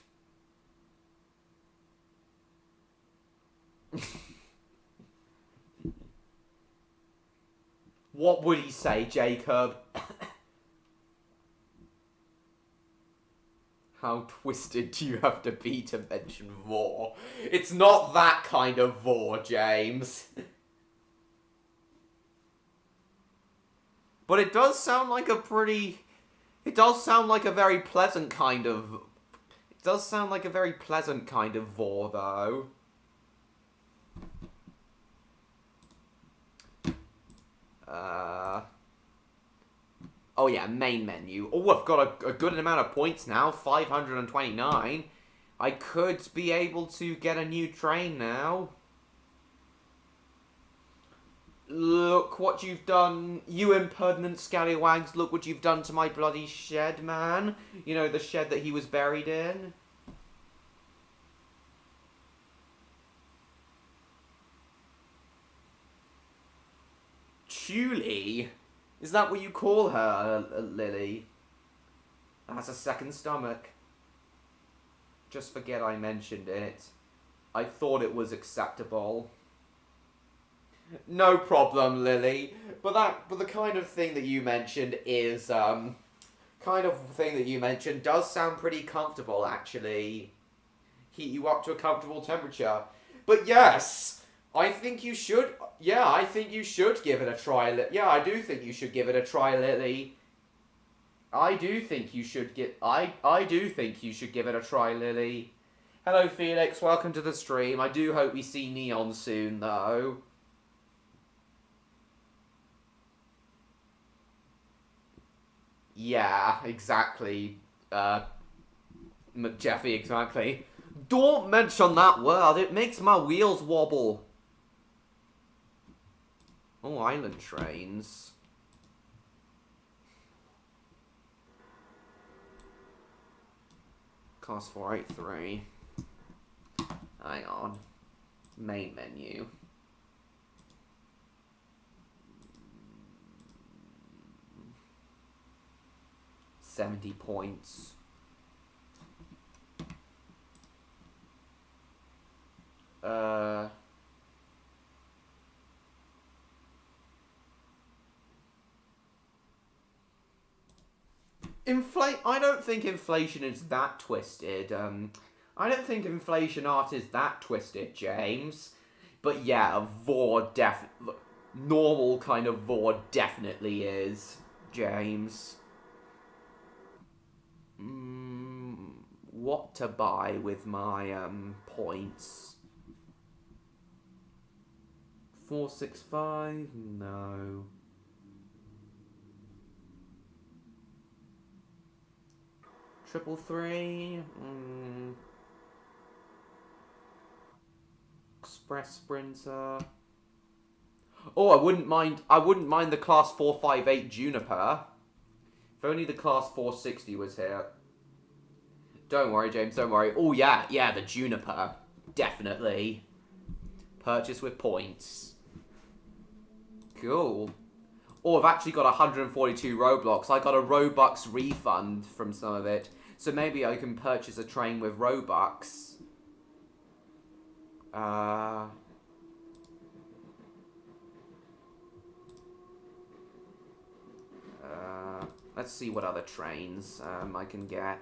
What would he say, Jacob? How twisted do you have to be to mention vor? It's not that kind of vor, James. But it does sound like a pretty... It does sound like a very pleasant kind of... It does sound like a very pleasant kind of vor, though. Oh yeah, main menu. Oh, I've got a good amount of points now. 529. I could be able to get a new train now. Look what you've done, you impertinent scallywags. Look what you've done to my bloody shed, man. You know, the shed that he was buried in. Julie? Is that what you call her, Lily? That's a second stomach. Just forget I mentioned it. I thought it was acceptable. No problem, Lily. But the kind of thing that you mentioned is, does sound pretty comfortable, actually. Heat you up to a comfortable temperature. But yes, I think you should, I think you should give it a try. Yeah, I do think you should give it a try, Lily. I do think you should give it a try, Lily. Hello, Felix. Welcome to the stream. I do hope we see Neon soon, though. Yeah, exactly. McJeffy, exactly. Don't mention that word. It makes my wheels wobble. Oh, island trains. Class 483. Hang on. Main menu. $70 points. I don't think inflation is that twisted. I don't think inflation art is that twisted, James. But yeah, a vor normal kind of vor definitely is, James. What to buy with my points? 465? No. Triple three? Express Sprinter. Oh, I wouldn't mind the class 458 Juniper. If only the class 460 was here. Don't worry, James, don't worry. Oh, yeah, the Juniper. Definitely. Purchase with points. Cool. Oh, I've actually got 142 Roblox. I got a Robux refund from some of it. So maybe I can purchase a train with Robux. Let's see what other trains I can get.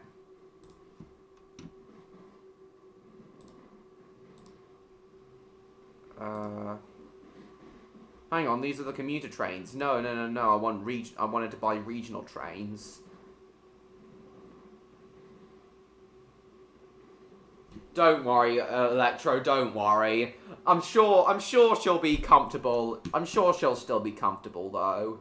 Hang on, these are the commuter trains. No. I wanted to buy regional trains. Don't worry, Electro, don't worry. I'm sure she'll be comfortable. I'm sure she'll still be comfortable, though.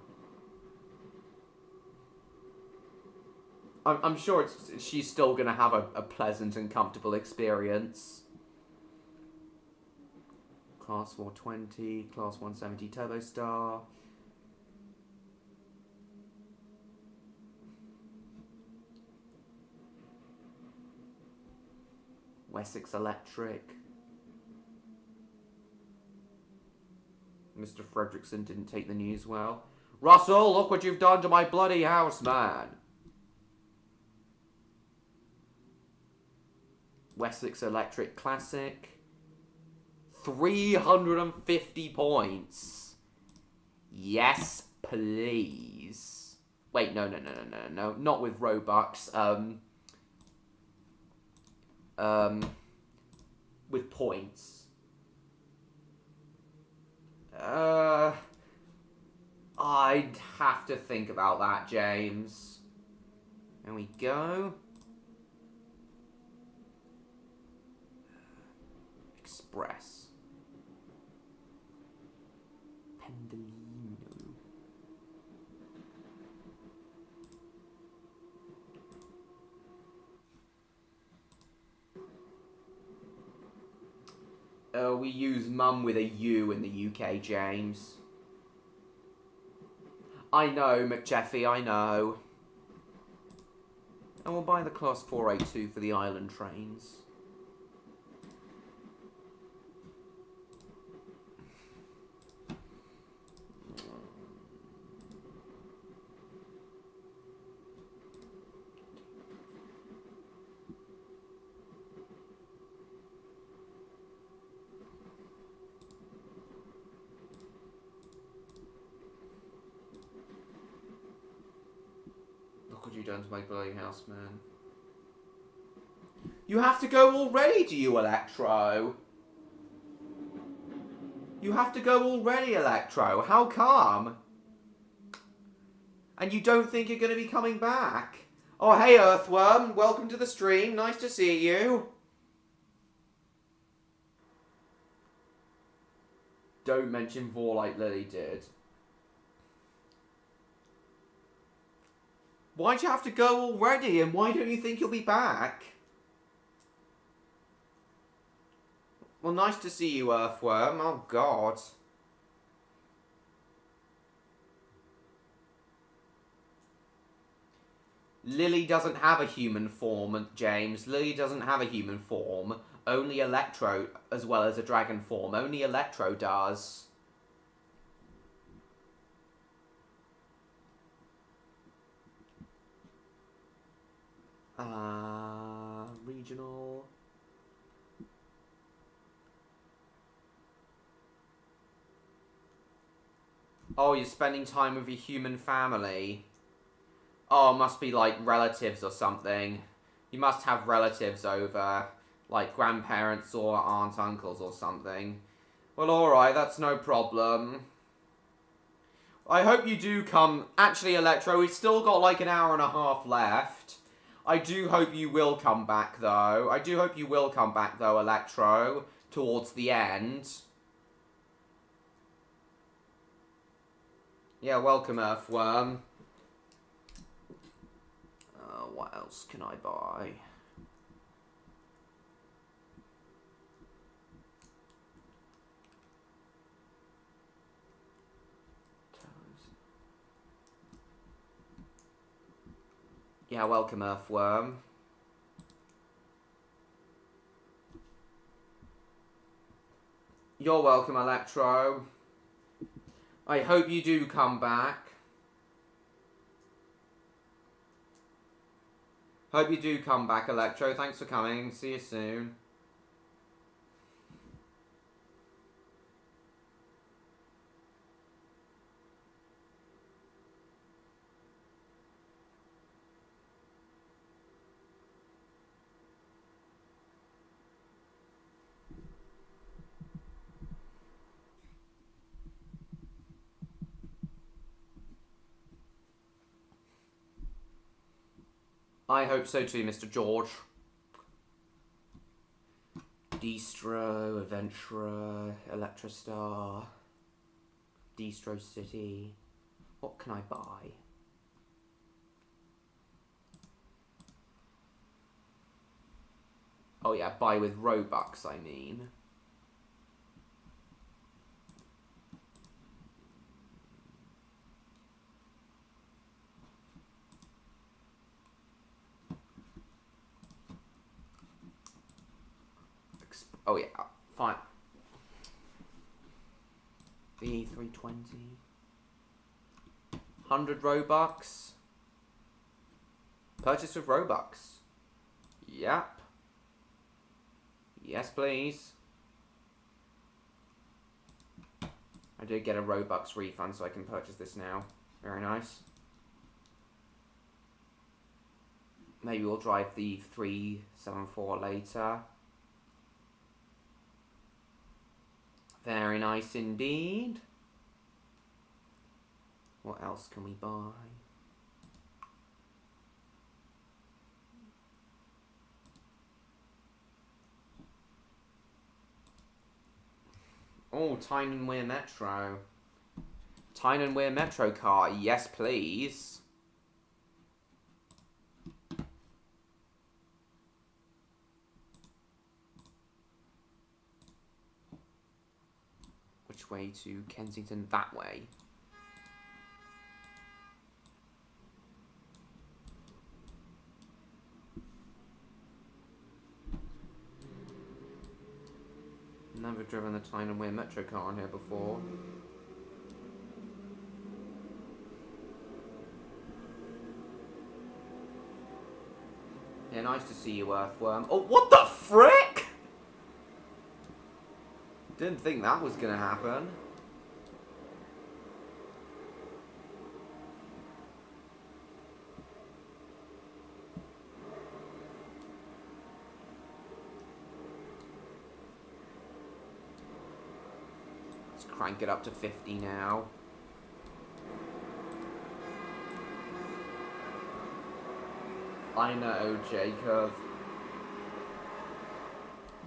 I'm sure she's still gonna have a pleasant and comfortable experience. Class 420, Class 170 Turbo Star. Wessex Electric. Mr. Fredrickson didn't take the news well. Russell, look what you've done to my bloody house, man. Wessex Electric Classic. 350 points. Yes, please. Wait, no. Not with Robux. With points. I'd have to think about that, James. There we go. Express. Pendolino. We use mum with a U in the UK, James. I know, McJeffy, I know. And we'll buy the Class 482 for the island trains. Look what you've done to my bloody house, man. You have to go already, do you, Electro? You have to go already, Electro. How come? And you don't think you're going to be coming back? Oh, hey, Earthworm. Welcome to the stream. Nice to see you. Don't mention Vor like Lily did. Why'd you have to go already? And why don't you think you'll be back? Well, nice to see you, Earthworm. Oh, God. Lily doesn't have a human form, James. Lily doesn't have a human form. Only Electro, as well as a dragon form. Only Electro does. Regional. Oh, you're spending time with your human family. Oh, must be like relatives or something. You must have relatives over, like grandparents or aunts, uncles or something. Well, alright, that's no problem. I hope you do come. Actually, Electro, we've still got like an hour and a half left. I do hope you will come back, though. I do hope you will come back, though, Electro, towards the end. Yeah, welcome, Earthworm. What else can I buy? Yeah, welcome, Earthworm. You're welcome, Electro. I hope you do come back. Hope you do come back, Electro. Thanks for coming. See you soon. I hope so too, Mr. George. Distro, Adventurer, Electrostar, Distro City. What can I buy? Oh yeah, buy with Robux, I mean. Oh yeah, fine. The 320. 100 Robux. Purchase with Robux. Yep. Yes, please. I did get a Robux refund, so I can purchase this now. Very nice. Maybe we'll drive the 374 later. Very nice indeed. What else can we buy? Oh, Tyne and Weir Metro. Tyne and Weir Metro car. Yes, please. Which way to Kensington? That way. Never driven the Tyne and Weir Metro car on here before. Yeah, nice to see you, Earthworm. Oh, what the frick? Didn't think that was gonna happen. Let's crank it up to 50 now. I know, Jacob.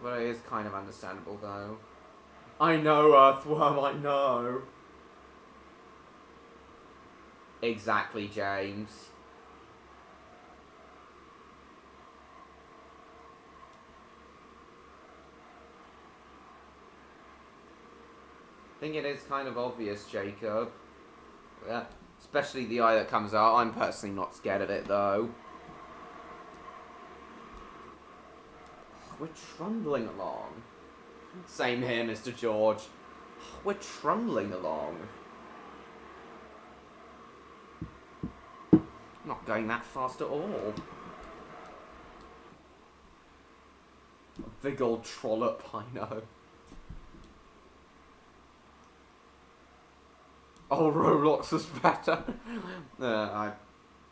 But it is kind of understandable, though. I know, Earthworm, I know. Exactly, James. I think it is kind of obvious, Jacob. Yeah, especially the eye that comes out. I'm personally not scared of it, though. We're trundling along. Same here, Mr. George. We're trundling along. Not going that fast at all. A big old trollop, I know. Oh, Roblox was better. I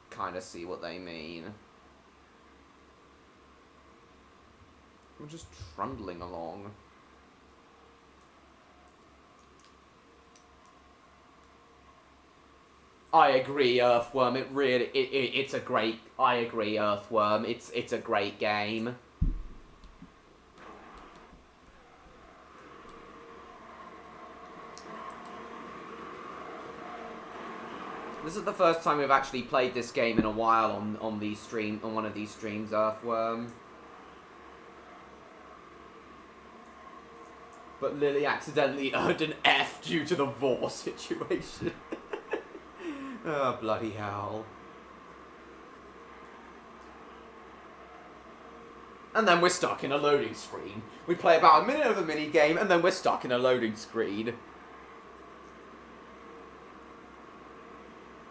kind of see what they mean. We're just trundling along. I agree, Earthworm. It's a great. I agree, Earthworm. It's a great game. This is the first time we've actually played this game in a while on one of these streams, Earthworm. But Lily accidentally earned an F due to the vor situation. Oh, bloody hell. And then we're stuck in a loading screen. We play about a minute of the minigame, and then we're stuck in a loading screen.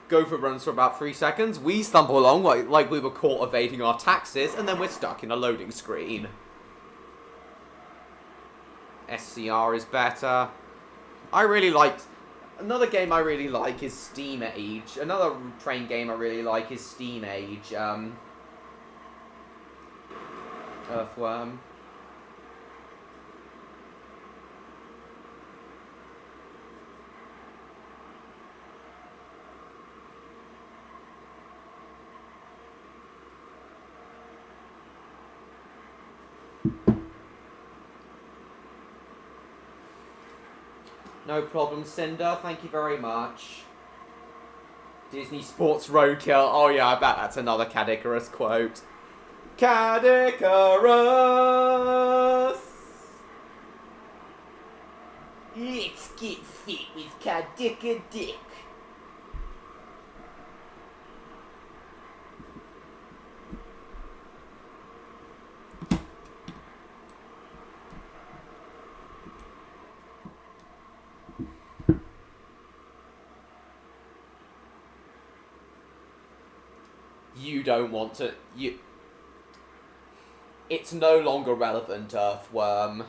Gopher runs for about 3 seconds. We stumble along like we were caught evading our taxes, and then we're stuck in a loading screen. SCR is better. I really liked... Another game I really like is Steam Age. Another train game I really like is Steam Age. Earthworm. No problem, Cinder. Thank you very much. Disney Sports Roadkill. Oh yeah, I bet that's another Cadicarus quote. Cadicarus! Let's get fit with Cadica Dick. You don't want to... It's no longer relevant, Earthworm.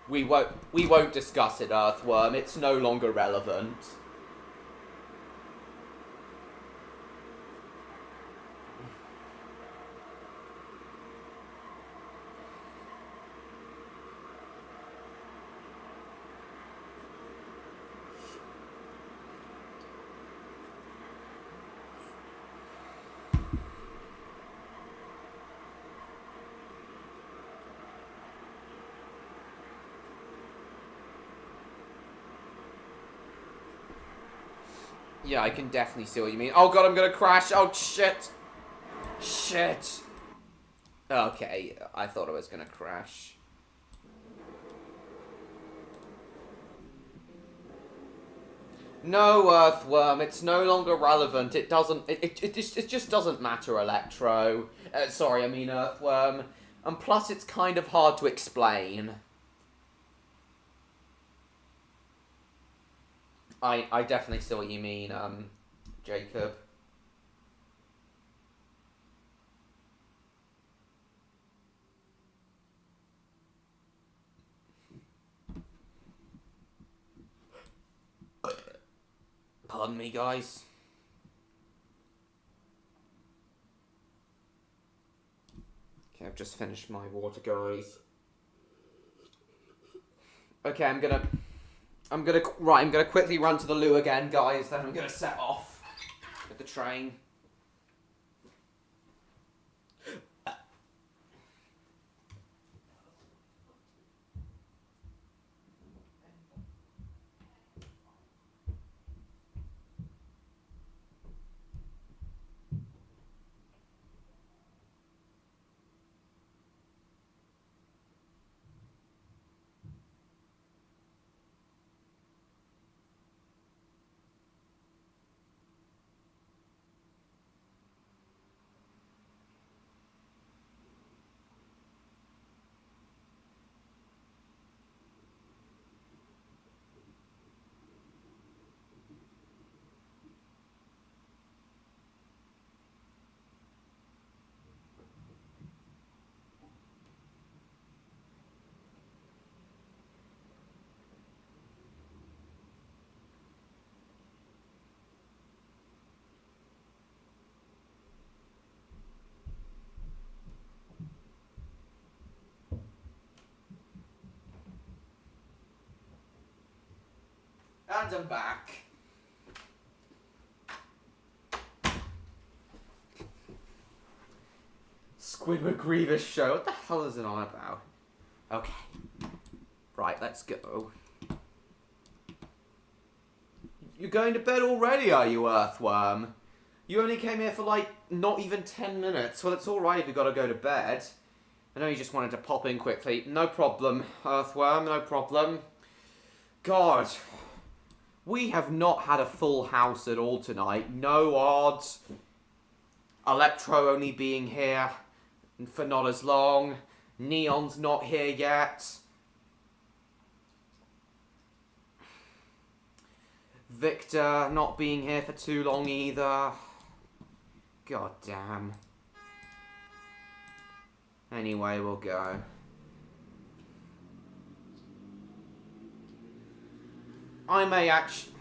We won't discuss it, Earthworm. It's no longer relevant. Yeah, I can definitely see what you mean. Oh god, I'm gonna crash. Oh shit. Shit. Okay, I thought I was gonna crash. No, Earthworm, it's no longer relevant. It doesn't... It just doesn't matter, Electro. Sorry, I mean Earthworm. And plus, it's kind of hard to explain. I definitely see what you mean, Jacob. Pardon me, guys. Okay, I've just finished my water, guys. Okay, I'm gonna quickly run to the loo again, guys, then I'm gonna set off with the train. And I'm back. Squidward Grievous show. What the hell is it on about? Okay. Right, let's go. You're going to bed already, are you, Earthworm? You only came here for, like, not even 10 minutes. Well, it's alright if you gotta go to bed. I know you just wanted to pop in quickly. No problem, Earthworm, no problem. God. We have not had a full house at all tonight. No odds. Electro only being here for not as long. Neon's not here yet. Victor not being here for too long either. God damn. Anyway, we'll go. I may actually...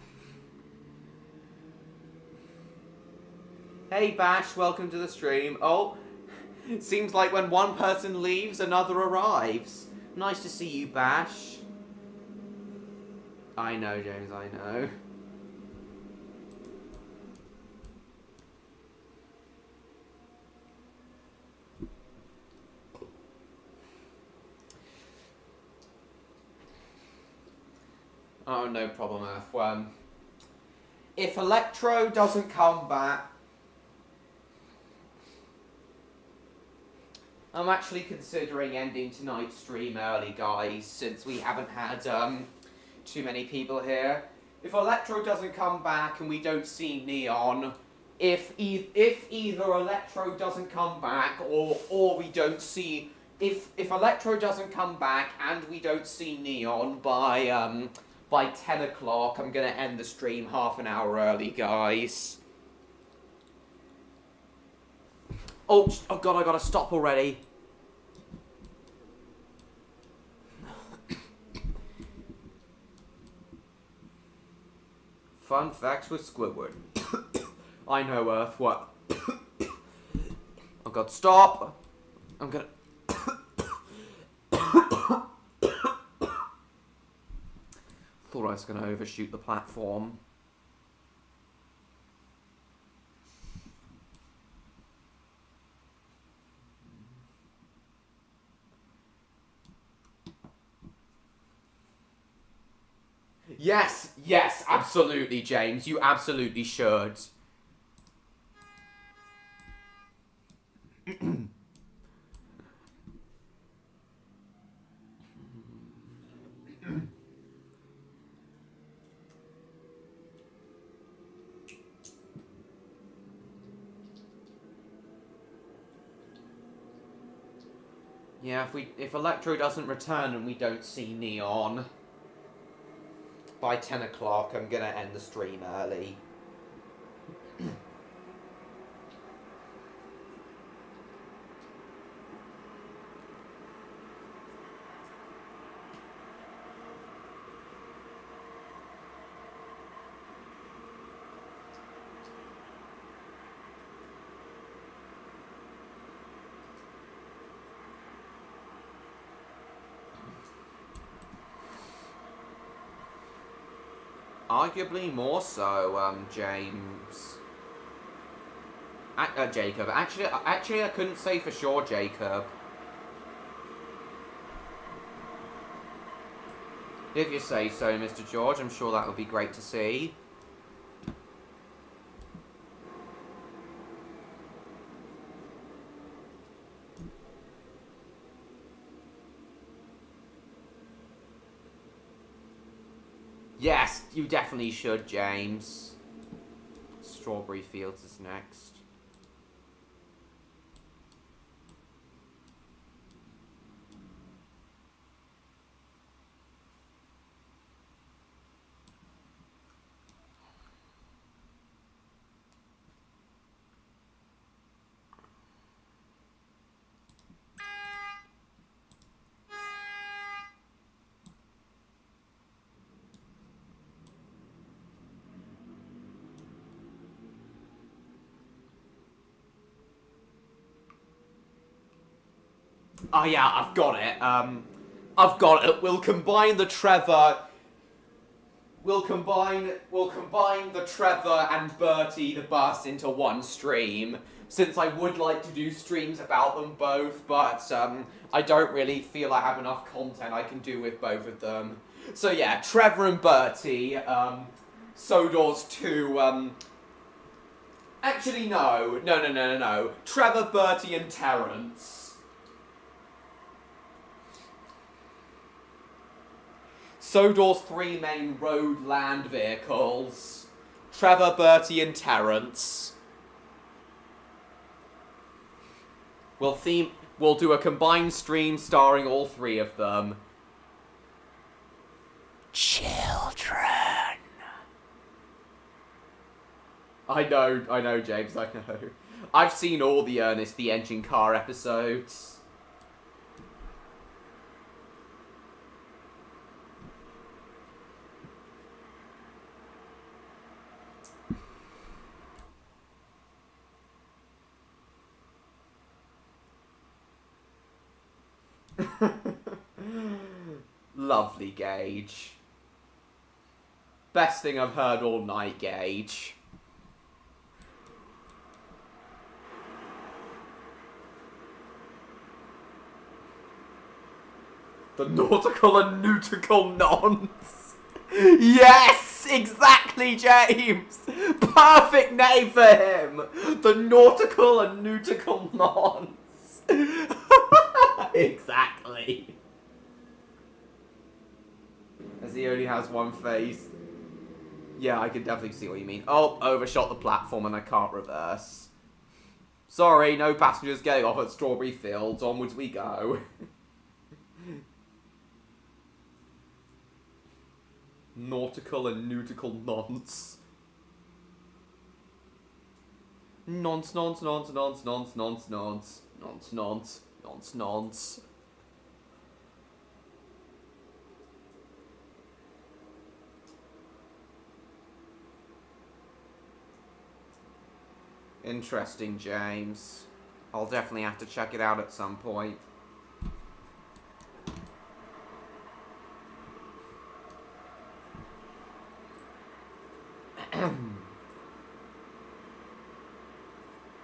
Hey Bash, welcome to the stream. Oh, seems like when one person leaves, another arrives. Nice to see you, Bash. I know, James, I know. Oh, no problem, Earthworm. If Electro doesn't come back... I'm actually considering ending tonight's stream early, guys, since we haven't had too many people here. If Electro doesn't come back and we don't see Neon, if either Electro doesn't come back or we don't see... If Electro doesn't come back and we don't see Neon by 10 o'clock, I'm going to end the stream half an hour early, guys. Oh god, I gotta stop already. Fun facts with Squidward. I know, Earth, what? Oh god, stop! I'm gonna... Thought I was gonna overshoot the platform. Yes, yes, absolutely, James. You absolutely should. Yeah, if Electro doesn't return and we don't see Neon by 10 o'clock, I'm gonna end the stream early. Arguably more so, James. Jacob. Actually, I couldn't say for sure, Jacob. If you say so, Mr. George, I'm sure that would be great to see. Yes, you definitely should, James. Strawberry Fields is next. Oh yeah, I've got it. I've got it. We'll combine the Trevor. We'll combine the Trevor and Bertie the bus into one stream. Since I would like to do streams about them both, but I don't really feel I have enough content I can do with both of them. So yeah, Trevor and Bertie. Sodor's 2. Actually, no. Trevor, Bertie, and Terrence. Sodor's 3 main road land vehicles. Trevor, Bertie, and Terrence. We'll do a combined stream starring all 3 of them. Children. I know, James, I know. I've seen all the Ernest the Engine Car episodes. Lovely, Gage. Best thing I've heard all night, Gage. The nautical and nautical nonce. Yes! Exactly, James! Perfect name for him! The nautical and nautical nonce. Exactly. As he only has one face. Yeah, I can definitely see what you mean. Oh, overshot the platform and I can't reverse. Sorry, no passengers getting off at Strawberry Fields. Onwards we go. Nautical and nautical nonce. Nonce, nonce, nonce, nonce, nonce, nonce, nonce, nonce, nonce, nonce, nonce. Interesting, James. I'll definitely have to check it out at some point.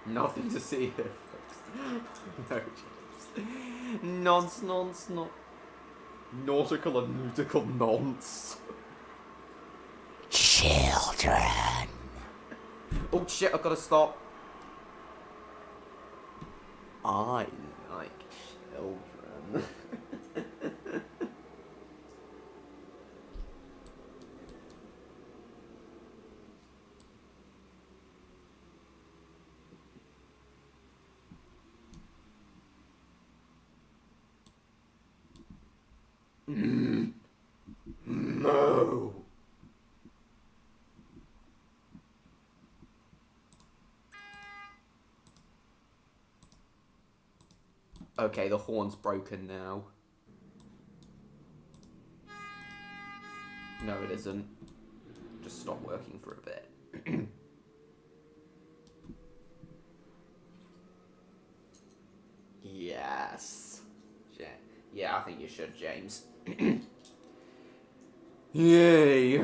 Nothing to see here, folks. No, James. Nonce, nonce, not nautical and nautical nonce. Children. Oh shit! I've got to stop. I like children. No. Okay, the horn's broken now. No, it isn't. Just stop working for a bit. Yes. Yeah, I think you should, James. Yay.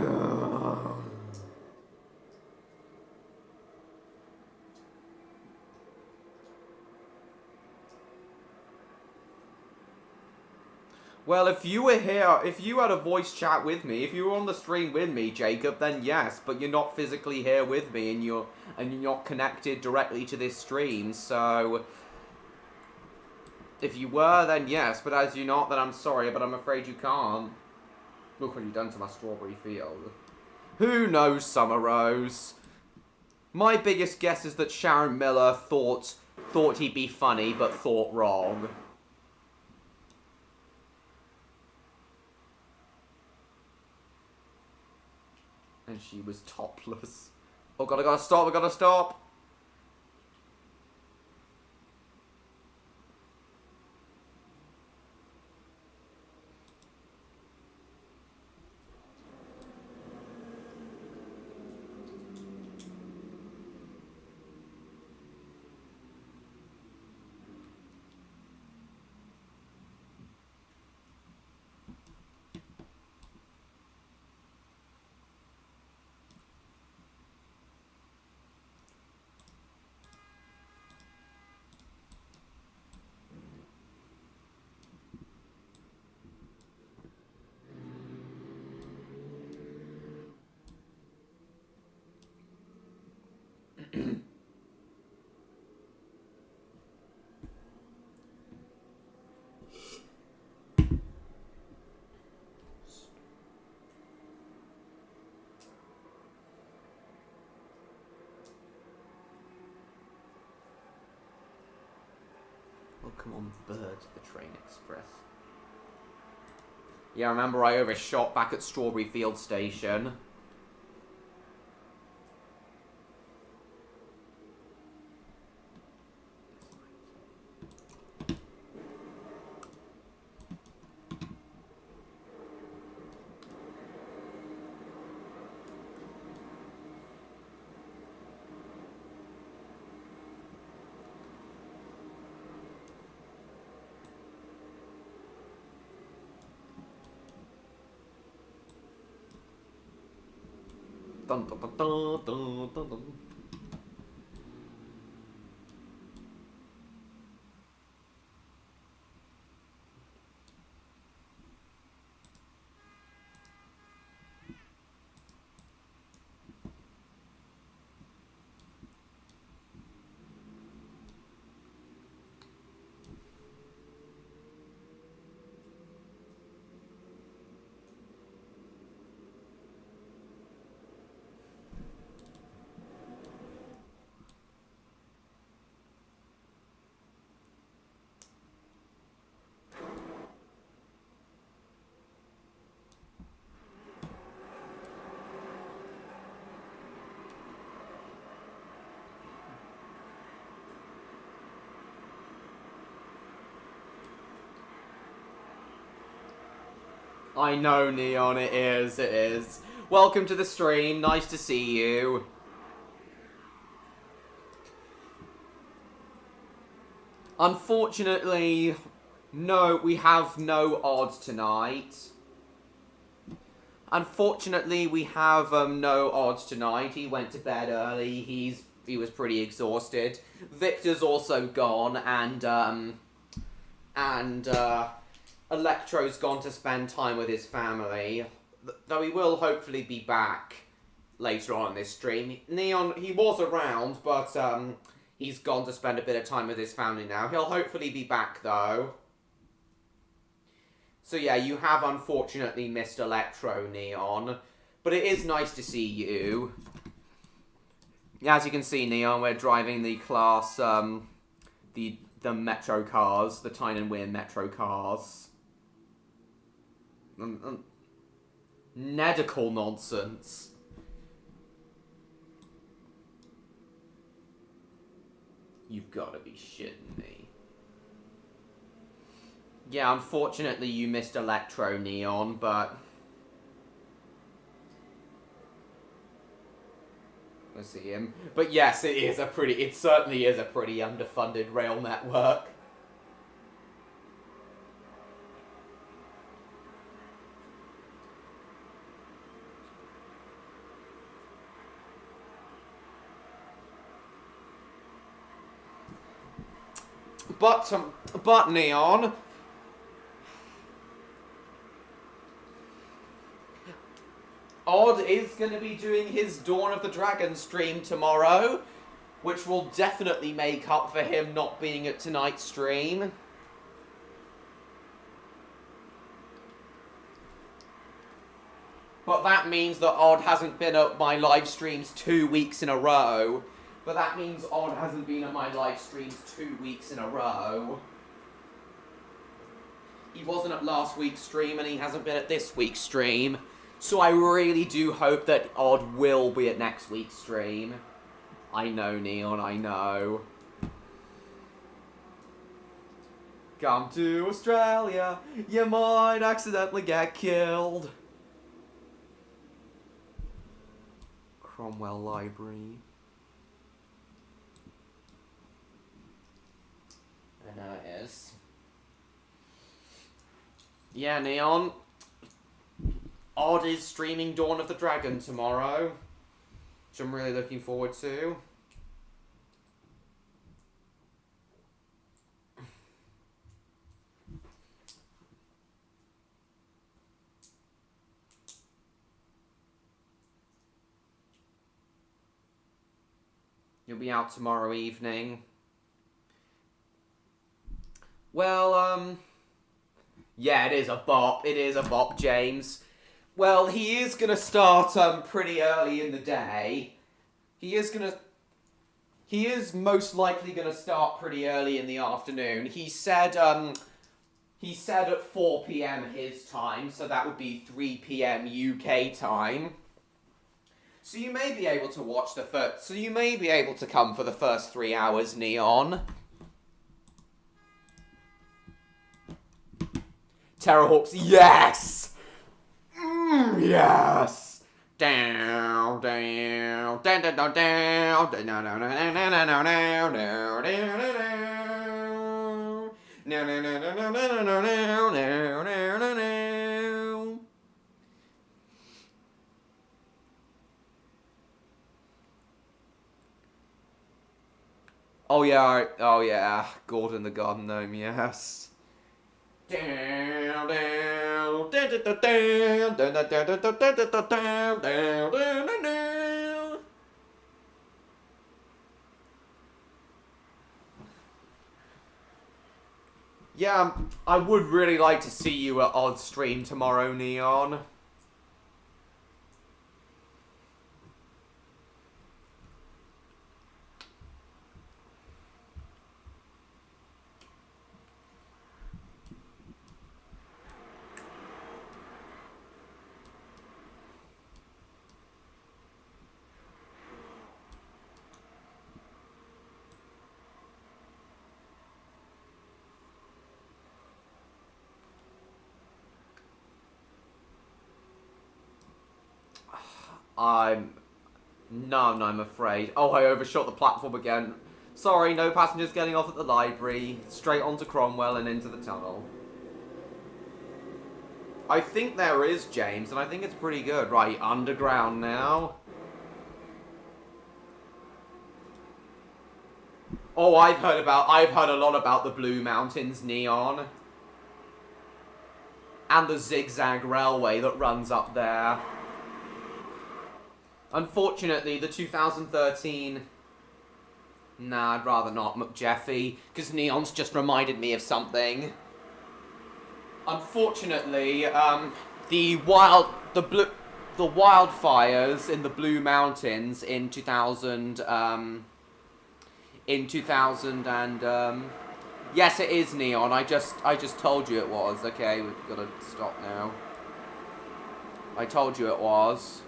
Well, if you were here, if you had a voice chat with me, if you were on the stream with me, Jacob, then yes, but you're not physically here with me, and you're not connected directly to this stream, so if you were, then yes, but as you're not, then I'm sorry, but I'm afraid you can't. Look what you've done to my strawberry field. Who knows, Summer Rose? My biggest guess is that Sharon Miller thought he'd be funny, but thought wrong. And she was topless. Oh god, I gotta stop, I gotta stop! Oh, come on, bird, the train express. Yeah, remember I overshot back at Strawberry Field Station. Dun, dun, dun, dun, dun, dun, dun. I know, Neon, it is. Welcome to the stream, nice to see you. Unfortunately, no, we have no Odd tonight. Unfortunately, we have no Odd tonight. He went to bed early. He was pretty exhausted. Victor's also gone, and Electro's gone to spend time with his family. Though he will hopefully be back later on in this stream. Neon, he was around, but he's gone to spend a bit of time with his family now. He'll hopefully be back, though. So yeah, you have unfortunately missed Electro, Neon. But it is nice to see you. As you can see, Neon, we're driving the class, the Metro cars, the Tyne and Weir Metro cars. Medical nonsense. You've got to be shitting me. Yeah, unfortunately you missed Electro, Neon, but... I see him. But yes, it certainly is a pretty underfunded rail network. But Neon, Odd is going to be doing his Dawn of the Dragon stream tomorrow, which will definitely make up for him not being at tonight's stream. But that means that Odd hasn't been at my live streams 2 weeks in a row. But that means Odd hasn't been at my live streams 2 weeks in a row. He wasn't at last week's stream, and he hasn't been at this week's stream. So I really do hope that Odd will be at next week's stream. I know, Neon, I know. Come to Australia, you might accidentally get killed. Cromwell Library. I know it is. Yeah, Neon. Odd is streaming Dawn of the Dragon tomorrow, which I'm really looking forward to. You'll be out tomorrow evening. Well, yeah, it is a bop. It is a bop, James. Well, he is going to start pretty early in the day. He is most likely going to start pretty early in the afternoon. He said at 4 PM his time, so that would be 3 PM UK time. So you may be able to watch so you may be able to come for the first 3 hours, Neon. Terrorhawks, yes! Yes! Down, down, down, down, down, down, down, down, down, down. Oh yeah, Gordon the Garden Gnome, yes. Yeah, I would really like to see you at Odd Stream tomorrow, Neon. None, I'm afraid. Oh, I overshot the platform again. Sorry, no passengers getting off at the library. Straight onto Cromwell and into the tunnel. I think there is, James, and I think it's pretty good. Right, underground now. Oh, I've heard a lot about the Blue Mountains Neon. And the zigzag railway that runs up there. Unfortunately, the 2013... Nah, I'd rather not, McJeffy, because Neon's just reminded me of something. Unfortunately, the wildfires in the Blue Mountains in 2000 and yes, it is Neon. I just told you it was. Okay, we've got to stop now. I told you it was.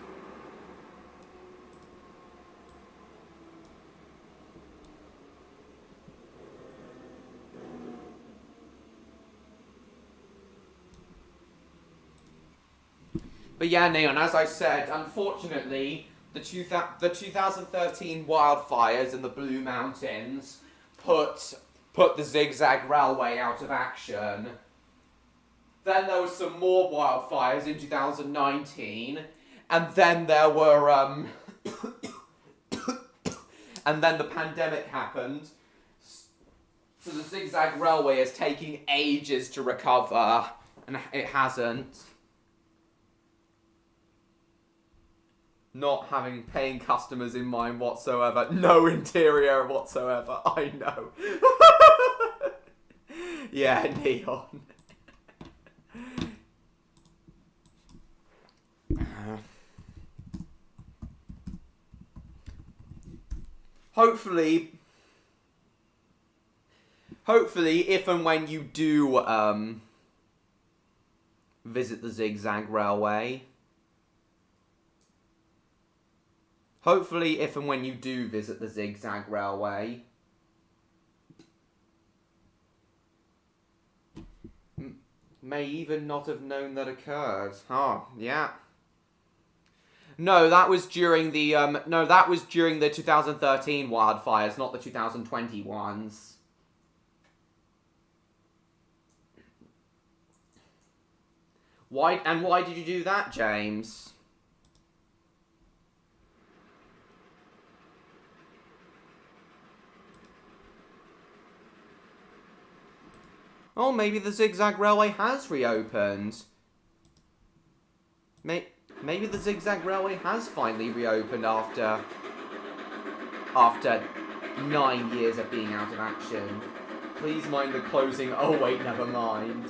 But yeah, Neon, as I said, unfortunately, the 2013 wildfires in the Blue Mountains put the zigzag railway out of action. Then there was some more wildfires in 2019, and then there were and then the pandemic happened. So the zigzag railway is taking ages to recover, and it hasn't. Not having paying customers in mind whatsoever. No interior whatsoever. I know. Yeah, Neon. Hopefully, if and when you do visit the zigzag railway. Hopefully, if and when you do visit the zigzag railway, may even not have known that occurred. Oh, yeah. No, that was during the that was during the 2013 wildfires, not the 2020 ones. Why did you do that, James? Oh, maybe the zigzag railway has reopened. Maybe the zigzag railway has finally reopened after 9 years of being out of action. Please mind the closing. Oh wait, never mind.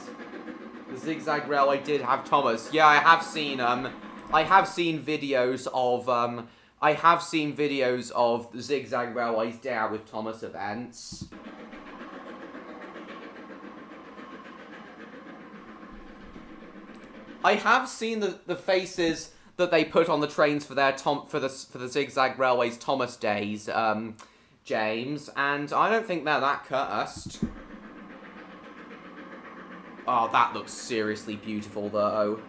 The zigzag railway did have Thomas. Yeah, I have seen videos of the zigzag railway's Day Out with Thomas events. I have seen the faces that they put on the trains for their for the zigzag railway's Thomas days, James, and I don't think they're that cursed. Oh, that looks seriously beautiful, though.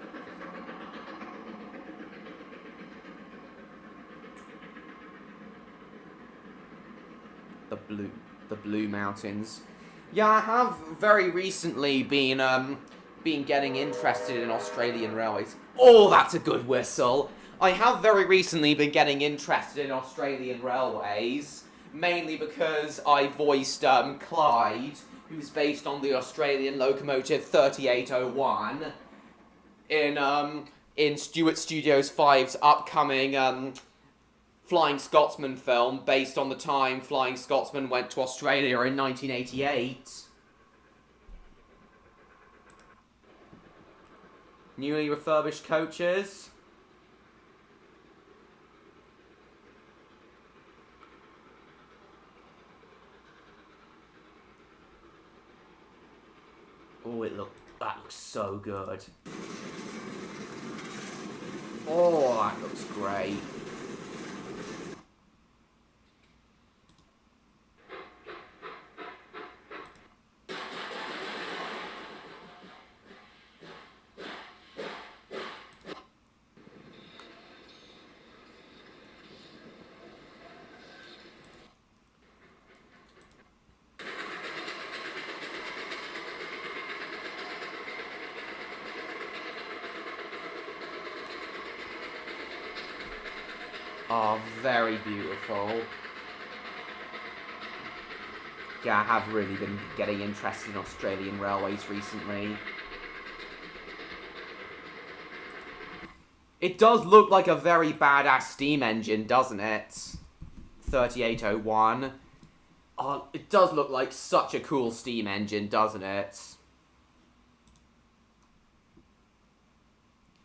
The Blue Mountains. Yeah, I have very recently been getting interested in Australian railways. Oh, that's a good whistle. I have very recently been getting interested in Australian railways, mainly because I voiced Clyde, who's based on the Australian locomotive 3801, in Stuart Studios 5's upcoming Flying Scotsman film, based on the time Flying Scotsman went to Australia in 1988. Newly refurbished coaches. Oh, that looks so good. Oh, that looks great. are very beautiful. Yeah, I have really been getting interested in Australian railways recently. It does look like a very badass steam engine, doesn't it? 3801. Oh, it does look like such a cool steam engine, doesn't it?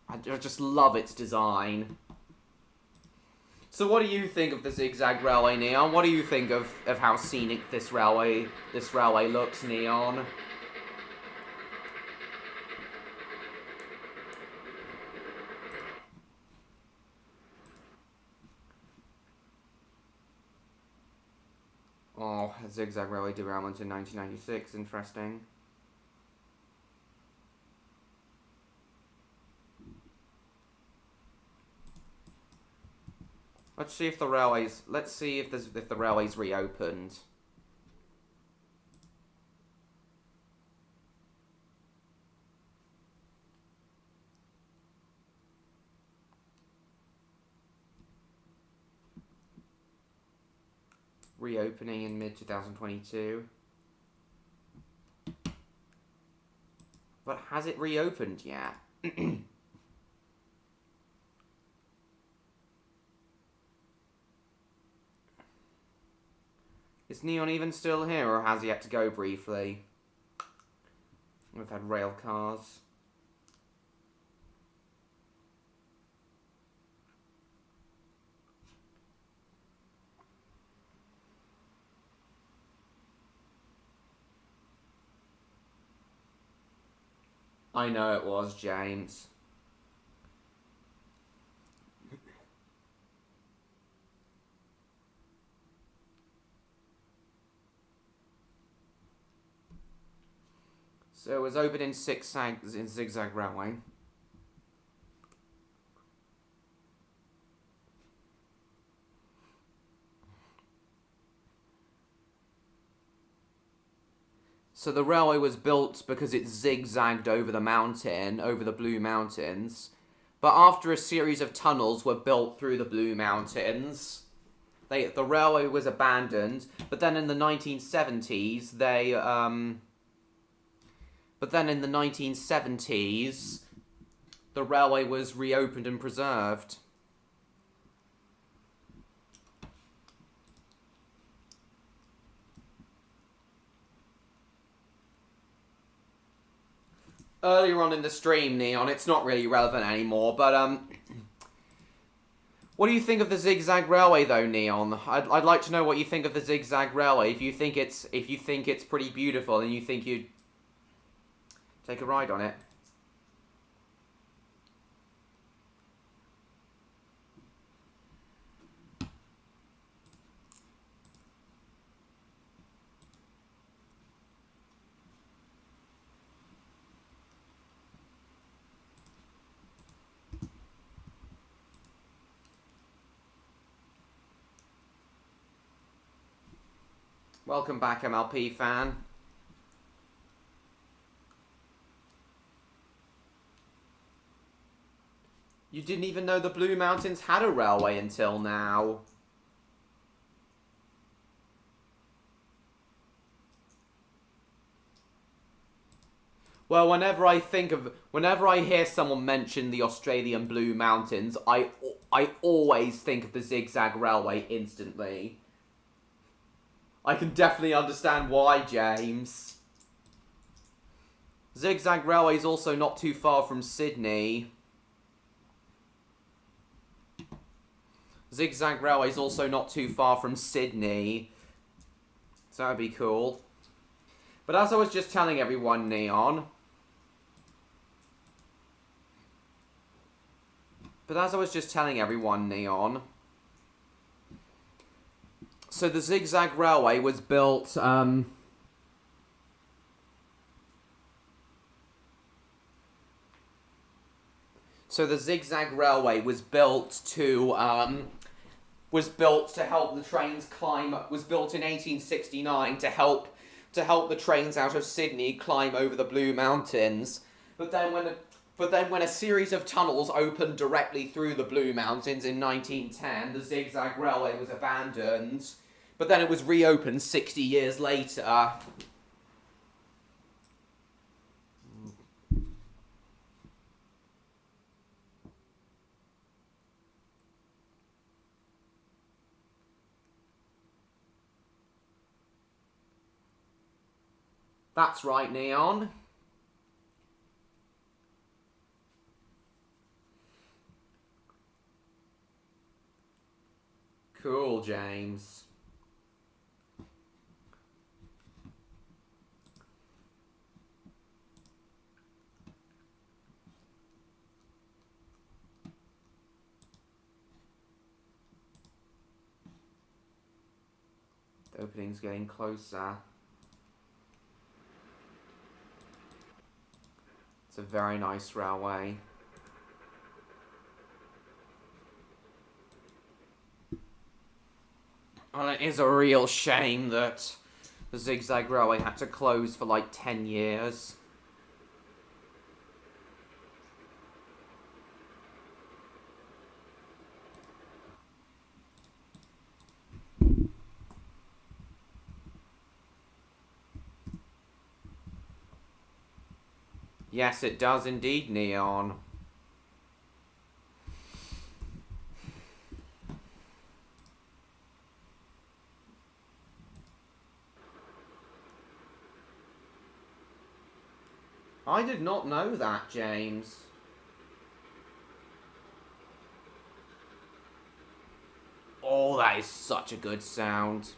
I just love its design. So what do you think of the Zigzag Railway, Neon? What do you think of how scenic this railway looks, Neon? Oh, a Zigzag Railway derailment in 1996. Interesting. Let's see if the railways. Let's see if the railways reopened. Reopening in mid-2022. But has it reopened yet? Is Neon even still here, or has he had to go briefly? We've had rail cars. I know it was, James. So it was opened in Zigzag Railway. So the railway was built because it zigzagged over the mountain, over the Blue Mountains. But after a series of tunnels were built through the Blue Mountains, the railway was abandoned. But then in the 1970s, the railway was reopened and preserved. Earlier on in the stream, Neon, it's not really relevant anymore, but, what do you think of the Zigzag Railway, though, Neon? I'd like to know what you think of the Zigzag Railway. If you think it's pretty beautiful and you think you'd take a ride on it. Welcome back, MLP fan. You didn't even know the Blue Mountains had a railway until now. Well, whenever I hear someone mention the Australian Blue Mountains, I always think of the Zigzag Railway instantly. I can definitely understand why, James. Zigzag Railway is also not too far from Sydney. Zigzag Railway is also not too far from Sydney. So that would be cool. But as I was just telling everyone, Neon... So the Zigzag Railway was built, So the Zigzag Railway was built to help the trains climb. Was built in 1869 to help the trains out of Sydney climb over the Blue Mountains. But then But then when a series of tunnels opened directly through the Blue Mountains in 1910, the zigzag railway was abandoned. But then it was reopened 60 years later. That's right, Neon. Cool, James. The opening's getting closer. It's a very nice railway. Well, it is a real shame that the zigzag railway had to close for like 10 years. Yes, it does indeed, Neon. I did not know that, James. Oh, that is such a good sound.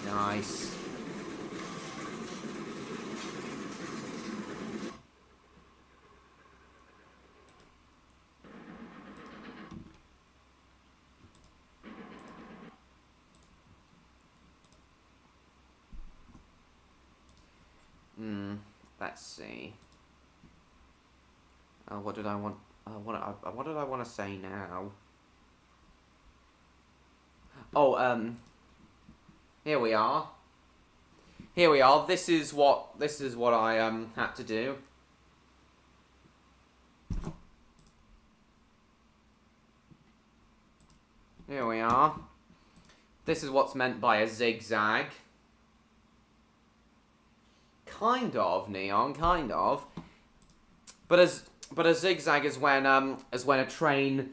Nice. Let's see. What did I want? What did I want to say now? Oh, here we are. Here we are. This is what I had to do. Here we are. This is what's meant by a zigzag. Kind of, Neon, kind of. But a zigzag is when a train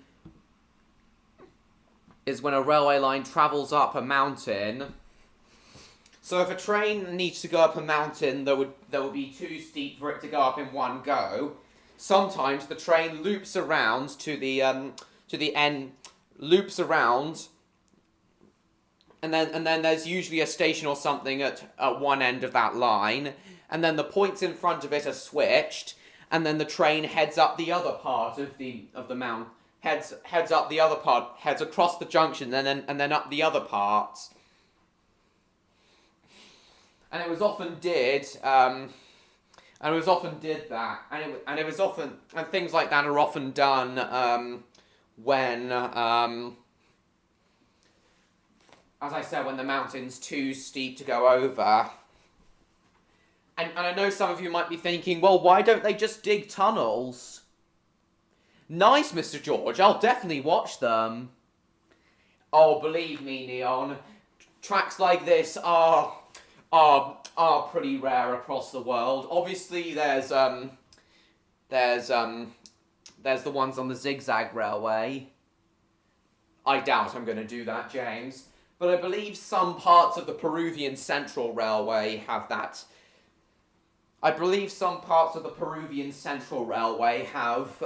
is when a railway line travels up a mountain. So if a train needs to go up a mountain that would be too steep for it to go up in one go, sometimes the train loops around to the end, loops around, and then there's usually a station or something at one end of that line, and then the points in front of it are switched, and then the train heads up the other part of the mountain, heads up the other part, heads across the junction, and then up the other parts. And it was often did that, and it was often, and things like that are often done when, as I said, when the mountain's too steep to go over. And I know some of you might be thinking, well, why don't they just dig tunnels? Nice, Mr. George, I'll definitely watch them. Oh, believe me, Neon, tracks like this are pretty rare across the world. Obviously, there's the ones on the zigzag railway. I doubt I'm going to do that, James. But I believe some parts of the Peruvian Central Railway have that. I believe some parts of the Peruvian Central Railway have.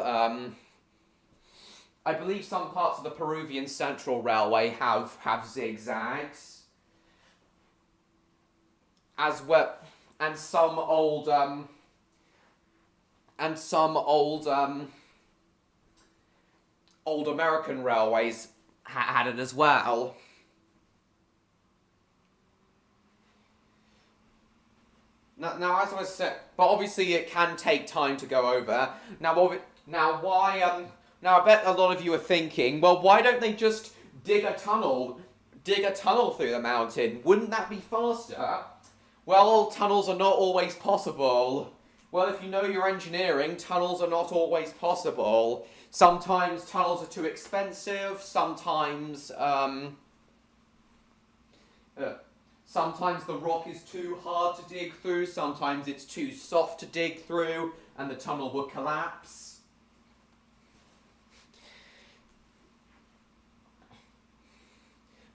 I believe some parts of the Peruvian Central Railway have zigzags. As well, and some old old American railways had it as well. Now, as I was saying, but obviously it can take time to go over. Now, why? Now, I bet a lot of you are thinking, well, why don't they just dig a tunnel through the mountain? Wouldn't that be faster? Well, tunnels are not always possible. Well, if you know your engineering, tunnels are not always possible. Sometimes tunnels are too expensive. Sometimes the rock is too hard to dig through, sometimes it's too soft to dig through, and the tunnel will collapse.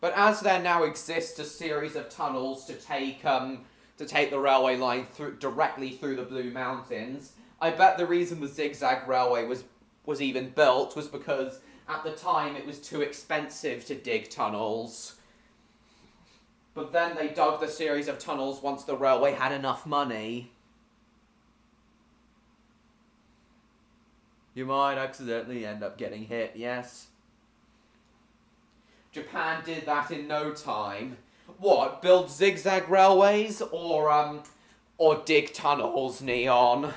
But as there now exists a series of tunnels to take the railway line directly through the Blue Mountains, I bet the reason the zigzag railway was even built was because at the time it was too expensive to dig tunnels. But then they dug the series of tunnels once the railway had enough money. You might accidentally end up getting hit, yes. Japan did that in no time. What, build zigzag railways or dig tunnels, Neon?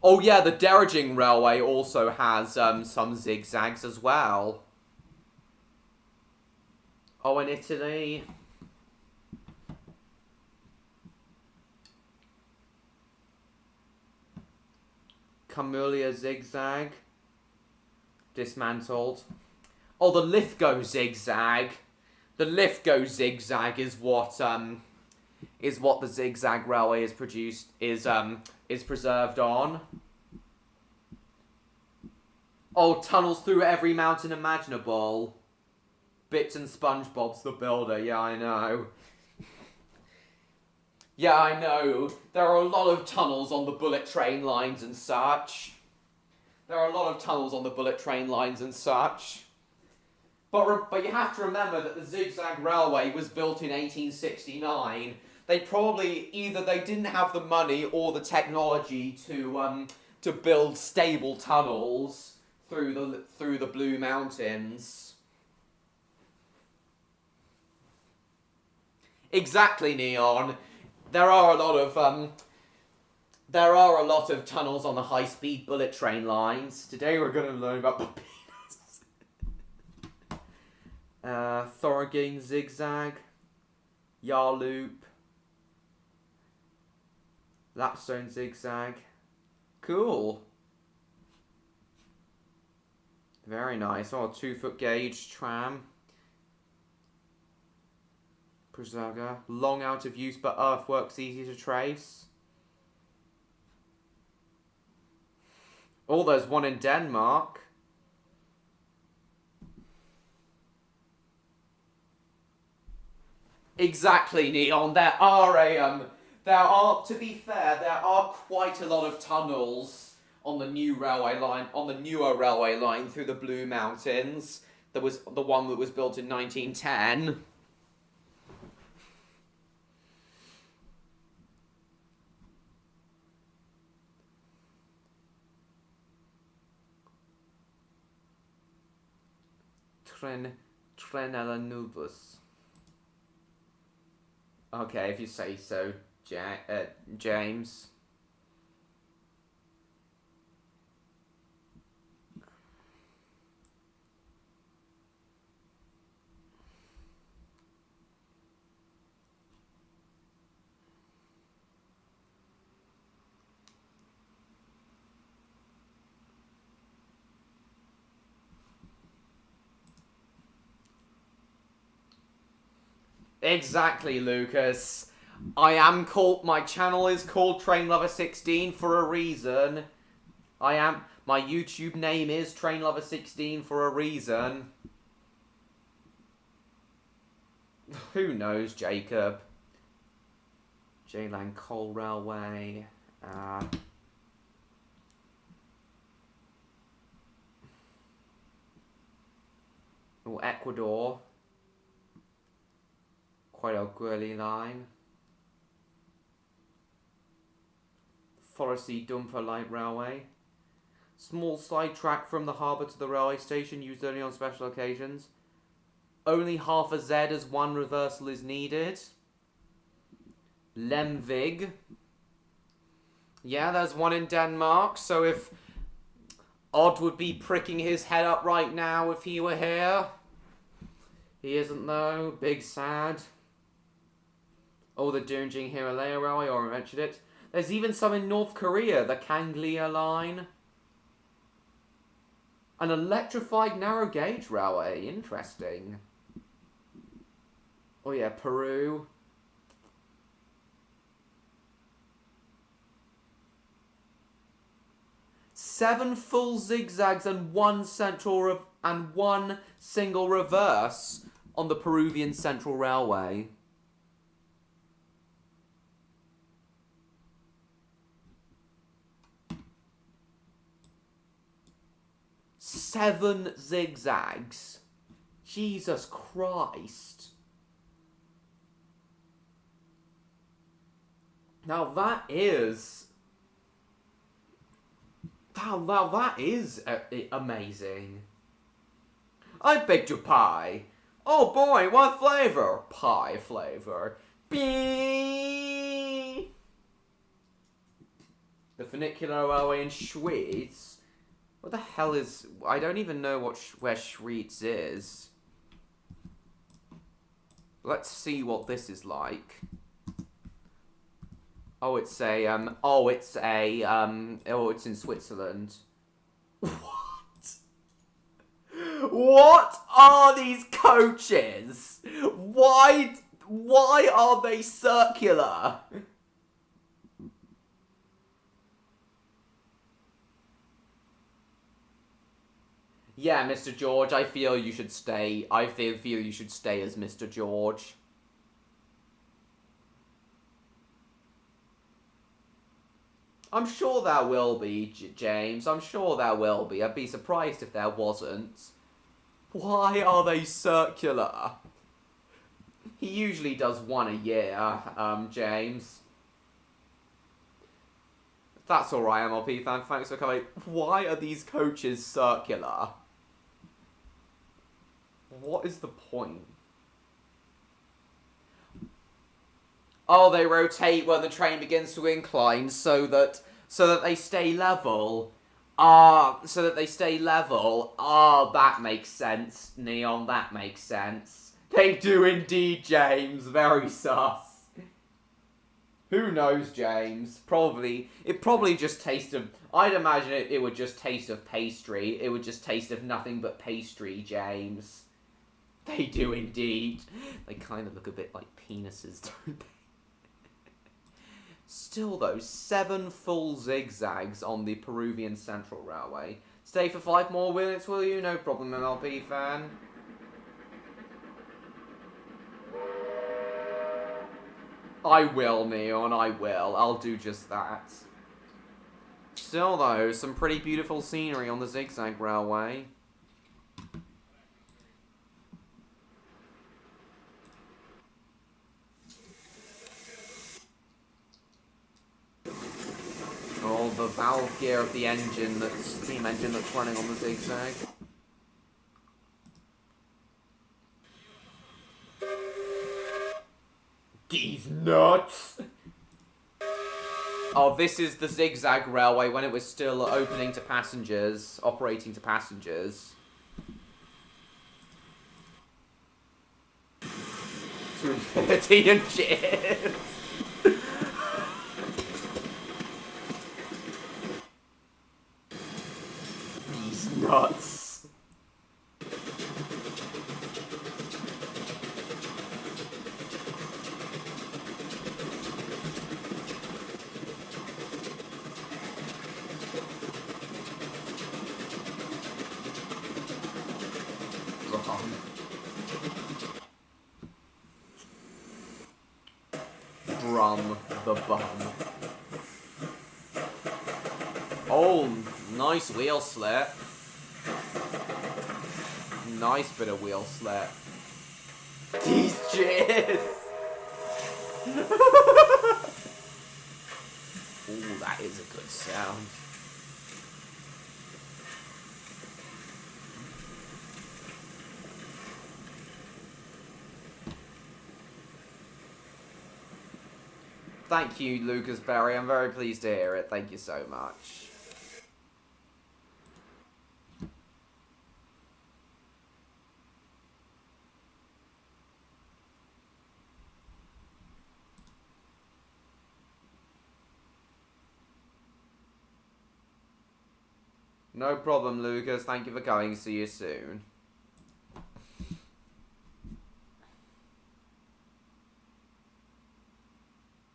Oh yeah, the Derriding Railway also has some zigzags as well. Oh, in Italy. Camulia zigzag. Dismantled. Oh, the Lithgow zigzag. The Lithgow zigzag is what the zigzag railway is preserved on. Oh, tunnels through every mountain imaginable. Bits and SpongeBob's the builder, yeah, I know. Yeah, I know. There are a lot of tunnels on the bullet train lines and such. But you have to remember that the zigzag railway was built in 1869. They didn't have the money or the technology to build stable tunnels through the Blue Mountains. Exactly, Neon. There are a lot of tunnels on the high-speed bullet train lines. Today we're going to learn about the penis. Thoroughgain zigzag, Yar loop, Lapstone zigzag. Cool. Very nice. Oh, 2-foot gauge tram. Prasaga. Long out of use, but earthworks easy to trace. Oh, there's one in Denmark. Exactly, Neon. To be fair, there are quite a lot of tunnels on the newer railway line through the Blue Mountains. There was the one that was built in 1910. Trenelanubus. Okay, if you say so, James. Exactly, Lucas. My channel is called Train Lover 16 for a reason. My YouTube name is Train Lover 16 for a reason. Who knows, Jacob? Jayland Coal Railway. Ecuador. Guerli line. Foresty Dumper Light Railway. Small side track from the harbour to the railway station, used only on special occasions. Only half a Z as one reversal is needed. Lemvig. Yeah, there's one in Denmark, so if Odd would be pricking his head up right now if he were here. He isn't though. Big sad. Oh, the Doonjing Himalaya Railway, I already mentioned it. There's even some in North Korea, the Kanglia Line. An electrified narrow gauge railway, interesting. Oh yeah, Peru. Seven full zigzags and one single reverse on the Peruvian Central Railway. Seven zigzags. Jesus Christ. Now that is... Now that is amazing. I baked your pie. Oh boy, what flavor? Pie flavor. Bee. The funicular railway in Schwyz. What the hell is... I don't even know where Schwyz is. Let's see what this is like. Oh, it's in Switzerland. What? What are these coaches? Why are they circular? Yeah, Mr. George, I feel you should stay. I feel you should stay as Mr. George. I'm sure there will be, James. I'm sure there will be. I'd be surprised if there wasn't. Why are they circular? He usually does one a year, James. That's alright, MLP fan. Thanks for coming. Why are these coaches circular? What is the point? Oh, they rotate when the train begins to incline so that they stay level. So that they stay level. That makes sense, Neon. That makes sense. They do indeed, James. Very sus. Who knows, James? It probably just tastes of... I'd imagine it would just taste of pastry. It would just taste of nothing but pastry, James. They do indeed. They kind of look a bit like penises, don't they? Still though, 7 full zigzags on the Peruvian Central Railway. Stay for 5 more minutes, will you? No problem, MLP fan. I will, Neon, I will. I'll do just that. Still though, some pretty beautiful scenery on the Zigzag Railway. Oh, the valve gear of the engine, that steam engine that's running on the Zigzag. These nuts! Oh, this is the Zigzag Railway when it was still operating to passengers. To infinity and cheers! These nuts. Brum the bum. Oh, nice wheel slip. Nice bit of wheel slip. These cheers! Ooh, that is a good sound. Thank you, Lucas Berry. I'm very pleased to hear it. Thank you so much. No problem, Lucas. Thank you for coming. See you soon.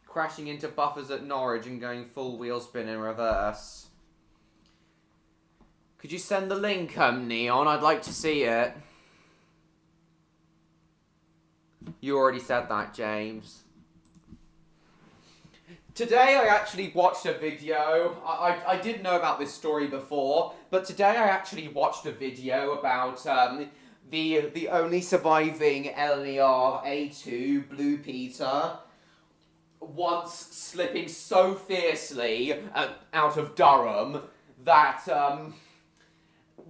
Crashing into buffers at Norwich and going full wheel spin in reverse. Could you send the link, Neon? I'd like to see it. You already said that, James. Today I actually watched a video. I didn't know about this story before, but today I actually watched a video about the only surviving LNER A2 Blue Peter once slipping so fiercely out of Durham that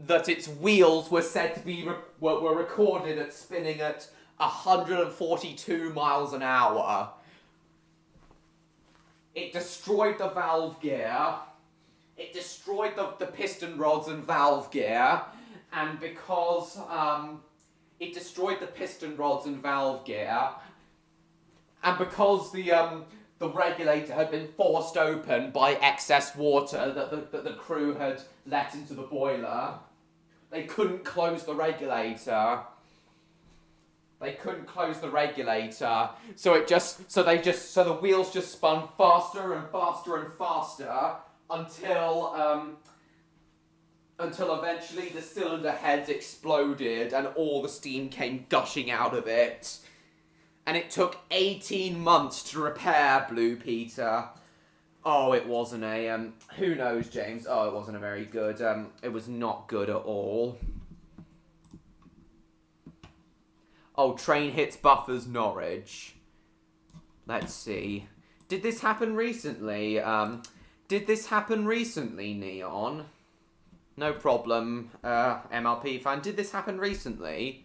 that its wheels were said to be were recorded at spinning at 142 miles an hour. It destroyed the valve gear, it destroyed the piston rods and valve gear, and because it destroyed the piston rods and valve gear, and because the regulator had been forced open by excess water that the crew had let into the boiler, they couldn't close the regulator. They couldn't close the regulator, so the wheels just spun faster and faster and faster until eventually the cylinder heads exploded and all the steam came gushing out of it. And it took 18 months to repair Blue Peter. Oh, it wasn't a who knows, James? Oh, it wasn't a very good. It was not good at all. Oh, train hits buffers Norwich. Let's see. Did this happen recently? Neon? No problem, MLP fan. Did this happen recently?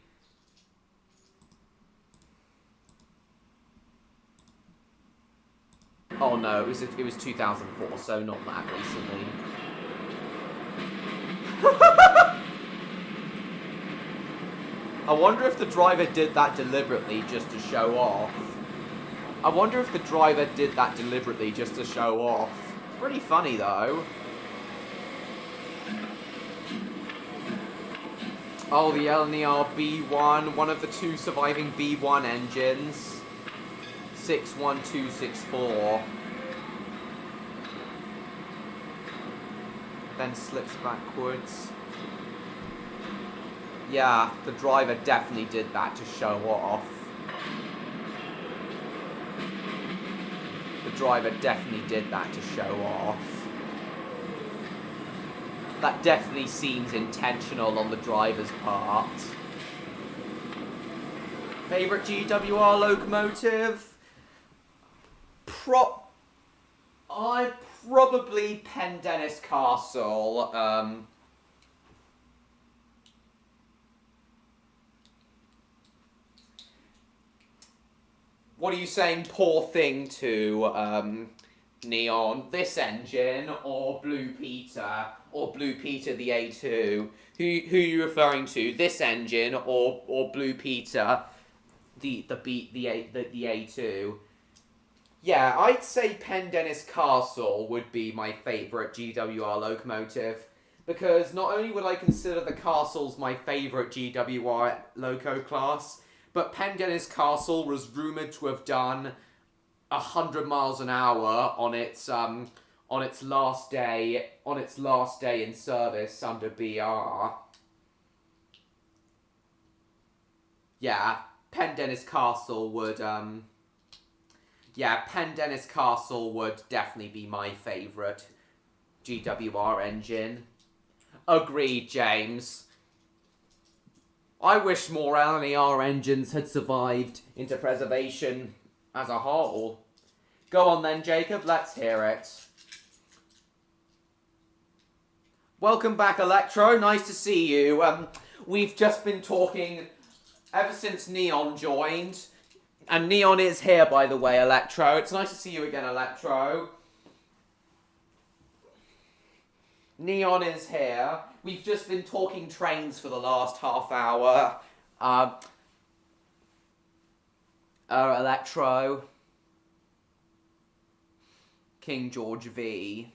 Oh no, it was 2004, so not that recently. I wonder if the driver did that deliberately just to show off. Pretty funny though. Oh, the LNER B1, one of the two surviving B1 engines. 61264. Then slips backwards. Yeah, the driver definitely did that to show off. That definitely seems intentional on the driver's part. Favorite GWR locomotive? Probably Pendennis Castle. What are you saying, poor thing, to Neon? This engine or Blue Peter? Or Blue Peter the A2? Who are you referring to? This engine or Blue Peter the A2? Yeah, I'd say Pendennis Castle would be my favourite GWR locomotive, because not only would I consider the Castles my favourite GWR loco class, but Pendennis Castle was rumoured to have done 100 miles an hour on its last day in service under BR. Yeah, Pendennis Castle would definitely be my favourite GWR engine. Agreed, James. I wish more LNER engines had survived into preservation as a whole. Go on then, Jacob, let's hear it. Welcome back, Electro. Nice to see you. We've just been talking ever since Neon joined. And Neon is here, by the way, Electro. It's nice to see you again, Electro. Neon is here. We've just been talking trains for the last half hour. Electro. King George V.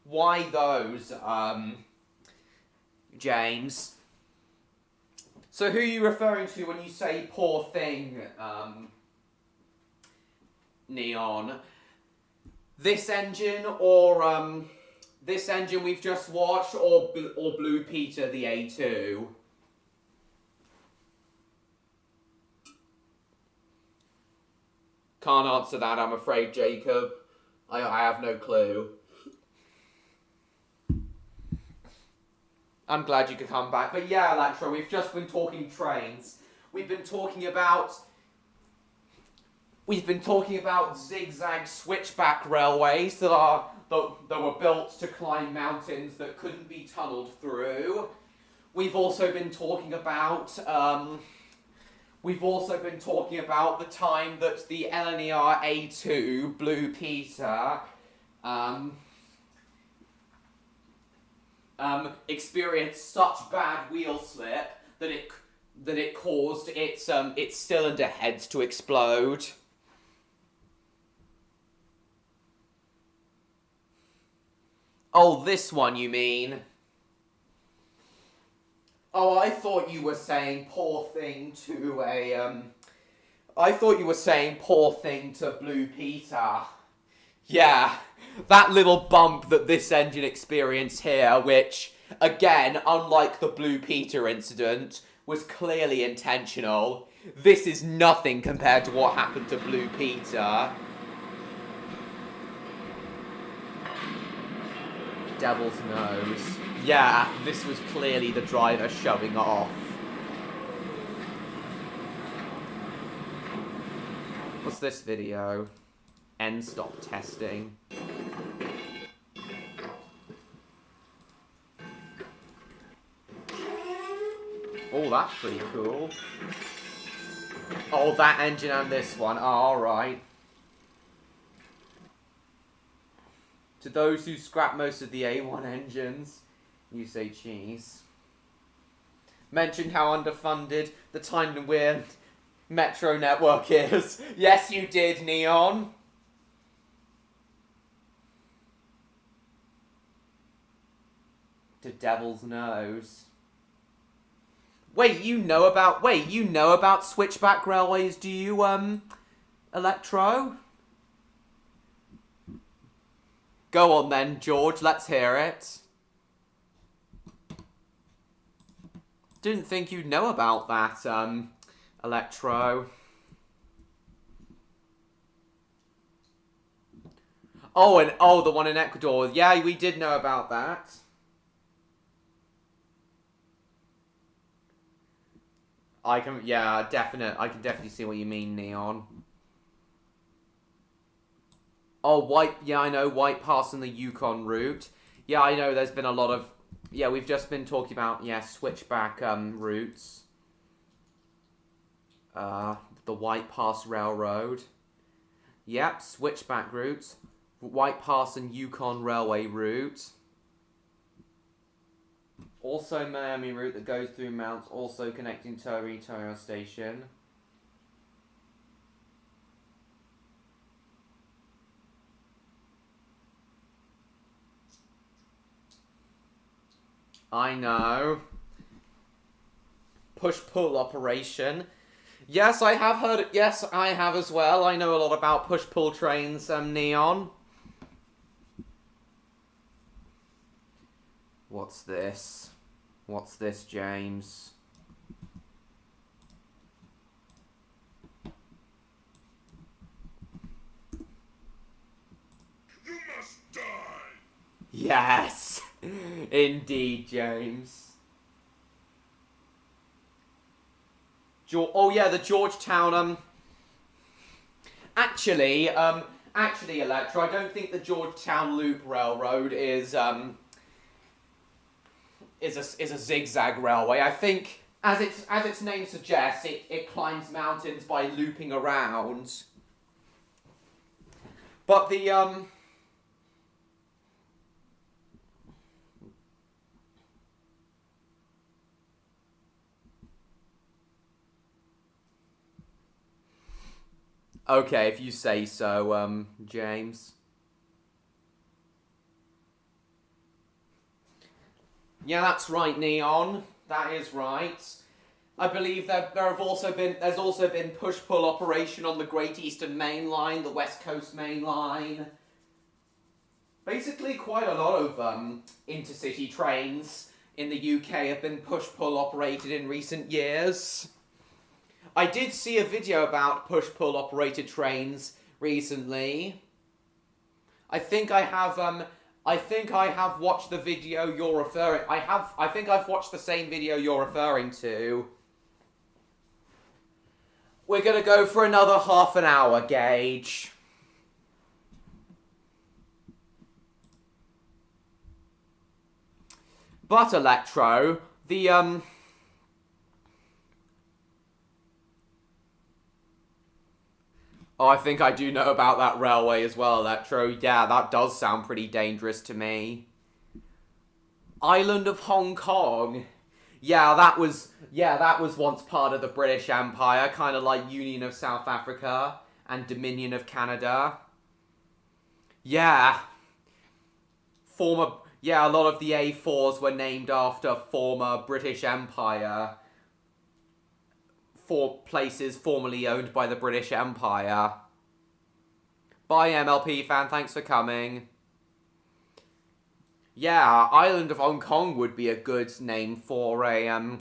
Why those, James? So who are you referring to when you say poor thing, Neon? This engine or, this engine we've just watched or Blue Peter the A2? Can't answer that, I'm afraid, Jacob. I have no clue. I'm glad you could come back. But yeah, Electro, we've just been talking trains. We've been talking about zigzag switchback railways that were built to climb mountains that couldn't be tunneled through. We've also been talking about the time that the LNER A2 Blue Peter experienced such bad wheel slip that it caused its cylinder heads to explode. Oh, this one you mean? Oh, I thought you were saying poor thing to I thought you were saying poor thing to Blue Peter. Yeah, that little bump that this engine experienced here, which, again, unlike the Blue Peter incident, was clearly intentional. This is nothing compared to what happened to Blue Peter. Devil's nose. Yeah, this was clearly the driver showing off. What's this video? End stop testing. Oh, that's pretty cool. Oh, that engine and this one. Oh, alright. To those who scrap most of the A1 engines, you say cheese. Mentioned how underfunded the Tyne and Weir metro network is. Yes, you did, Neon. To Devil's Nose. Wait, you know about switchback railways, do you, Electro? Go on then, George, let's hear it. Didn't think you'd know about that, Electro. Oh, the one in Ecuador. Yeah, we did know about that. I can definitely see what you mean, Neon. Oh, yeah, I know, White Pass and the Yukon route. Yeah, I know, there's been a lot of, yeah, we've just been talking about, yeah, switchback, routes. The White Pass Railroad. Yep, switchback routes. White Pass and Yukon Railway route. Also Miami route that goes through Mounts, also connecting Torrey Station. I know. Push-pull operation. Yes, I have heard it. Yes, I have as well. I know a lot about push-pull trains, Neon. What's this? What's this, James? You must die! Yes! Indeed, James. Oh yeah, the Georgetown, Actually, Electra, I don't think the Georgetown Loop Railroad is a zigzag railway. I think as its name suggests, it climbs mountains by looping around. But the okay, if you say so, James. Yeah, that's right, Neon. That is right. I believe that there's also been push-pull operation on the Great Eastern Main Line, the West Coast Main Line. Basically, quite a lot of intercity trains in the UK have been push-pull operated in recent years. I did see a video about push-pull operated trains recently. I think I have watched the video you're referring. I think I've watched the same video you're referring to. We're gonna go for another half an hour, Gage. But Electro, the oh, I think I do know about that railway as well, Electro. Yeah, that does sound pretty dangerous to me. Island of Hong Kong. Yeah, that was once part of the British Empire, kind of like Union of South Africa and Dominion of Canada. Yeah. A lot of the A4s were named after former British Empire. For places formerly owned by the British Empire. Bye, MLP fan, thanks for coming. Yeah, Island of Hong Kong would be a good name for a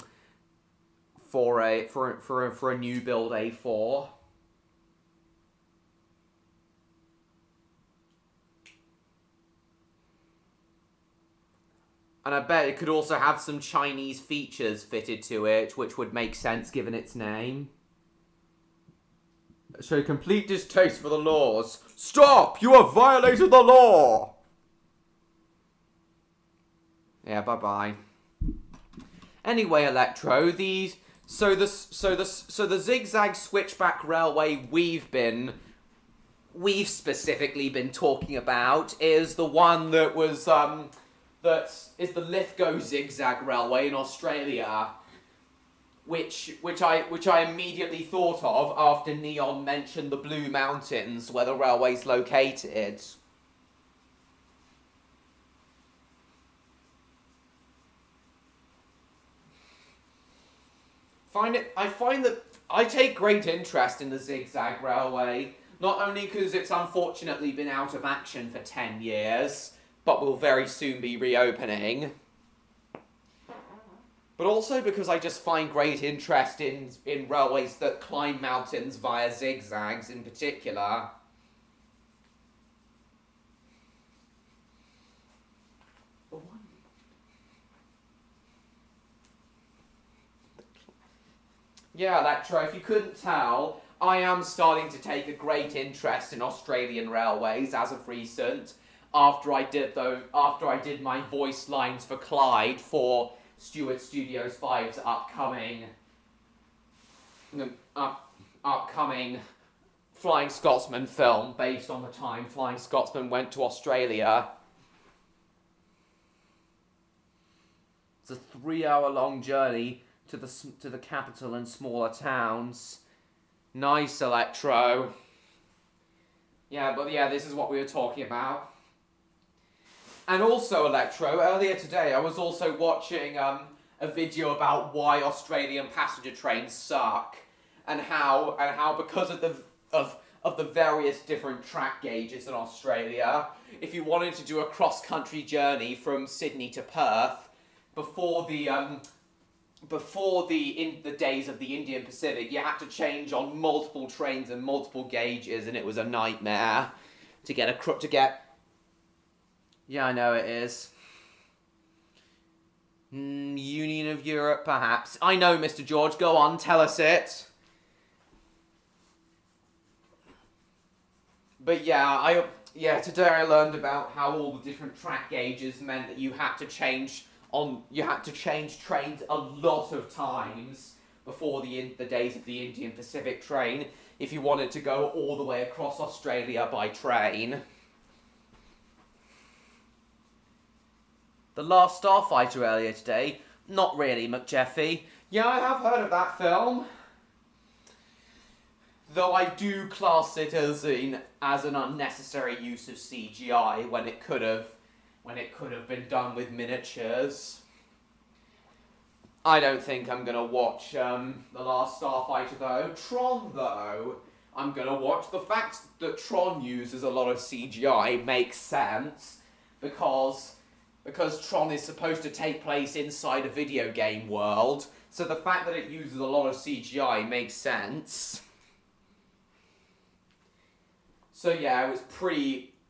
new build A4. And I bet it could also have some Chinese features fitted to it, which would make sense given its name. Show complete distaste for the laws. Stop! You have violated the law! Yeah, bye-bye. Anyway, Electro, so the zigzag switchback railway we've specifically been talking about is the one that was that is the Lithgow Zigzag Railway in Australia, which I immediately thought of after Neon mentioned the Blue Mountains, where the railway's located. I find that I take great interest in the Zigzag Railway, not only because it's unfortunately been out of action for 10 years, but will very soon be reopening. But also because I just find great interest in railways that climb mountains via zigzags in particular. Yeah, Electro, if you couldn't tell, I am starting to take a great interest in Australian railways as of recent. After I did my voice lines for Clyde for Stewart Studios 5's upcoming Flying Scotsman film based on the time Flying Scotsman went to Australia. It's a 3-hour-long journey to the capital and smaller towns. Nice, Electro. Yeah, but yeah, this is what we were talking about. And also, Electro, earlier today I was also watching a video about why Australian passenger trains suck, and how because of the various different track gauges in Australia, if you wanted to do a cross-country journey from Sydney to Perth before the days of the Indian Pacific, you had to change on multiple trains and multiple gauges, and it was a nightmare to get. Yeah, I know it is. Union of Europe, perhaps. I know, Mr. George. Go on, tell us it. But yeah, today I learned about how all the different track gauges meant that you had to change you had to change trains a lot of times before the days of the Indian Pacific train if you wanted to go all the way across Australia by train. The Last Starfighter earlier today, not really, McJeffy. Yeah, I have heard of that film. Though I do class it as an unnecessary use of CGI when it could have been done with miniatures. I don't think I'm gonna watch The Last Starfighter though. Tron though, I'm gonna watch. The fact that Tron uses a lot of CGI makes sense because Tron is supposed to take place inside a video game world, so the fact that it uses a lot of CGI makes sense. So yeah, it was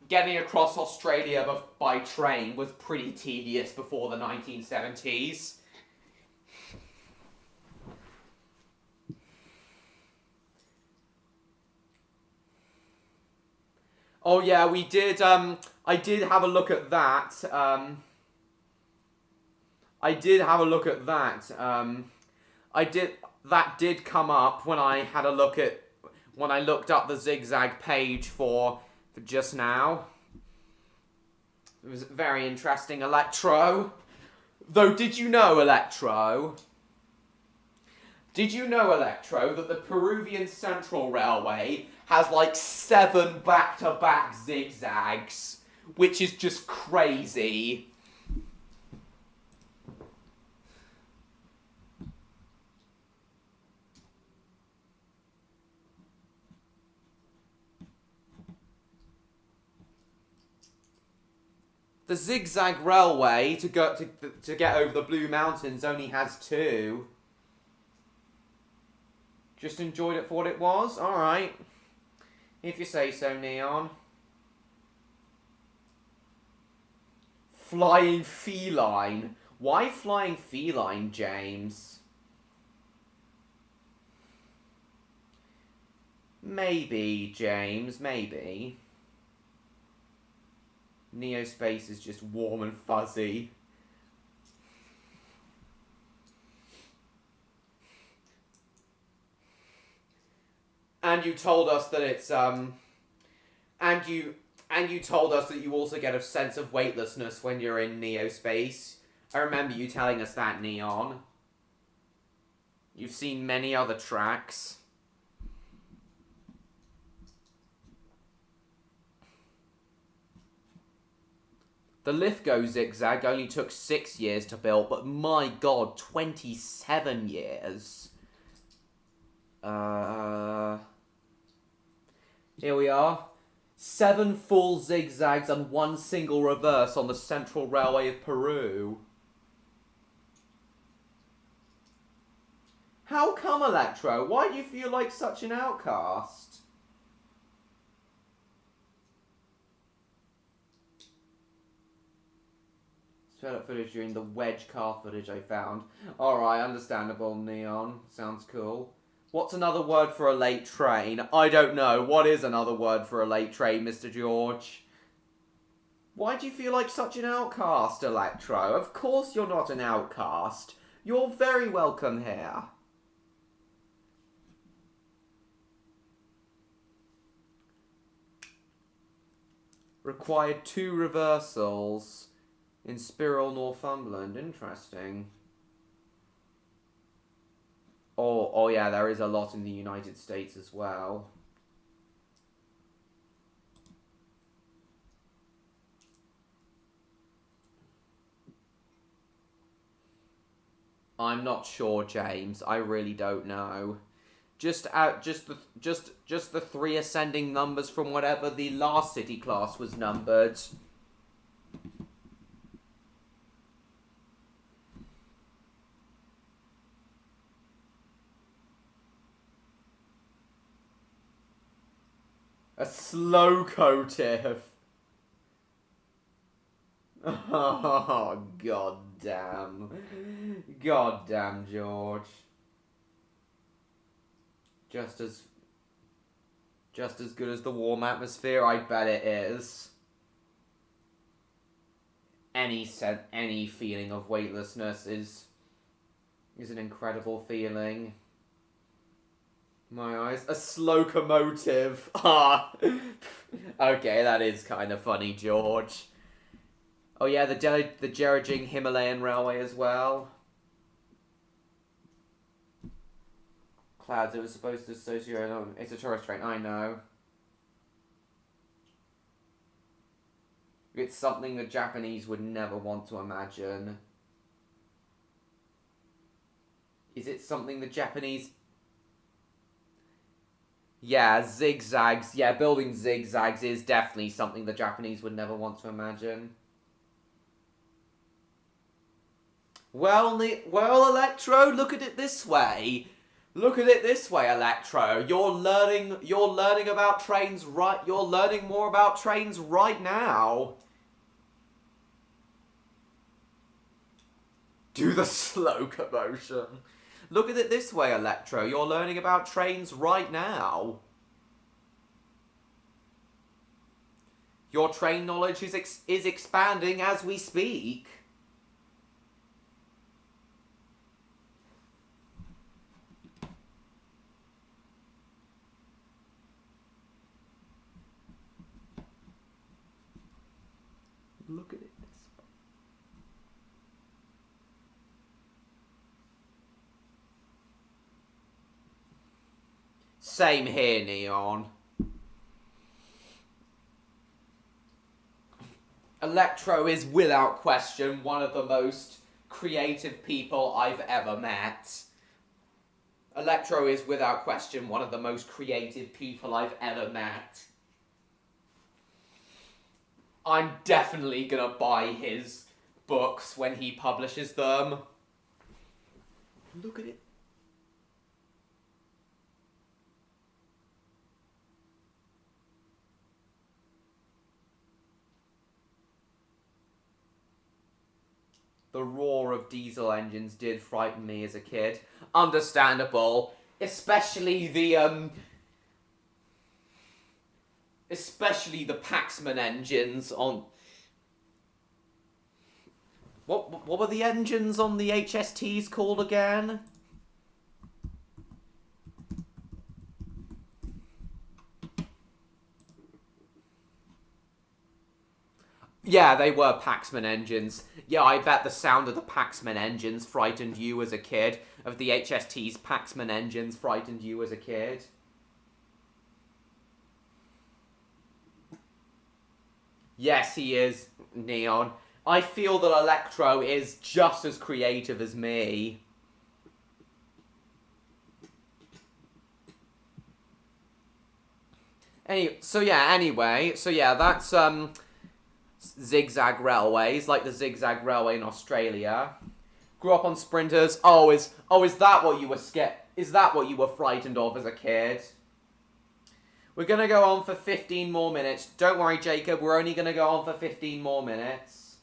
getting across Australia by train was pretty tedious before the 1970s. Oh yeah, we did, I did have a look at that, that did come up when I had a look at, when I looked up the zigzag page for just now. It was very interesting, Electro. Though, did you know, Electro, that the Peruvian Central Railway has like 7 back-to-back zigzags, which is just crazy. The zigzag railway to get over the Blue Mountains only has 2. Just enjoyed it for what it was? Alright. If you say so, Neon. Flying feline. Why flying feline, James? Maybe, James, maybe. Neospace is just warm and fuzzy. And you told us that it's, and you told us that you also get a sense of weightlessness when you're in Neospace. I remember you telling us that, Neon. You've seen many other tracks. The Lithgow zigzag only took 6 years to build, but my god, 27 years. Here we are. 7 full zigzags and 1 single reverse on the Central Railway of Peru. How come, Electro? Why do you feel like such an outcast? Straight up footage during the wedge car footage I found. Alright, understandable, Neon. Sounds cool. What's another word for a late train? I don't know. What is another word for a late train, Mr. George? Why do you feel like such an outcast, Electro? Of course you're not an outcast. You're very welcome here. Required 2 reversals in Spirrell, Northumberland. Interesting. Oh yeah, there is a lot in the United States as well. I'm not sure, James. I really don't know. Just the 3 ascending numbers from whatever the last city class was numbered. A slowcoative. Oh, goddamn. Goddamn, George. Just as good as the warm atmosphere, I bet it is. any feeling of weightlessness is an incredible feeling. My eyes. A slowcomotive. Ah. Okay, that is kind of funny, George. Oh yeah, the Jerajing Himalayan Railway as well. Clouds, it was supposed to associate... It's a tourist train, I know. It's something the Japanese would never want to imagine. Is it something the Japanese... Yeah, zigzags. Yeah, building zigzags is definitely something the Japanese would never want to imagine. Well, Electro, look at it this way. Look at it this way, Electro. You're learning about trains right... You're learning more about trains right now. Do the slow commotion. Look at it this way, Electro. You're learning about trains right now. Your train knowledge is expanding as we speak. Look at it. Same here, Neon. Electro is without question one of the most creative people I've ever met. Electro is without question one of the most creative people I've ever met. I'm definitely gonna buy his books when he publishes them. Look at it. The roar of diesel engines did frighten me as a kid. Understandable. Especially the Paxman engines on... What were the engines on the HSTs called again? Yeah, they were Paxman engines. Yeah, I bet the sound of the Paxman engines frightened you as a kid. Of the HST's Paxman engines frightened you as a kid. Yes, he is, Neon. I feel that Electro is just as creative as me. Anyway, that's, zigzag railways, like the zigzag railway in Australia. Grew up on sprinters. Is that what you were scared? Is that what you were frightened of as a kid? We're gonna go on for 15 more minutes. Don't worry, Jacob, we're only gonna go on for 15 more minutes.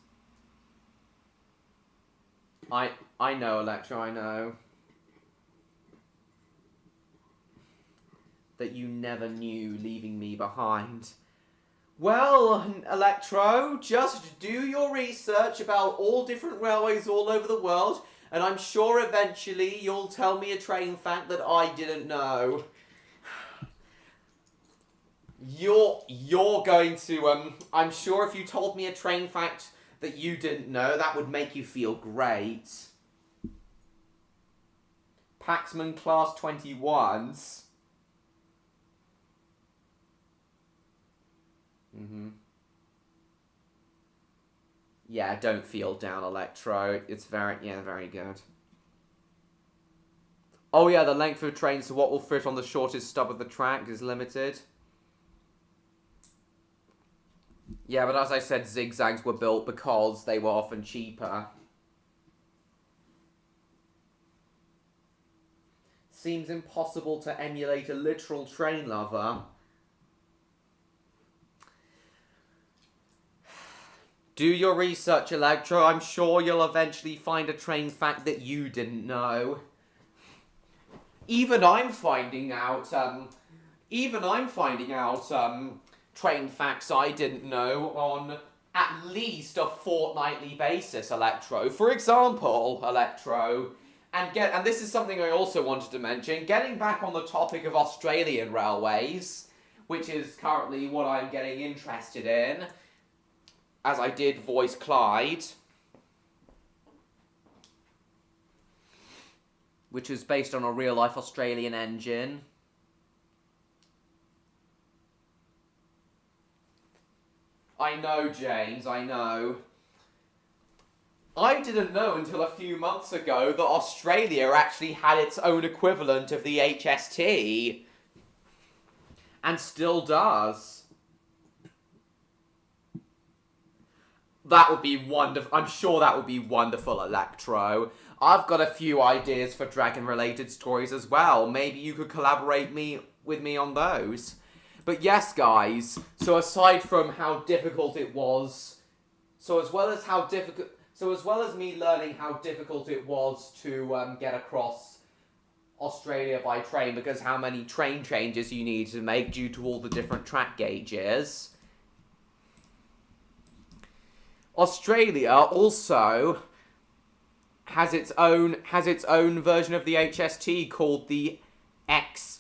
I know, Electro, I know. That you never knew, leaving me behind. Well, Electro, just do your research about all different railways all over the world, and I'm sure eventually you'll tell me a train fact that I didn't know. You're going to, I'm sure if you told me a train fact that you didn't know, that would make you feel great. Paxman Class 21s. Yeah, don't feel down, Electro. It's very good. Oh yeah, the length of trains to what will fit on the shortest stub of the track is limited. Yeah, but as I said, zigzags were built because they were often cheaper. Seems impossible to emulate a literal train lover. Do your research, Electro. I'm sure you'll eventually find a train fact that you didn't know. Even I'm finding out train facts I didn't know on at least a fortnightly basis, Electro. For example, Electro, and this is something I also wanted to mention, getting back on the topic of Australian railways, which is currently what I'm getting interested in, as I did voice Clyde, which is based on a real-life Australian engine. I know, James, I know. I didn't know until a few months ago that Australia actually had its own equivalent of the HST. And still does. That would be wonderful. I'm sure that would be wonderful, Electro. I've got a few ideas for dragon-related stories as well. Maybe you could collaborate with me on those. But yes, guys, so aside from how difficult it was, as well as me learning how difficult it was to get across Australia by train, because how many train changes you need to make due to all the different track gauges, Australia also has its own version of the HST called the XPT.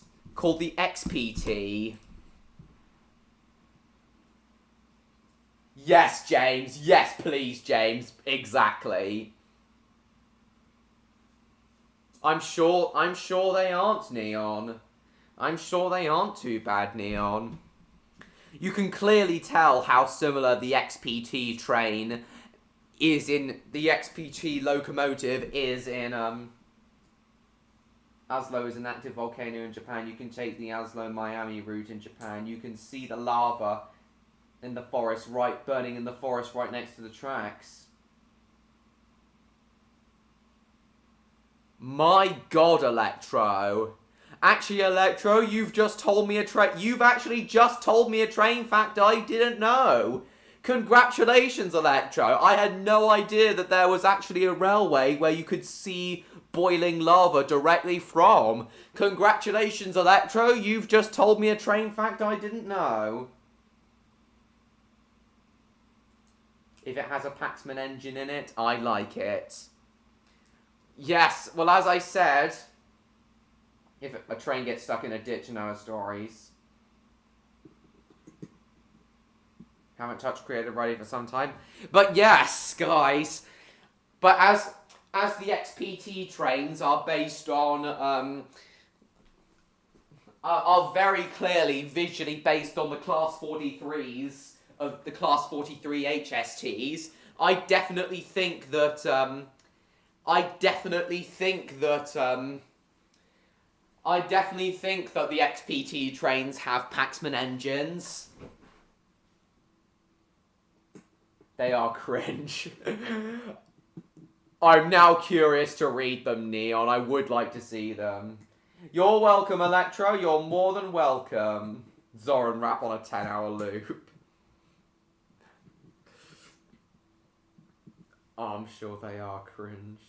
Yes, James. Yes, please, James. Exactly. I'm sure they aren't, Neon. I'm sure they aren't too bad, Neon. You can clearly tell how similar the XPT train is in... The XPT locomotive is in, Oslo is an active volcano in Japan. You can take the Oslo-Miami route in Japan. You can see the lava in the forest, burning in the forest right next to the tracks. My God, Electro. Actually, Electro, you've actually just told me a train fact I didn't know. Congratulations, Electro. I had no idea that there was actually a railway where you could see boiling lava directly from. Congratulations, Electro. You've just told me a train fact I didn't know. If it has a Paxman engine in it, I like it. Yes, well, as I said, if a train gets stuck in a ditch in our stories. Haven't touched Creative Writing for some time. But yes, guys. But as the XPT trains are based on, are very clearly visually based on the Class 43s, of the Class 43 HSTs, I definitely think that the XPT trains have Paxman engines. They are cringe. I'm now curious to read them, Neon. I would like to see them. You're welcome, Electro. You're more than welcome. Zoran rap on a 10-hour loop. Oh, I'm sure they are cringe.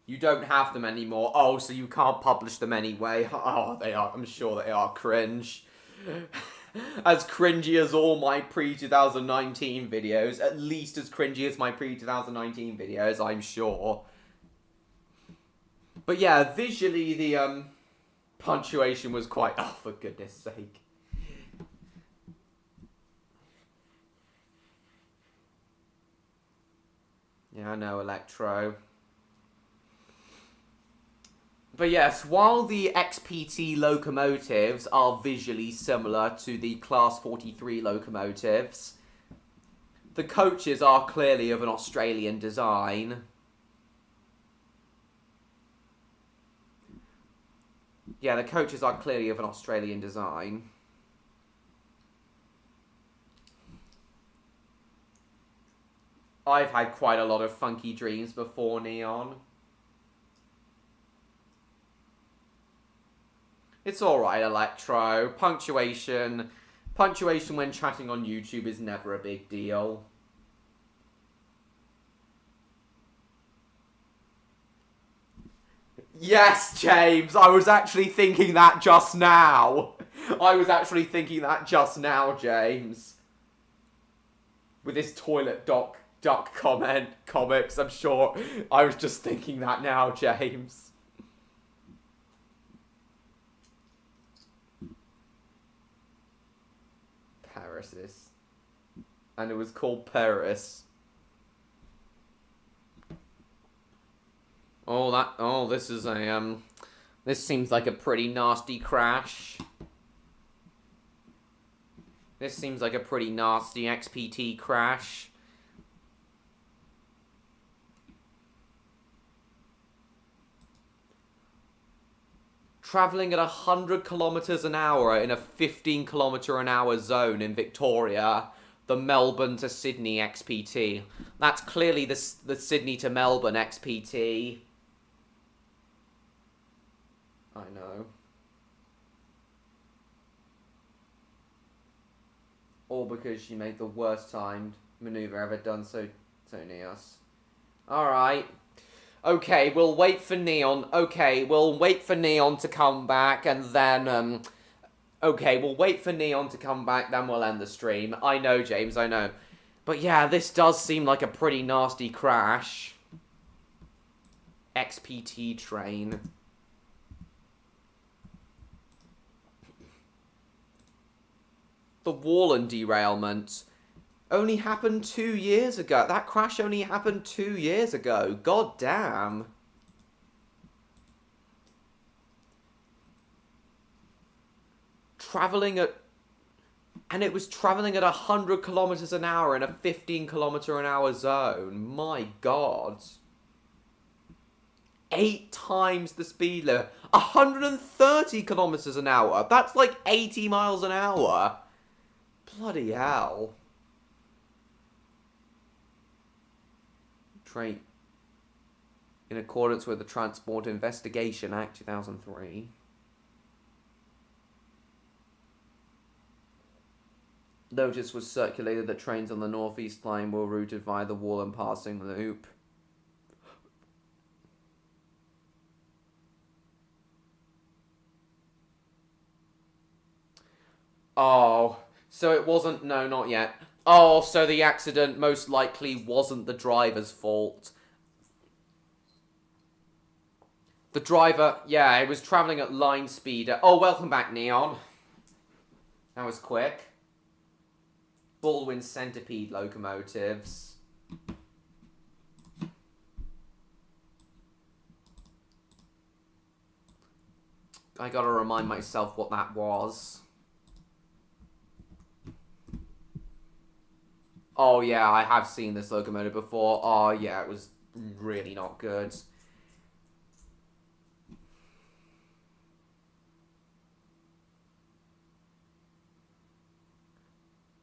You don't have them anymore. Oh, so you can't publish them anyway. Oh, they are. I'm sure they are cringe. As cringy as all my pre-2019 videos. At least as cringy as my pre-2019 videos, I'm sure. But yeah, visually the punctuation was quite... Oh, for goodness sake. Yeah, I know, Electro. But yes, while the XPT locomotives are visually similar to the Class 43 locomotives, the coaches are clearly of an Australian design. Yeah, the coaches are clearly of an Australian design. I've had quite a lot of funky dreams before, Neon. It's alright, Electro. Punctuation when chatting on YouTube is never a big deal. Yes, James! I was actually thinking that just now! James. with his toilet duck comics. I'm sure I was just thinking that now, James. Paris. And it was called Paris. Oh, this is a, this seems like a pretty nasty crash. This seems like a pretty nasty XPT crash. Travelling at 100 kilometers an hour in a 15 kilometer an hour zone in Victoria. The Melbourne to Sydney XPT. That's clearly the Sydney to Melbourne XPT. I know. All because she made the worst timed maneuver ever done so Neos. Alright. Okay, we'll wait for Neon. Okay, we'll wait for Neon to come back and then, okay, we'll wait for Neon to come back, then we'll end the stream. I know, James, I know. But yeah, this does seem like a pretty nasty crash. XPT train. The Warland derailment only happened 2 years ago. That crash only happened 2 years ago. God damn. Travelling at... And it was travelling at 100 kilometers an hour in a 15 kilometer an hour zone. My God. 8 times the speed limit. 130 kilometers an hour. That's like 80 miles an hour. Bloody hell. Train. In accordance with the Transport Investigation Act 2003. Notice was circulated that trains on the Northeast Line were routed via the Warland Passing Loop. Oh, so it wasn't, no, not yet. Oh, so the accident most likely wasn't the driver's fault. The driver, yeah, it was travelling at line speed. Oh, welcome back, Neon. That was quick. Baldwin Centipede locomotives. I gotta remind myself what that was. Oh yeah, I have seen this locomotive before. Oh yeah, it was really not good.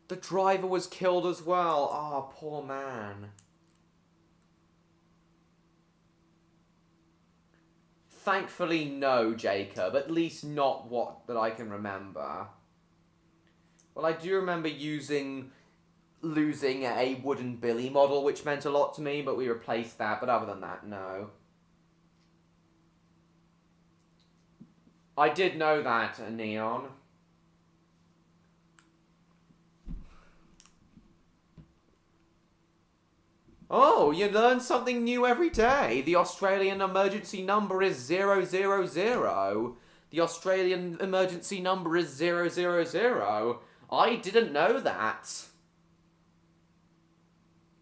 The driver was killed as well. Oh, poor man. Thankfully, no, Jacob. At least not what that I can remember. Well, I do remember losing a wooden Billy model, which meant a lot to me, but we replaced that. But other than that, no. I did know that, Neon. Oh, you learn something new every day. The Australian emergency number is 000. The Australian emergency number is 000. I didn't know that.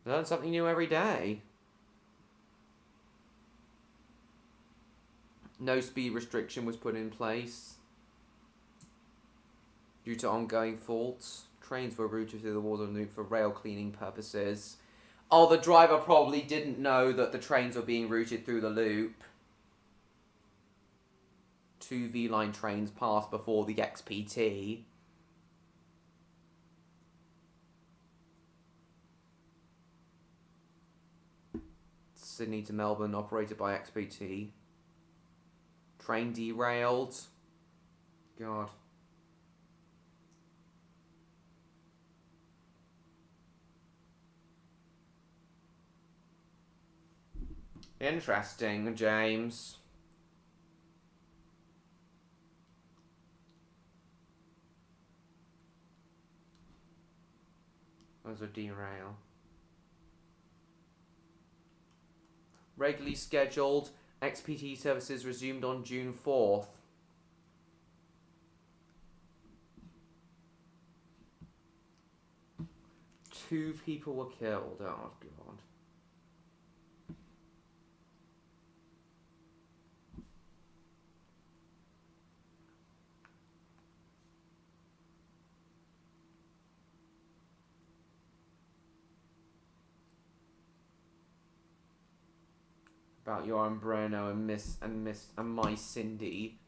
Learn something new every day. No speed restriction was put in place. Due to ongoing faults, trains were routed through the Warland Loop for rail cleaning purposes. Oh, the driver probably didn't know that the trains were being routed through the loop. 2 V-Line trains passed before the XPT. Sydney to Melbourne, operated by XPT. Train derailed. God. Interesting, James. There's a derail. Regularly scheduled XPT services resumed on June 4th. Two people were killed. Oh, God. About your Umbreno and my Cindy.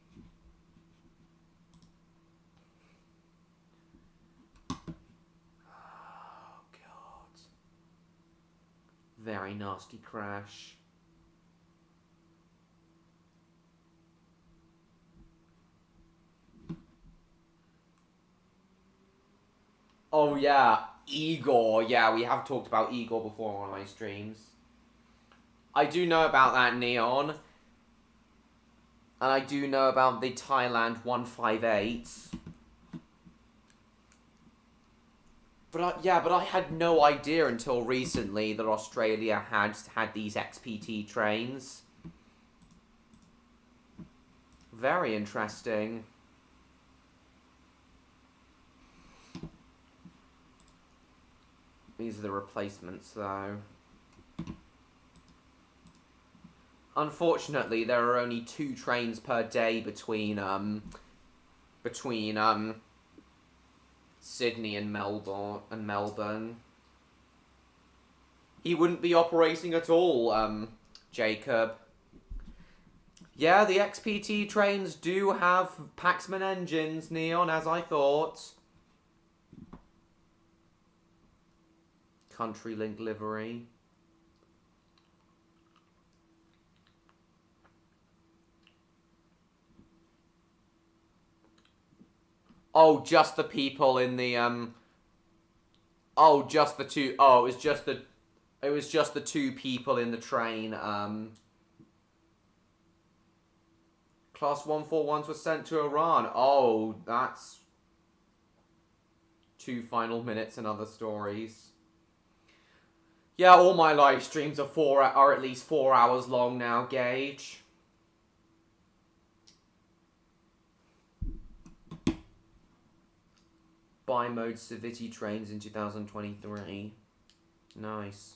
Oh, God. Very nasty crash. Oh yeah, Igor. Yeah, we have talked about Igor before on my streams. I do know about that, Neon. And I do know about the Thailand 158. But I had no idea until recently that Australia had these XPT trains. Very interesting. These are the replacements, though. Unfortunately, there are only 2 trains per day between Sydney and Melbourne. He wouldn't be operating at all, Jacob. Yeah, the XPT trains do have Paxman engines, Neon, as I thought. CountryLink livery. Oh, just the people in the oh, just the two. Oh, it was just the 2 people in the train. Class 141s were sent to Iran. Oh, that's 2 final minutes and other stories. Yeah, all my live streams are at least 4 hours long now, Gage. Bi-mode Civity trains in 2023. Nice.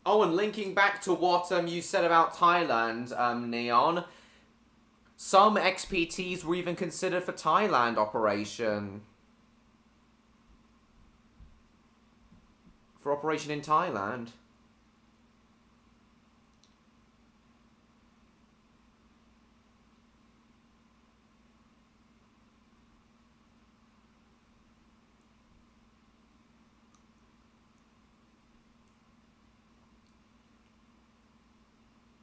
Oh, and linking back to what you said about Thailand, Neon. Some XPTs were even considered for Thailand operation. For operation in Thailand.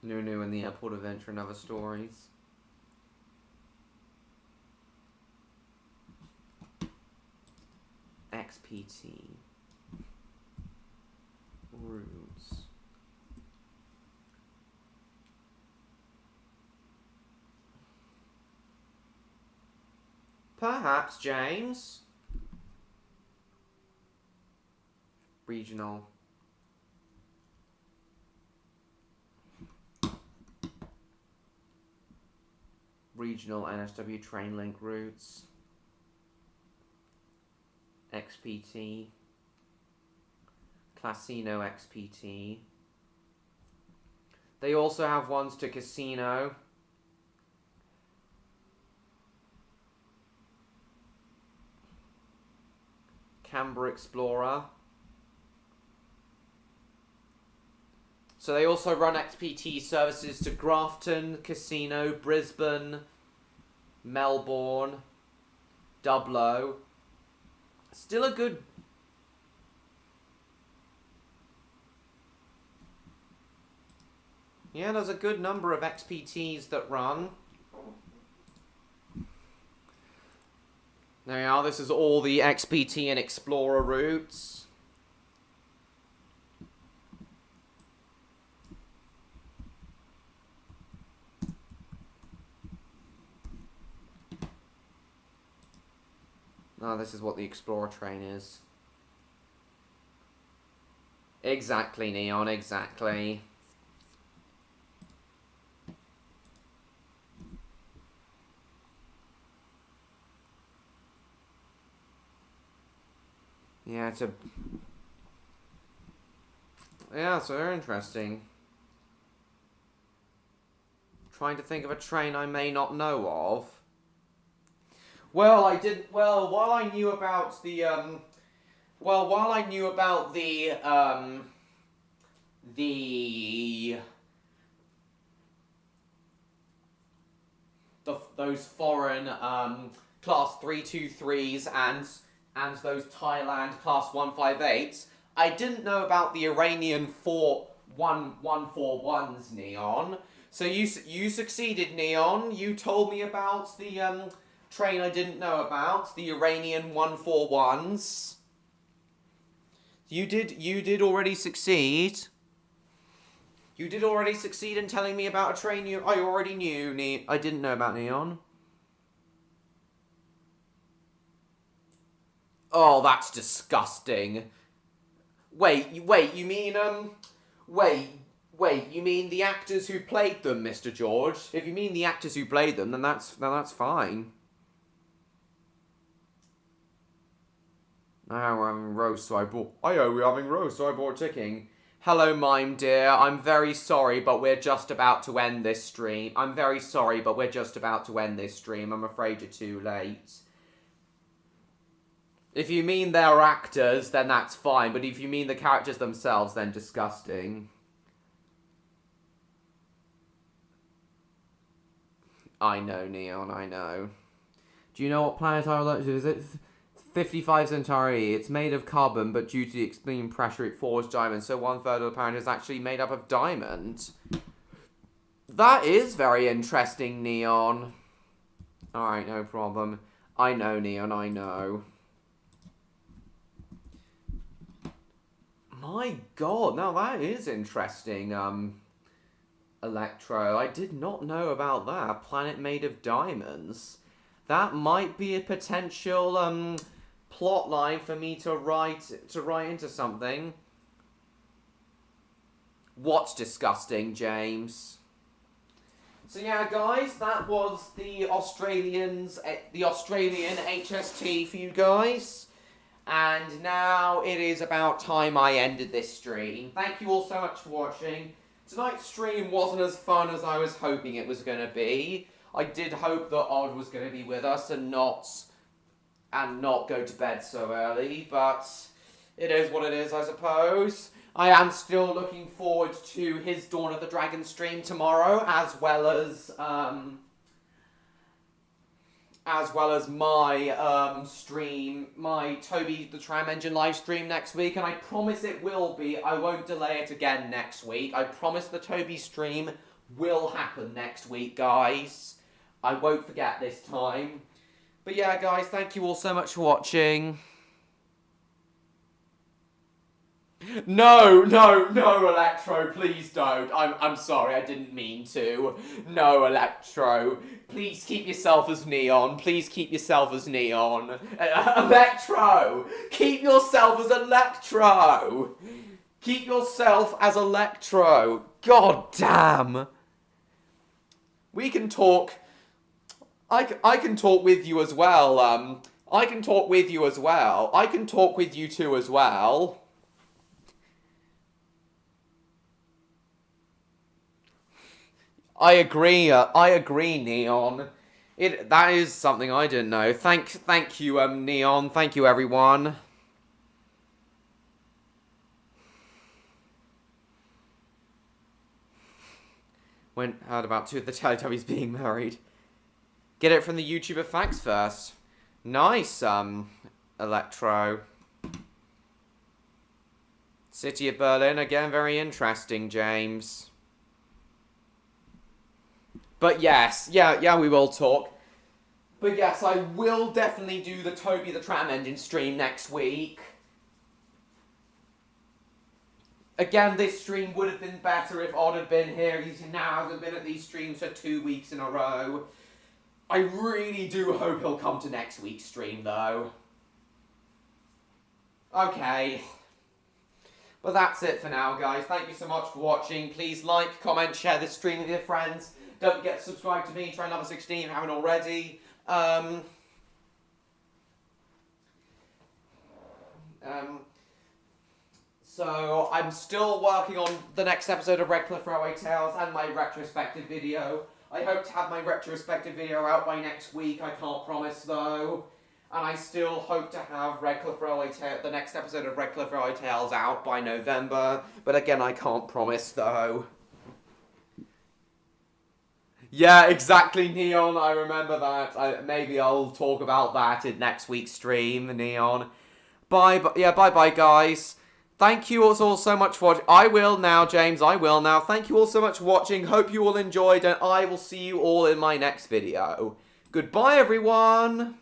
Nunu and the airport adventure and other stories. XPT. Routes. Perhaps, James. Regional. Regional NSW train link routes. XPT. Casino XPT. They also have ones to Casino. Canberra Explorer. So they also run XPT services to Grafton, Casino, Brisbane, Melbourne, Dublo. Still a good... Yeah, there's a good number of XPTs that run. There we are, this is all the XPT and Explorer routes. Oh, this is what the Explorer train is. Exactly, Neon, exactly. Yeah, it's a... Yeah, so very interesting. Trying to think of a train I may not know of. Well, I did... Well, while I knew about the, Well, while I knew about those foreign, Class 323s and those Thailand Class 158s, I didn't know about the Iranian 141s, Neon. So you succeeded, Neon. You told me about the train I didn't know about, the Iranian 141s. You did already succeed. You did already succeed in telling me about a train I already knew. I didn't know about, Neon. Oh, that's disgusting. Wait, you mean, you mean the actors who played them, Mr. George? If you mean the actors who played them, then that's fine. Oh, we're having roast, so I bought... we're having roast, so I bought chicken. Hello, Mime dear. I'm very sorry, but we're just about to end this stream. I'm very sorry, but we're just about to end this stream. I'm afraid you're too late. If you mean they're actors, then that's fine. But if you mean the characters themselves, then disgusting. I know, Neon, I know. Do you know what planet I would like to visit? 55 Centauri. It's made of carbon, but due to the extreme pressure, it forged diamond. So 1/3 of the planet is actually made up of diamond. That is very interesting, Neon. Alright, no problem. I know, Neon, I know. My god, now that is interesting, Electro. I did not know about that. A planet made of diamonds. That might be a potential, plot line for me to write into something. What's disgusting, James? So yeah, guys, that was the Australian HST for you guys. And now it is about time I ended this stream. Thank you all so much for watching. Tonight's stream wasn't as fun as I was hoping it was going to be. I did hope that Odd was going to be with us and not go to bed so early, but it is what it is, I suppose. I am still looking forward to his Dawn of the Dragon stream tomorrow, as well as my stream, my Toby the Tram Engine live stream next week, and I promise it will be. I won't delay it again next week. I promise the Toby stream will happen next week, guys. I won't forget this time. But yeah, guys, thank you all so much for watching. No, Electro, please don't. I'm sorry, I didn't mean to. No, Electro. Please keep yourself as Neon. Please keep yourself as Neon. Electro! Keep yourself as Electro! Keep yourself as Electro. God damn. We can talk... I can talk with you as well. I can talk with you as well. I can talk with you too as well. I agree, Neon. That is something I didn't know. Thank you, Neon. Thank you, everyone. Heard about two of the Teletubbies being married. Get it from the YouTuber facts first. Nice, Electro. City of Berlin, again, very interesting, James. But yes, yeah, we will talk. But yes, I will definitely do the Toby the Tram Engine stream next week. Again, this stream would have been better if Odd had been here. He now hasn't been at these streams for 2 weeks in a row. I really do hope he'll come to next week's stream, though. Okay. But that's it for now, guys. Thank you so much for watching. Please like, comment, share this stream with your friends. Don't forget to subscribe to me, Try Number 16 if you haven't already. So, I'm still working on the next episode of Redcliffe Railway Tales and my retrospective video. I hope to have my retrospective video out by next week, I can't promise though. And I still hope to have the next episode of Redcliffe Railway Tales out by November. But again, I can't promise though. Yeah, exactly, Neon, I remember that. Maybe I'll talk about that in next week's stream, Neon. Bye-bye, guys. Thank you all so much for watching. I will now, James, I will now. Thank you all so much for watching. Hope you all enjoyed, and I will see you all in my next video. Goodbye, everyone.